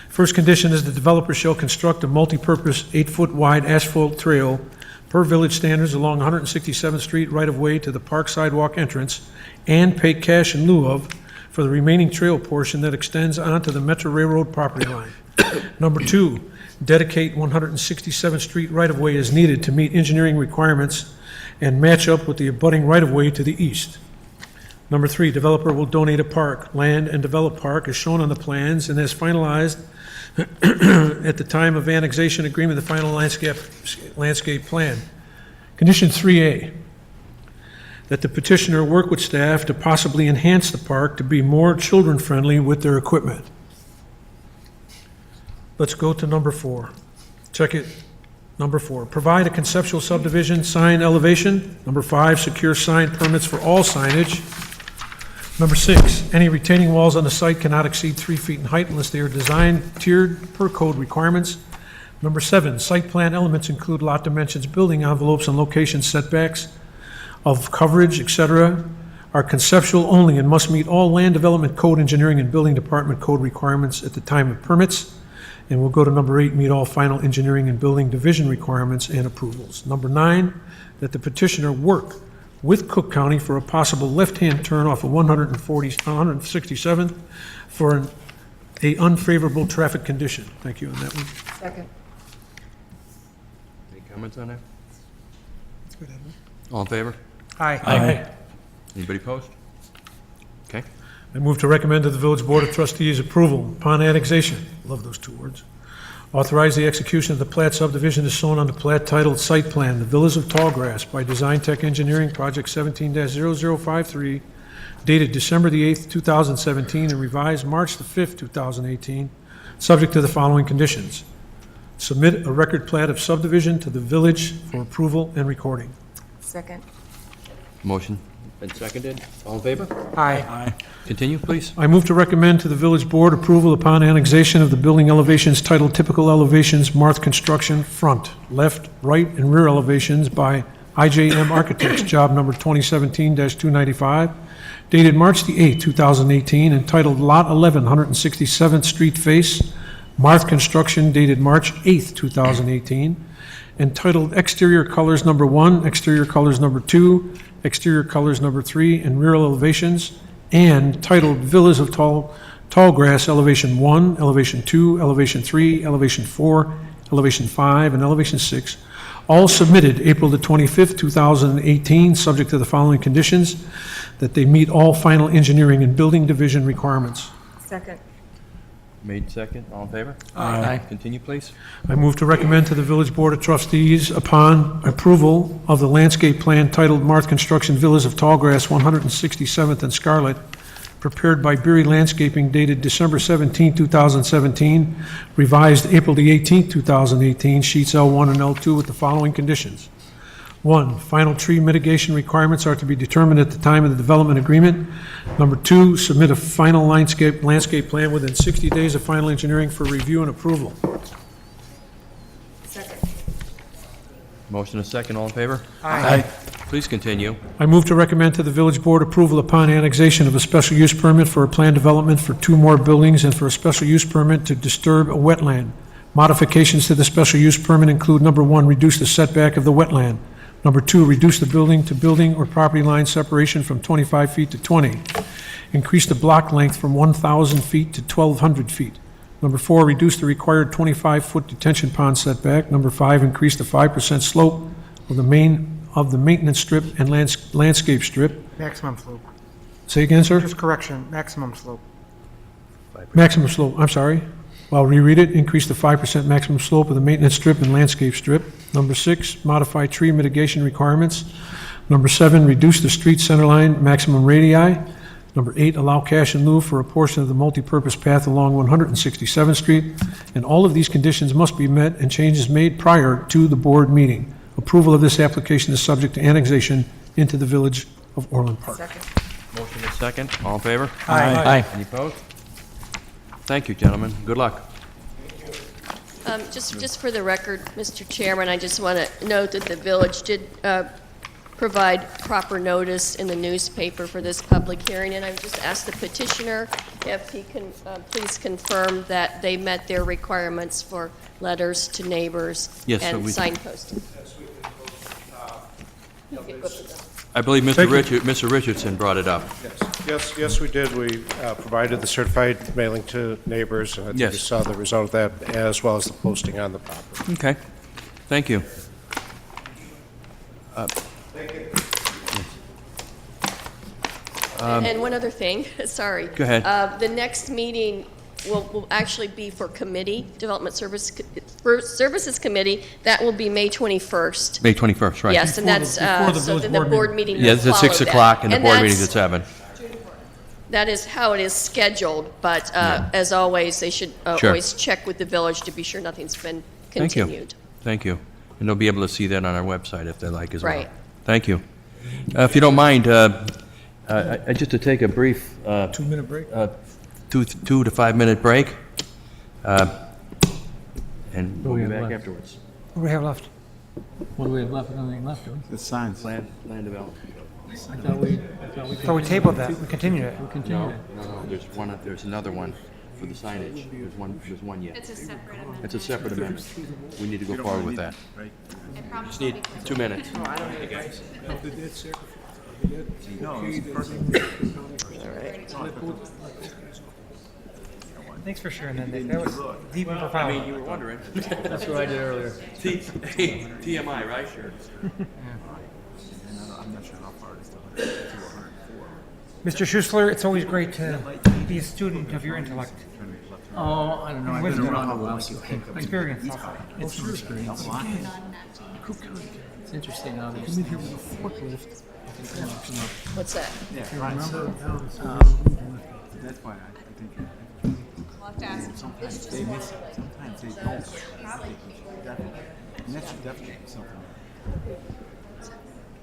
Speaker 5: First condition is the developer shall construct a multi-purpose 8-foot wide asphalt trail per village standards along 167th Street right-of-way to the park sidewalk entrance and pay cash in lieu of for the remaining trail portion that extends onto the Metro Railroad property line. Number 2, dedicate 167th Street right-of-way as needed to meet engineering requirements and match up with the abutting right-of-way to the east. Number 3, developer will donate a park, land, and develop park as shown on the plans and as finalized at the time of annexation agreement, the final landscape plan. Condition 3A, that the petitioner work with staff to possibly enhance the park to be more children-friendly with their equipment. Let's go to number 4. Check it. Number 4, provide a conceptual subdivision sign elevation. Number 5, secure sign permits for all signage. Number 6, any retaining walls on the site cannot exceed 3 feet in height unless they are designed tiered per code requirements. Number 7, site plan elements include lot dimensions, building envelopes, and location setbacks of coverage, etc., are conceptual only and must meet all land development code, engineering, and building department code requirements at the time of permits. And we'll go to number 8, meet all final engineering and building division requirements and approvals. Number 9, that the petitioner work with Cook County for a possible left-hand turn off of 167th for an unfavorable traffic condition. Thank you on that one.
Speaker 1: Second.
Speaker 4: Any comments on that? All in favor?
Speaker 5: Aye.
Speaker 4: Anybody opposed? Okay.
Speaker 5: I move to recommend to the Village Board of Trustees approval upon annexation, love those 2 words, authorize the execution of the plat subdivision as shown on the plat titled Site Plan, the Villas of Tallgrass by Design Tech Engineering, Project 17-0053, dated December the 8th, 2017, and revised March the 5th, 2018, subject to the following conditions. Submit a record plat of subdivision to the village for approval and recording.
Speaker 1: Second.
Speaker 4: Motion been seconded. All in favor?
Speaker 5: Aye.
Speaker 4: Continue, please.
Speaker 5: I move to recommend to the village board approval upon annexation of the building elevations titled Typical Elevations, Marth Construction, Front, Left, Right, and Rear Elevations by IJM Architects, job number 2017-295, dated March the 8th, 2018, entitled Lot 11, 167th Street Face, Marth Construction, dated March 8th, 2018, entitled Exterior Colors Number 1, Exterior Colors Number 2, Exterior Colors Number 3, and Rear Elevations, and titled Villas of Tallgrass Elevation 1, Elevation 2, Elevation 3, Elevation 4, Elevation 5, and Elevation 6, all submitted April the 25th, 2018, subject to the following conditions, that they meet all final engineering and building division requirements.
Speaker 1: Second.
Speaker 4: Made second. All in favor?
Speaker 9: Aye.
Speaker 4: Continue, please.
Speaker 5: I move to recommend to the Village Board of Trustees upon approval of the landscape plan titled Marth Construction Villas of Tallgrass, 167th and Scarlet, prepared by Beery Landscaping dated December 17, 2017, revised April the 18th, 2018, sheets L1 and L2 with the following conditions. 1, final tree mitigation requirements are to be determined at the time of the development agreement. Number 2, submit a final landscape plan within 60 days of final engineering for review and approval.
Speaker 4: Motion and second, all in favor?
Speaker 2: Aye.
Speaker 4: Please continue.
Speaker 5: I move to recommend to the village board approval upon annexation of a special use permit for a planned development for 2 more buildings and for a special use permit to disturb a wetland. Modifications to the special use permit include, number 1, reduce the setback of the wetland. Number 2, reduce the building-to-building or property line separation from 25 feet to 20. Increase the block length from 1,000 feet to 1,200 feet. Number 4, reduce the required 25-foot detention pond setback. Number 5, increase the 5% slope of the maintenance strip and landscape strip.
Speaker 2: Maximum slope.
Speaker 5: Say again, sir?
Speaker 2: Just correction, maximum slope.
Speaker 5: Maximum slope, I'm sorry. I'll reread it. Increase the 5% maximum slope of the maintenance strip and landscape strip. Number 6, modify tree mitigation requirements. Number 7, reduce the street centerline maximum radii. Number 8, allow cash in lieu for a portion of the multipurpose path along 167th Street. And all of these conditions must be met and changes made prior to the board meeting. Approval of this application is subject to annexation into the village of Orland Park.
Speaker 4: Motion and second, all in favor?
Speaker 9: Aye.
Speaker 4: Any opposed? Thank you, gentlemen. Good luck.
Speaker 11: Just for the record, Mr. Chairman, I just want to note that the village did provide proper notice in the newspaper for this public hearing, and I would just ask the petitioner if he can please confirm that they met their requirements for letters to neighbors
Speaker 4: Yes, so
Speaker 11: and
Speaker 4: we-
Speaker 11: signposting.
Speaker 4: I believe Mr. Richardson brought it up.
Speaker 12: Yes, we did. We provided the certified mailing to neighbors, and I think you
Speaker 4: Yes.
Speaker 12: saw the result of that, as well as the posting on the property.
Speaker 4: Okay. Thank you.
Speaker 11: And one other thing, sorry.
Speaker 4: Go ahead.
Speaker 11: The next meeting will actually be for committee, Development Services Committee. That will be May 21st.
Speaker 4: May 21st, right?
Speaker 11: Yes, and that's,
Speaker 5: before the
Speaker 11: so
Speaker 5: village
Speaker 11: then the
Speaker 5: board
Speaker 11: board meeting will
Speaker 4: Yeah, it's at
Speaker 11: follow
Speaker 4: 6
Speaker 11: that.
Speaker 4: o'clock and the board
Speaker 11: that's-
Speaker 4: meeting's at 7.
Speaker 11: That is how it is scheduled, but as always, they should
Speaker 4: Sure.
Speaker 11: always check with the village to be sure nothing's been
Speaker 4: Thank you.
Speaker 11: continued.
Speaker 4: Thank you. And they'll be able to see that on our website if they like as well.
Speaker 11: Right.
Speaker 4: Thank you. If you don't mind, just to take a brief
Speaker 5: 2-minute break?
Speaker 4: 2 to 5 minute break, and
Speaker 9: What do
Speaker 4: we'll
Speaker 9: we
Speaker 4: be
Speaker 9: have
Speaker 4: back
Speaker 9: left?
Speaker 4: afterwards.
Speaker 2: What do we have left?
Speaker 9: What do we have left? Nothing left, do we?
Speaker 10: The signs.
Speaker 4: Land development.
Speaker 9: I thought we
Speaker 2: So we tabled that, we continued it.
Speaker 9: We continued it.
Speaker 4: No, there's another one for the signage. There's one yet.
Speaker 3: It's a separate amendment.
Speaker 4: It's a separate amendment. We need to go forward with that.
Speaker 3: I promise
Speaker 4: Just
Speaker 3: I'll
Speaker 4: need
Speaker 3: be quick.
Speaker 4: 2 minutes.
Speaker 2: Thanks for sharing that, Nick. That was deep and profound.
Speaker 4: You were wondering.
Speaker 9: That's what I did earlier.
Speaker 4: TMI, right? Sure.
Speaker 2: Mr. Schussler, it's always great to be a student of your intellect.
Speaker 9: Oh, I don't know. I've been around a while.
Speaker 2: Experience.
Speaker 9: It's an experience. It's interesting how these things.
Speaker 11: What's that?
Speaker 10: That's why I think.
Speaker 3: We'll have to ask.
Speaker 10: Sometimes they miss it. Sometimes they don't. And that's definitely something.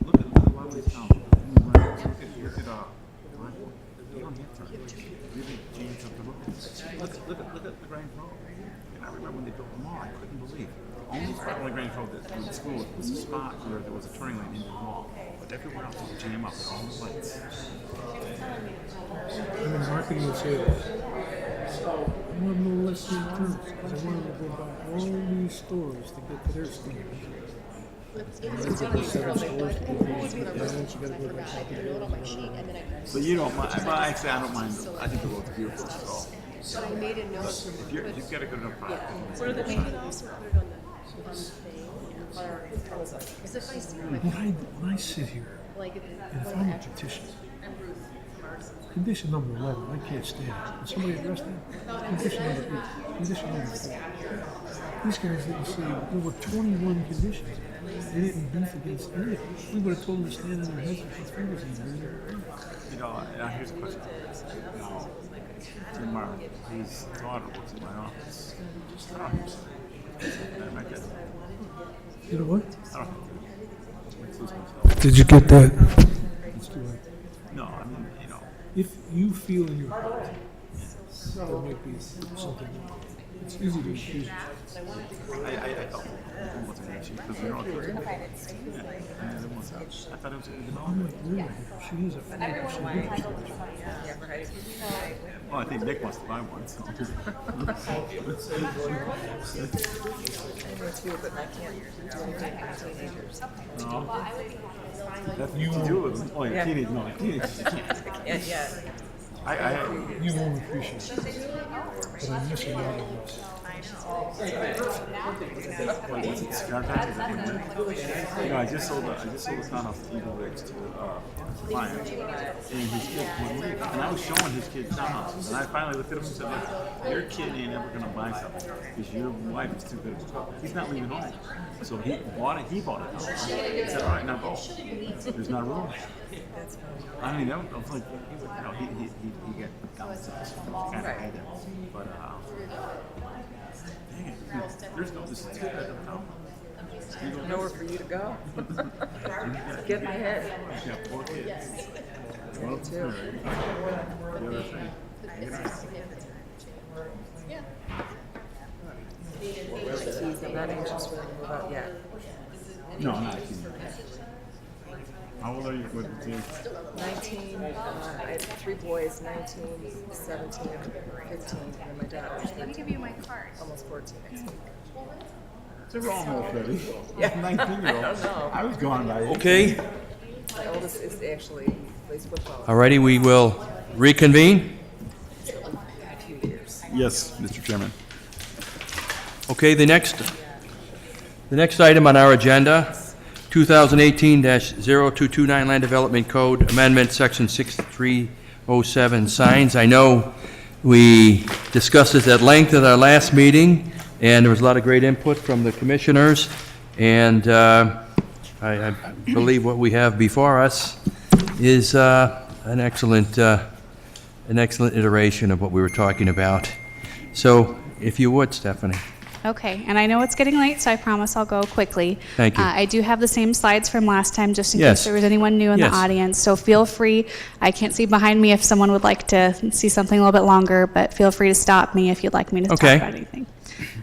Speaker 10: Look at Wallace Town. Look at you don't have to really change up the road. Look at the Grange Road. And I remember when they built the mall, I couldn't believe. The only spot on the Grange Road that was school was a spot where there was a turning lane into the mall. But everywhere else was jam up with all the lights.
Speaker 5: I'm in marketing and sales. I want no less than terms, because I wanted to go by all these stores to get to their standards.
Speaker 10: So you don't mind? Well, actually, I don't mind. I think the road's beautiful. So.
Speaker 11: But I made a note.
Speaker 10: If you've got a good enough product.
Speaker 11: What are the things? We can also put it on the one thing, on our proposal. Because if I see my,
Speaker 5: When I sit here,
Speaker 11: like,
Speaker 5: and if I'm a petitioner, condition number 11, I can't stand it. Can somebody address that? Condition number 8, condition number 4. These guys didn't say, there were 21 conditions. They didn't beef against any of them. We would have told them to stand on their heads and put fingers in there.
Speaker 10: You know, here's a question. Now, Tim Martin, his daughter works in my office. I don't know.
Speaker 5: You know what?
Speaker 10: I don't know.
Speaker 5: Did you get that?
Speaker 10: No, I mean, you know.
Speaker 5: If you feel in your heart there might be something wrong, it's easy to accuse.
Speaker 10: I thought it wasn't actually, because you're all good. I thought it was a development.
Speaker 5: She is a fan.
Speaker 10: Well, I think Nick wants to buy one, so.
Speaker 1: I know too, but I can't do anything with teenagers.
Speaker 10: That's you do with them. Oh, yeah,
Speaker 1: Yeah.
Speaker 10: teenage.
Speaker 1: I can't yet.
Speaker 5: You won't appreciate it. But I'm missing out on this.
Speaker 10: You know, I just sold the townhouse to Eagle Ridge to a client, and his kid wouldn't leave. And I was showing his kid townhouses, and I finally looked at him and said, "Look, your kid ain't ever gonna buy something because your wife is too good to cook. He's not leaving home." So he bought it. He bought it. He said, "All right, now go. There's not room." I mean, that was like, you know, he got downsized. Kind of had it, but dang it, there's no this is
Speaker 1: Nowhere for you to go. Get my head.
Speaker 10: You got 4 kids. One of
Speaker 1: Too.
Speaker 10: the other thing.
Speaker 1: Geez, I'm not anxious for them to move out yet.
Speaker 10: No, I'm not kidding. How old are you with the kids?
Speaker 1: 19, I have 3 boys, 19, 17, 15, and my daughter's 13.
Speaker 3: Let me give you my card.
Speaker 1: Almost 14 next week.
Speaker 10: It's a wrong old Freddie.
Speaker 1: Yeah.
Speaker 10: 19-year-old.
Speaker 1: I don't know.
Speaker 10: I was gone by 18.
Speaker 4: Okay,
Speaker 1: My oldest is actually plays football.
Speaker 4: alrighty, we will reconvene.
Speaker 1: A few years.
Speaker 10: Yes, Mr. Chairman.
Speaker 4: Okay, the next item on our agenda, 2018-0229 Land Development Code Amendment, Section 6307, signs. I know we discussed this at length at our last meeting, and there was a lot of great input from the commissioners, and I believe what we have before us is an excellent iteration of what we were talking about. So, if you would, Stephanie.
Speaker 3: Okay, and I know it's getting late, so I promise I'll go quickly.
Speaker 4: Thank you.
Speaker 3: I do have the same slides from last time, just in
Speaker 4: Yes.
Speaker 3: case there was anyone new in
Speaker 4: Yes.
Speaker 3: the audience. So feel free. I can't see behind me if someone would like to see something a little bit longer, but feel free to stop me if you'd like me to talk
Speaker 4: Okay.
Speaker 3: about anything.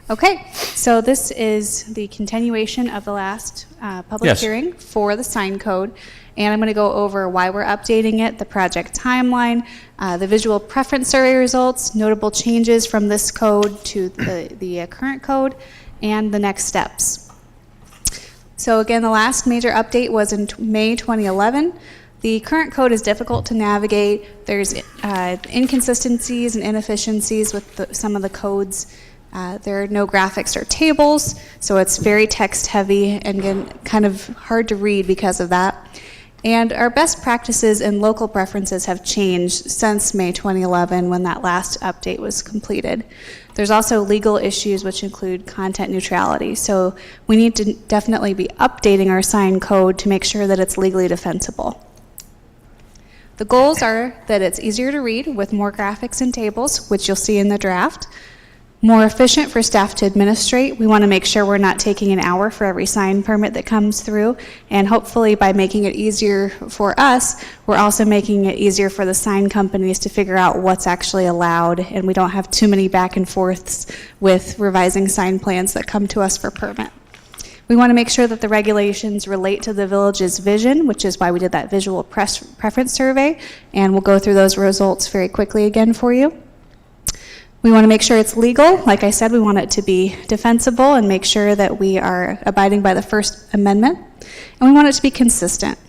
Speaker 3: Okay, so this is the continuation of the last public
Speaker 4: Yes.
Speaker 3: hearing for the sign code. And I'm going to go over why we're updating it, the project timeline, the visual preference survey results, notable changes from this code to the current code, and the next steps. So again, the last major update was in May 2011. The current code is difficult to navigate. There's inconsistencies and inefficiencies with some of the codes. There are no graphics or tables, so it's very text heavy and again, kind of hard to read because of that. And our best practices and local preferences have changed since May 2011 when that last update was completed. There's also legal issues which include content neutrality. So we need to definitely be updating our sign code to make sure that it's legally defensible. The goals are that it's easier to read with more graphics and tables, which you'll see in the draft. More efficient for staff to administrate. We want to make sure we're not taking an hour for every sign permit that comes through. And hopefully by making it easier for us, we're also making it easier for the sign companies to figure out what's actually allowed, and we don't have too many back and forths with revising sign plans that come to us for permit. We want to make sure that the regulations relate to the village's vision, which is why we did that visual preference survey, and we'll go through those results very quickly again for you. We want to make sure it's legal. Like I said, we want it to be defensible and make sure that we are abiding by the First Amendment. And we want it to be consistent.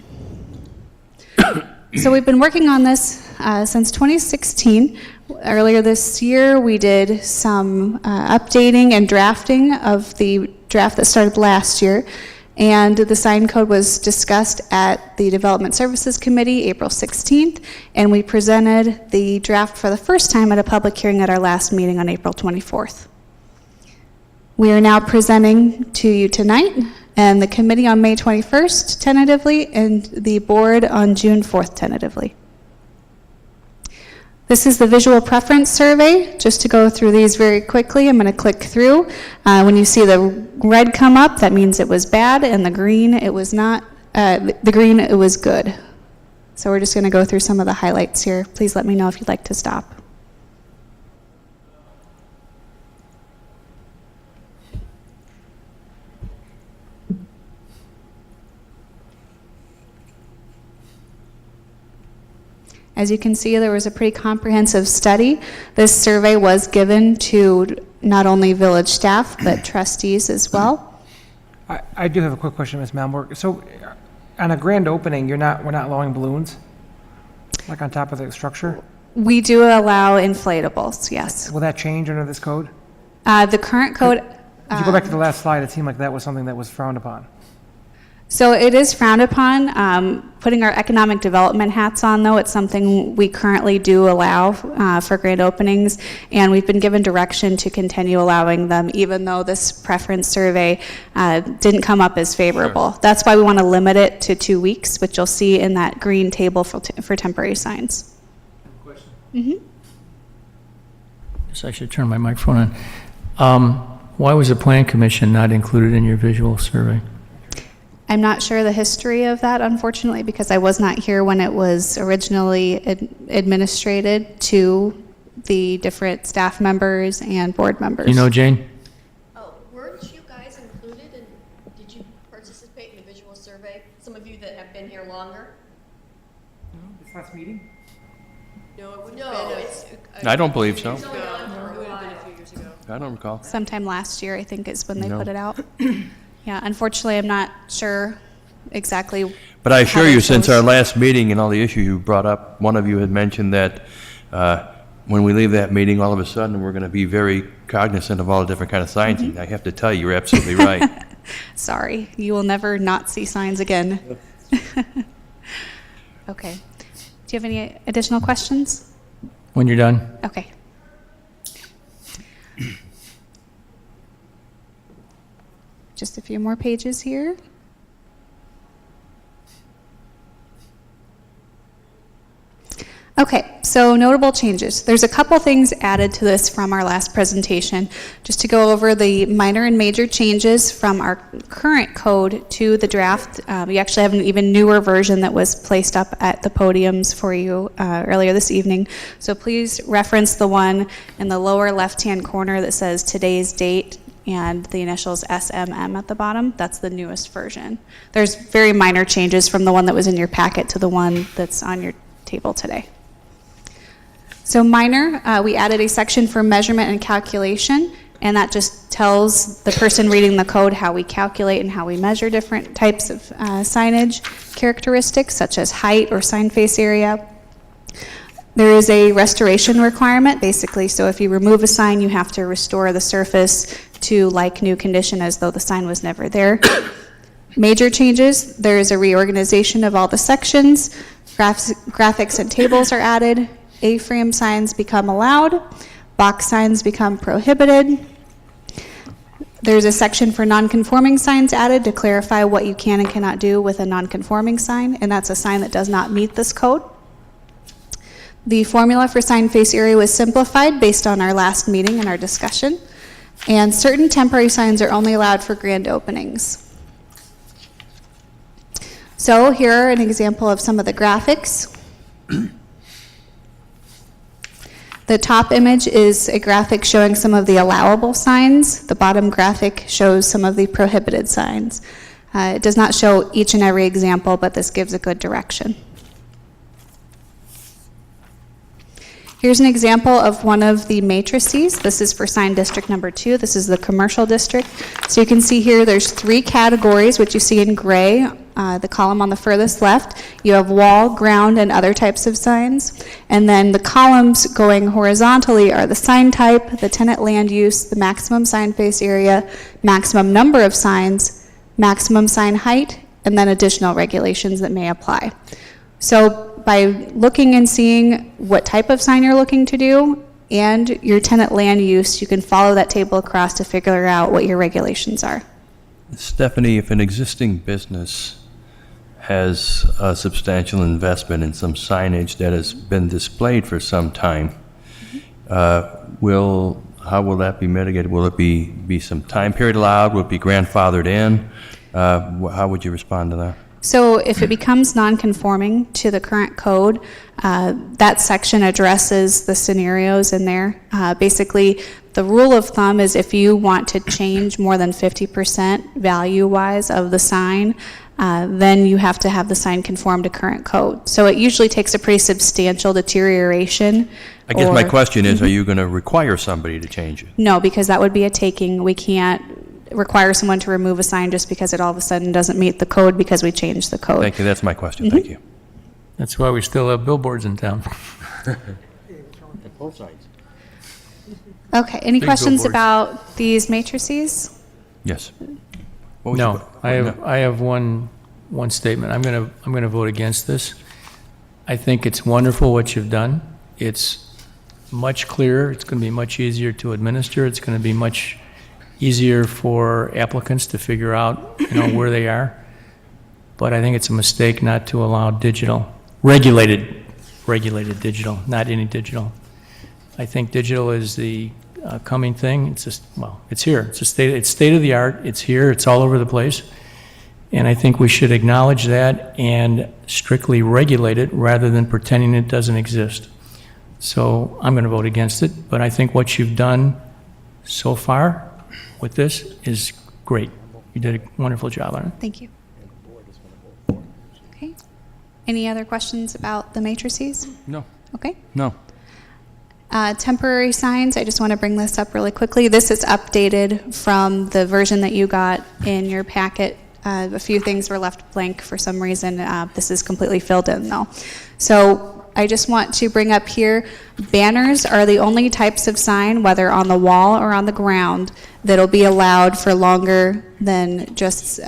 Speaker 3: So we've been working on this since 2016. Earlier this year, we did some updating and drafting of the draft that started last year. And the sign code was discussed at the Development Services Committee April 16th, and we presented the draft for the first time at a public hearing at our last meeting on April 24th. We are now presenting to you tonight, and the committee on May 21st tentatively, and the board on June 4th tentatively. This is the visual preference survey. Just to go through these very quickly, I'm going to click through. When you see the red come up, that means it was bad, and the green, it was not the green, it was good. So we're just going to go through some of the highlights here. Please let me know if you'd like to stop. As you can see, there was a pretty comprehensive study. This survey was given to not only village staff, but trustees as well.
Speaker 2: I do have a quick question, Ms. Malmberg. So on a grand opening, we're not allowing balloons? Like on top of the structure?
Speaker 3: We do allow inflatables, yes.
Speaker 2: Will that change under this code?
Speaker 3: The current code...
Speaker 2: If you go back to the last slide, it seemed like that was something that was frowned upon.
Speaker 3: So it is frowned upon. Putting our economic development hats on, though, it's something we currently do allow for grand openings, and we've been given direction to continue allowing them, even though this preference survey didn't come up as favorable. Sure. That's why we want to limit it to 2 weeks, which you'll see in that green table for temporary signs.
Speaker 9: Question?
Speaker 3: Mm-hmm.
Speaker 9: Yes, I should turn my microphone on. Why was the Plan Commission not included in your visual survey?
Speaker 3: I'm not sure the history of that, unfortunately, because I was not here when it was originally administrated to the different staff members and board members.
Speaker 9: You know, Jane?
Speaker 11: Oh, weren't you guys included in, did you participate in the visual survey? Some of you that have been here longer?
Speaker 2: This last meeting?
Speaker 11: No, it wouldn't have been. It's,
Speaker 4: I don't believe so.
Speaker 11: It's only on for a while.
Speaker 4: I don't recall.
Speaker 3: Sometime last year, I think, is when they
Speaker 4: No.
Speaker 3: put it out. Yeah, unfortunately, I'm not sure exactly.
Speaker 4: But I assure
Speaker 3: how
Speaker 4: you,
Speaker 3: they
Speaker 4: since
Speaker 3: chose.
Speaker 4: our last meeting and all the issues you brought up, one of you had mentioned that when we leave that meeting, all of a sudden, we're going to be very cognizant of all the different kind of signs.
Speaker 3: Mm-hmm.
Speaker 4: And I have to tell you, you're absolutely right.
Speaker 3: Sorry, you will never not see signs again. Okay. Do you have any additional questions?
Speaker 9: When you're done?
Speaker 3: Okay. Just a few more pages here. Okay, so notable changes. There's a couple things added to this from our last presentation. Just to go over the minor and major changes from our current code to the draft. We actually have an even newer version that was placed up at the podiums for you earlier this evening. So please reference the one in the lower left-hand corner that says today's date and the initials SMM at the bottom. That's the newest version. There's very minor changes from the one that was in your packet to the one that's on your table today. So minor, we added a section for measurement and calculation, and that just tells the person reading the code how we calculate and how we measure different types of signage characteristics, such as height or sign face area. There is a restoration requirement, basically, so if you remove a sign, you have to restore the surface to like new condition as though the sign was never there. Major changes, there is a reorganization of all the sections, graphics and tables are added, A-frame signs become allowed, box signs become prohibited. There's a section for non-conforming signs added to clarify what you can and cannot do with a non-conforming sign, and that's a sign that does not meet this code. The formula for sign face area was simplified based on our last meeting and our discussion, and certain temporary signs are only allowed for grand openings. So here are an example of some of the graphics. The top image is a graphic showing some of the allowable signs. The bottom graphic shows some of the prohibited signs. It does not show each and every example, but this gives a good direction. Here's an example of one of the matrices. This is for sign district number 2. This is the commercial district. So you can see here there's 3 categories, which you see in gray, the column on the furthest left. You have wall, ground, and other types of signs. And then the columns going horizontally are the sign type, the tenant land use, the maximum sign face area, maximum number of signs, maximum sign height, and then additional regulations that may apply. So by looking and seeing what type of sign you're looking to do and your tenant land use, you can follow that table across to figure out what your regulations are.
Speaker 4: Stephanie, if an existing business has a substantial investment in some signage that has been displayed for some time, how will that be mitigated? Will it be some time period allowed? Will it be grandfathered in? How would you respond to that?
Speaker 3: So if it becomes non-conforming to the current code, that section addresses the scenarios in there. Basically, the rule of thumb is if you want to change more than 50% value-wise of the sign, then you have to have the sign conform to current code. So it usually takes a pretty substantial deterioration.
Speaker 4: I guess my
Speaker 3: or-
Speaker 4: question is, are you going to require somebody to change it?
Speaker 3: No, because that would be a taking. We can't require someone to remove a sign just because it all of a sudden doesn't meet the code because we changed the code.
Speaker 4: Thank you, that's my question, thank you.
Speaker 9: That's why we still have billboards in town.
Speaker 4: Both sides.
Speaker 3: Okay, any
Speaker 9: Big
Speaker 3: questions
Speaker 9: billboards.
Speaker 3: about these matrices?
Speaker 4: Yes. What was
Speaker 9: No,
Speaker 4: your-
Speaker 9: I have one statement. I'm gonna vote against this. I think it's wonderful what you've done. It's much clearer. It's gonna be much easier to administer. It's gonna be much easier for applicants to figure out, where they are. But I think it's a mistake not to allow digital, regulated digital, not any digital. I think digital is the coming thing. It's just, well, it's here. It's state of the art. It's here. It's all over the place. And I think we should acknowledge that and strictly regulate it rather than pretending it doesn't exist. So I'm going to vote against it, but I think what you've done so far with this is great. You did a wonderful job on it.
Speaker 3: Thank you. Okay. Any other questions about the matrices?
Speaker 4: No.
Speaker 3: Okay.
Speaker 4: No.
Speaker 3: Temporary signs, I just want to bring this up really quickly. This is updated from the version that you got in your packet. A few things were left blank for some reason. This is completely filled in though. So I just want to bring up here, banners are the only types of sign, whether on the wall or on the ground, that'll be allowed for longer than just,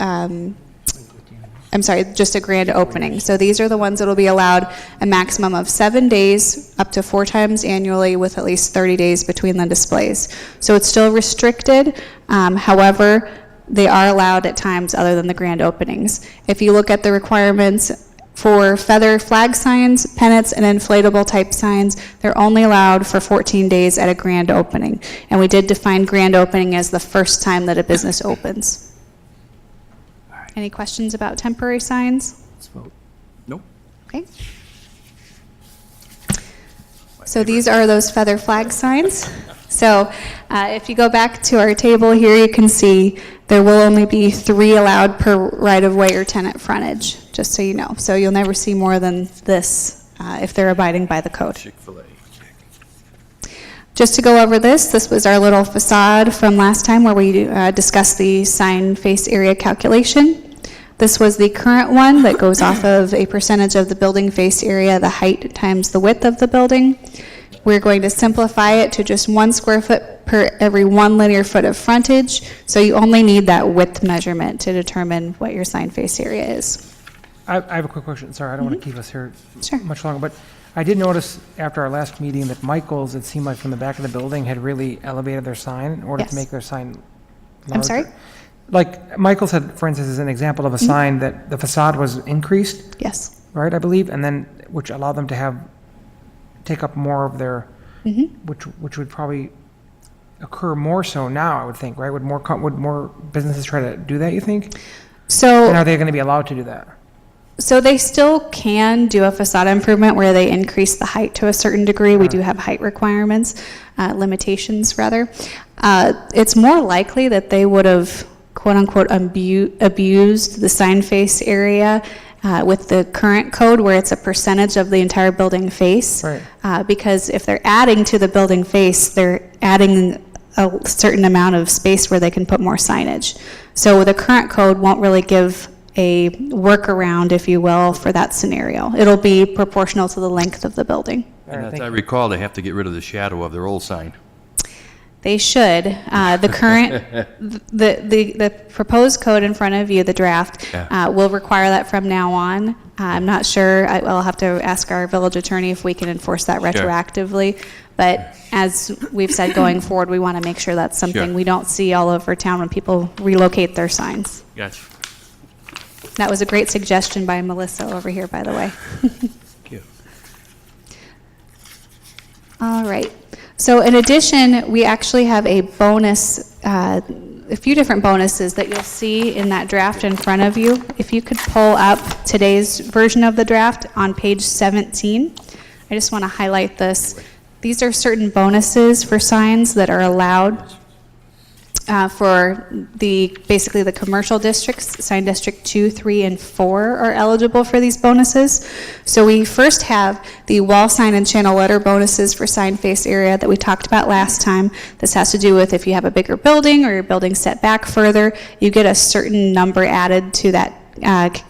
Speaker 3: just a grand opening. So these are the ones that'll be allowed a maximum of 7 days, up to 4 times annually, with at least 30 days between the displays. So it's still restricted. However, they are allowed at times other than the grand openings. If you look at the requirements for feather flag signs, pennants, and inflatable type signs, they're only allowed for 14 days at a grand opening. And we did define grand opening as the first time that a business opens. Any questions about temporary signs?
Speaker 9: Let's vote.
Speaker 4: Nope.
Speaker 3: Okay. So these are those feather flag signs. So if you go back to our table here, you can see there will only be 3 allowed per right-of-way or tenant frontage, just so you know. So you'll never see more than this if they're abiding by the code.
Speaker 4: Chick-fil-A.
Speaker 3: Just to go over this was our little facade from last time where we discussed the sign face area calculation. This was the current one that goes off of a percentage of the building face area, the height times the width of the building. We're going to simplify it to just 1 square foot per every 1 linear foot of frontage. So you only need that width measurement to determine what your sign face area is.
Speaker 2: I have a quick question. Sorry, I don't want to keep us here
Speaker 3: Sure.
Speaker 2: much longer, but I did notice after our last meeting that Michael's, it seemed like from the back of the building, had really elevated their sign in order
Speaker 3: Yes.
Speaker 2: to make their sign larger.
Speaker 3: I'm sorry?
Speaker 2: Like Michael said, for instance, is an example of a sign that the facade was increased,
Speaker 3: Yes.
Speaker 2: right, I believe, and then, which allowed them to take up more of their, which would probably occur more so now, I would think, right? Would more businesses try to do that, you think?
Speaker 3: So.
Speaker 2: And are they going to be allowed to do that?
Speaker 3: So they still can do a facade improvement where they increase the height to a certain degree. We do have height requirements, limitations rather. It's more likely that they would have quote unquote abused the sign face area with the current code where it's a percentage of the entire building face.
Speaker 2: Right.
Speaker 3: Because if they're adding to the building face, they're adding a certain amount of space where they can put more signage. So the current code won't really give a workaround, if you will, for that scenario. It'll be proportional to the length of the building.
Speaker 4: And as I recall, they have to get rid of the shadow of their old sign.
Speaker 3: They should. The current, the proposed code in front of you, the draft, will require that from now on. I'm not sure. I'll have to ask our village attorney if we can enforce that retroactively. But as we've said going forward, we want to make sure that's something we don't see all over town when people relocate their signs.
Speaker 4: Gotcha.
Speaker 3: That was a great suggestion by Melissa over here, by the way.
Speaker 4: Thank you.
Speaker 3: All right. So in addition, we actually have a bonus a few different bonuses that you'll see in that draft in front of you. If you could pull up today's version of the draft on page 17, I just want to highlight this. These are certain bonuses for signs that are allowed for basically the commercial districts. Sign District 2, 3, and 4 are eligible for these bonuses. So we first have the wall sign and channel letter bonuses for sign face area that we talked about last time. This has to do with if you have a bigger building or your building set back further, you get a certain number added to that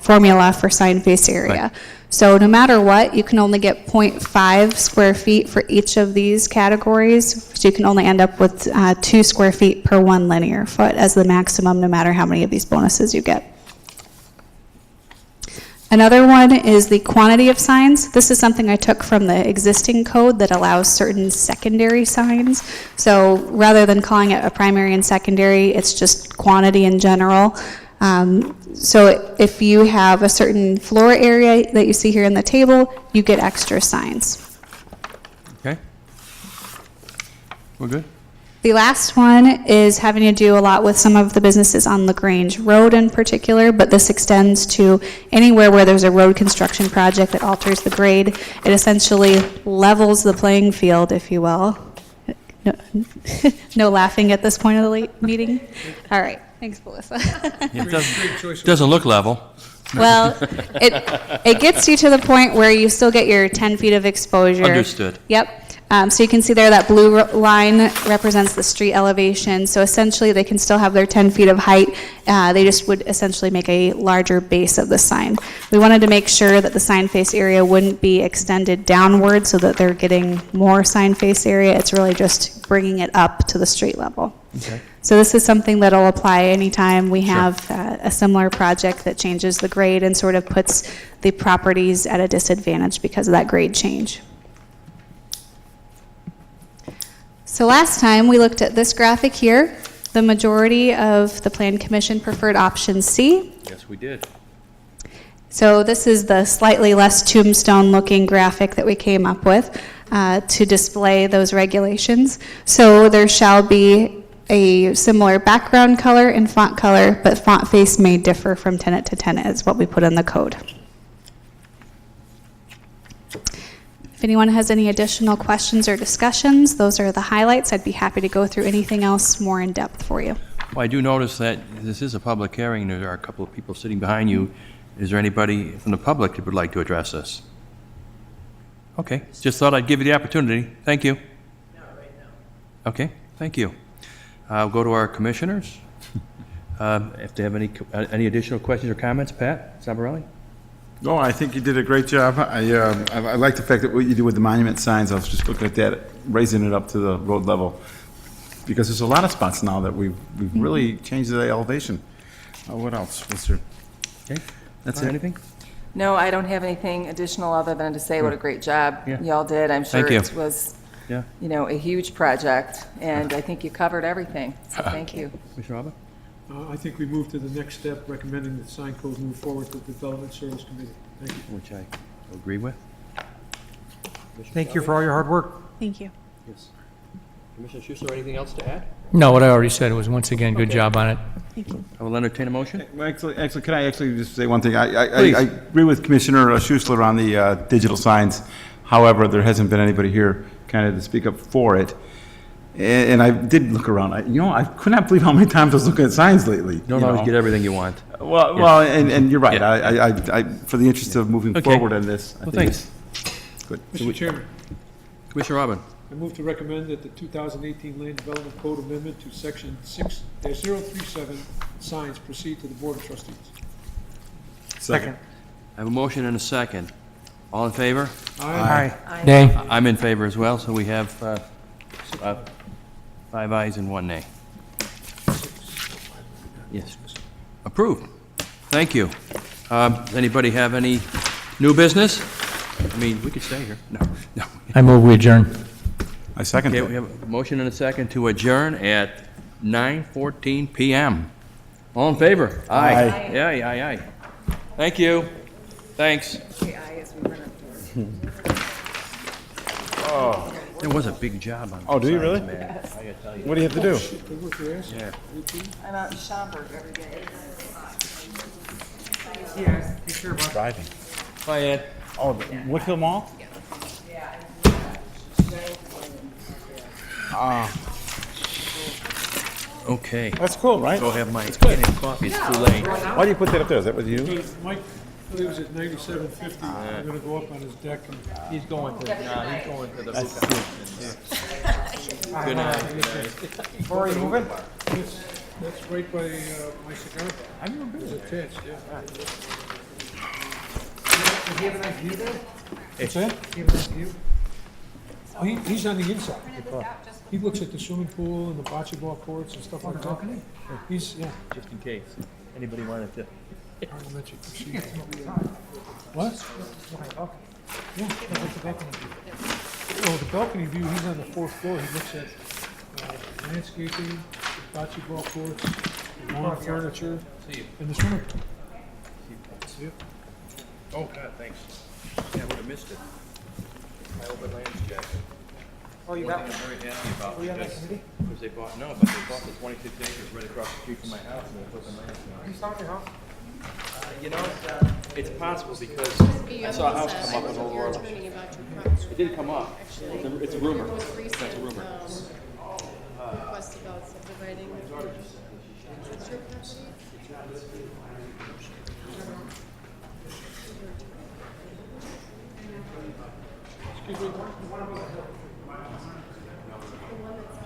Speaker 3: formula for sign face area.
Speaker 4: Right.
Speaker 3: So no matter what, you can only get 0.5 square feet for each of these categories. So you can only end up with 2 square feet per 1 linear foot as the maximum, no matter how many of these bonuses you get. Another one is the quantity of signs. This is something I took from the existing code that allows certain secondary signs. So rather than calling it a primary and secondary, it's just quantity in general. So if you have a certain floor area that you see here in the table, you get extra signs.
Speaker 4: Okay. We're good?
Speaker 3: The last one is having to do a lot with some of the businesses on LaGrange Road in particular, but this extends to anywhere where there's a road construction project that alters the grade. It essentially levels the playing field, if you will. No laughing at this point of the meeting? All right. Thanks, Melissa.
Speaker 4: It doesn't look level.
Speaker 3: Well, it gets you to the point where you still get your 10 feet of exposure.
Speaker 4: Understood.
Speaker 3: Yep. So you can see there that blue line represents the street elevation. So essentially, they can still have their 10 feet of height. They just would essentially make a larger base of the sign. We wanted to make sure that the sign face area wouldn't be extended downward so that they're getting more sign face area. It's really just bringing it up to the street level.
Speaker 4: Okay.
Speaker 3: So this is something that'll apply anytime we have a similar project that changes the grade and sort of puts the properties at a disadvantage because of that grade change. So last time we looked at this graphic here. The majority of the Plan Commission preferred option C.
Speaker 4: Yes, we did.
Speaker 3: So this is the slightly less tombstone looking graphic that we came up with to display those regulations. So there shall be a similar background color and font color, but font face may differ from tenant to tenant is what we put in the code. If anyone has any additional questions or discussions, those are the highlights. I'd be happy to go through anything else more in depth for you.
Speaker 4: Well, I do notice that this is a public hearing. There are a couple of people sitting behind you. Is there anybody from the public that would like to address this? Okay, just thought I'd give you the opportunity. Thank you. Not right now. Okay, thank you. I'll go to our commissioners. If they have any additional questions or comments, Pat Sabarelli?
Speaker 10: No, I think you did a great job. I like the fact that what you do with the monument signs, I was just looking at that, raising it up to the road level. Because there's a lot of spots now that we've really changed the elevation. What else? Was there?
Speaker 4: Okay, that's anything?
Speaker 1: No, I don't have anything additional other than to say what a great job y'all did. I'm sure it was, a huge project, and I think you covered everything, so thank you.
Speaker 4: Mr. Robert?
Speaker 5: I think we move to the next step, recommending that the sign code move forward to the Development Service Committee. Thank you.
Speaker 4: Which I agree with.
Speaker 2: Thank you for all your hard work.
Speaker 3: Thank you.
Speaker 4: Yes. Commissioner Schuster, anything else to add?
Speaker 9: No, what I already said was, once again, good job on it.
Speaker 3: Thank you.
Speaker 4: I will entertain a motion.
Speaker 10: Actually, can I actually just say one thing? I agree with Commissioner Schussler on the digital signs. However, there hasn't been anybody here kind of to speak up for it. And I did look around. I could not believe how many times I was looking at signs lately.
Speaker 4: You don't always get everything you want.
Speaker 10: Well, and you're right. I for the interest of moving forward on this, I think
Speaker 4: thanks.
Speaker 10: it's good.
Speaker 5: Mr. Chairman,
Speaker 4: Commissioner Robin.
Speaker 5: I move to recommend that the 2018 Land Development Code Amendment to Section 6-037 signs proceed to the Board of Trustees.
Speaker 10: Second.
Speaker 4: I have a motion and a second. All in favor?
Speaker 5: Aye.
Speaker 9: Nay.
Speaker 4: I'm in favor as well, so we have 5 ayes and 1 nay. Yes. Approved. Thank you. Does anybody have any new business? I mean, we could stay here. No.
Speaker 9: I move we adjourn.
Speaker 10: I second
Speaker 4: Okay,
Speaker 10: that.
Speaker 4: we have a motion and a second to adjourn at 9:14 p.m. All in favor? Aye. Aye. Thank you. Thanks.
Speaker 1: Say aye as we run up.
Speaker 10: Oh.
Speaker 4: There was a big job on.
Speaker 10: Oh, do you
Speaker 4: signs,
Speaker 10: really?
Speaker 4: man. I gotta tell you.
Speaker 10: What do you have to do?
Speaker 4: Yeah.
Speaker 1: I'm out in Schaumburg every day.
Speaker 10: Driving.
Speaker 9: Hi, Ed.
Speaker 10: Oh, Woodfield Mall?
Speaker 4: Okay.
Speaker 10: That's cool, right?
Speaker 4: Go have my candy and coffee. It's too late.
Speaker 10: Why do you put that up there? Is that with you?
Speaker 5: Mike lives at 9750. I'm gonna go up on his deck and.
Speaker 9: He's going to the
Speaker 10: Good
Speaker 9: night.
Speaker 2: Where are you moving?
Speaker 5: That's right by my cigar bar. I've never been. It's attached, yeah.
Speaker 2: Does he have a nice view there?
Speaker 5: What's that?
Speaker 2: Does he have a nice view?
Speaker 5: Oh, he's on the inside. He looks at the swimming pool and the bocce ball courts and stuff like that. He's, yeah.
Speaker 9: Just in case anybody wanted to.
Speaker 5: Parliamentary procedure. What? Yeah.
Speaker 2: What's the balcony view?
Speaker 5: Well, the balcony view, he's on the fourth floor. He looks at landscaping, the bocce ball courts, the lawn furniture, and the swimming pool. See it?
Speaker 4: Oh, God, thanks. Yeah, I would have missed it. My open lands jacket.
Speaker 2: Oh, you
Speaker 4: One
Speaker 2: got,
Speaker 4: thing I'm very happy about
Speaker 2: were you on that
Speaker 4: because
Speaker 2: committee?
Speaker 4: they bought, no, but they bought the 26 acres right across the street from my house and they put the lands on
Speaker 2: You selling your house?
Speaker 4: You know, it's possible because I saw a house come up in Old Orland. It didn't come up. It's a rumor. That's a rumor.
Speaker 6: Request about subdividing. What's your property?
Speaker 5: Excuse me.
Speaker 6: The one that's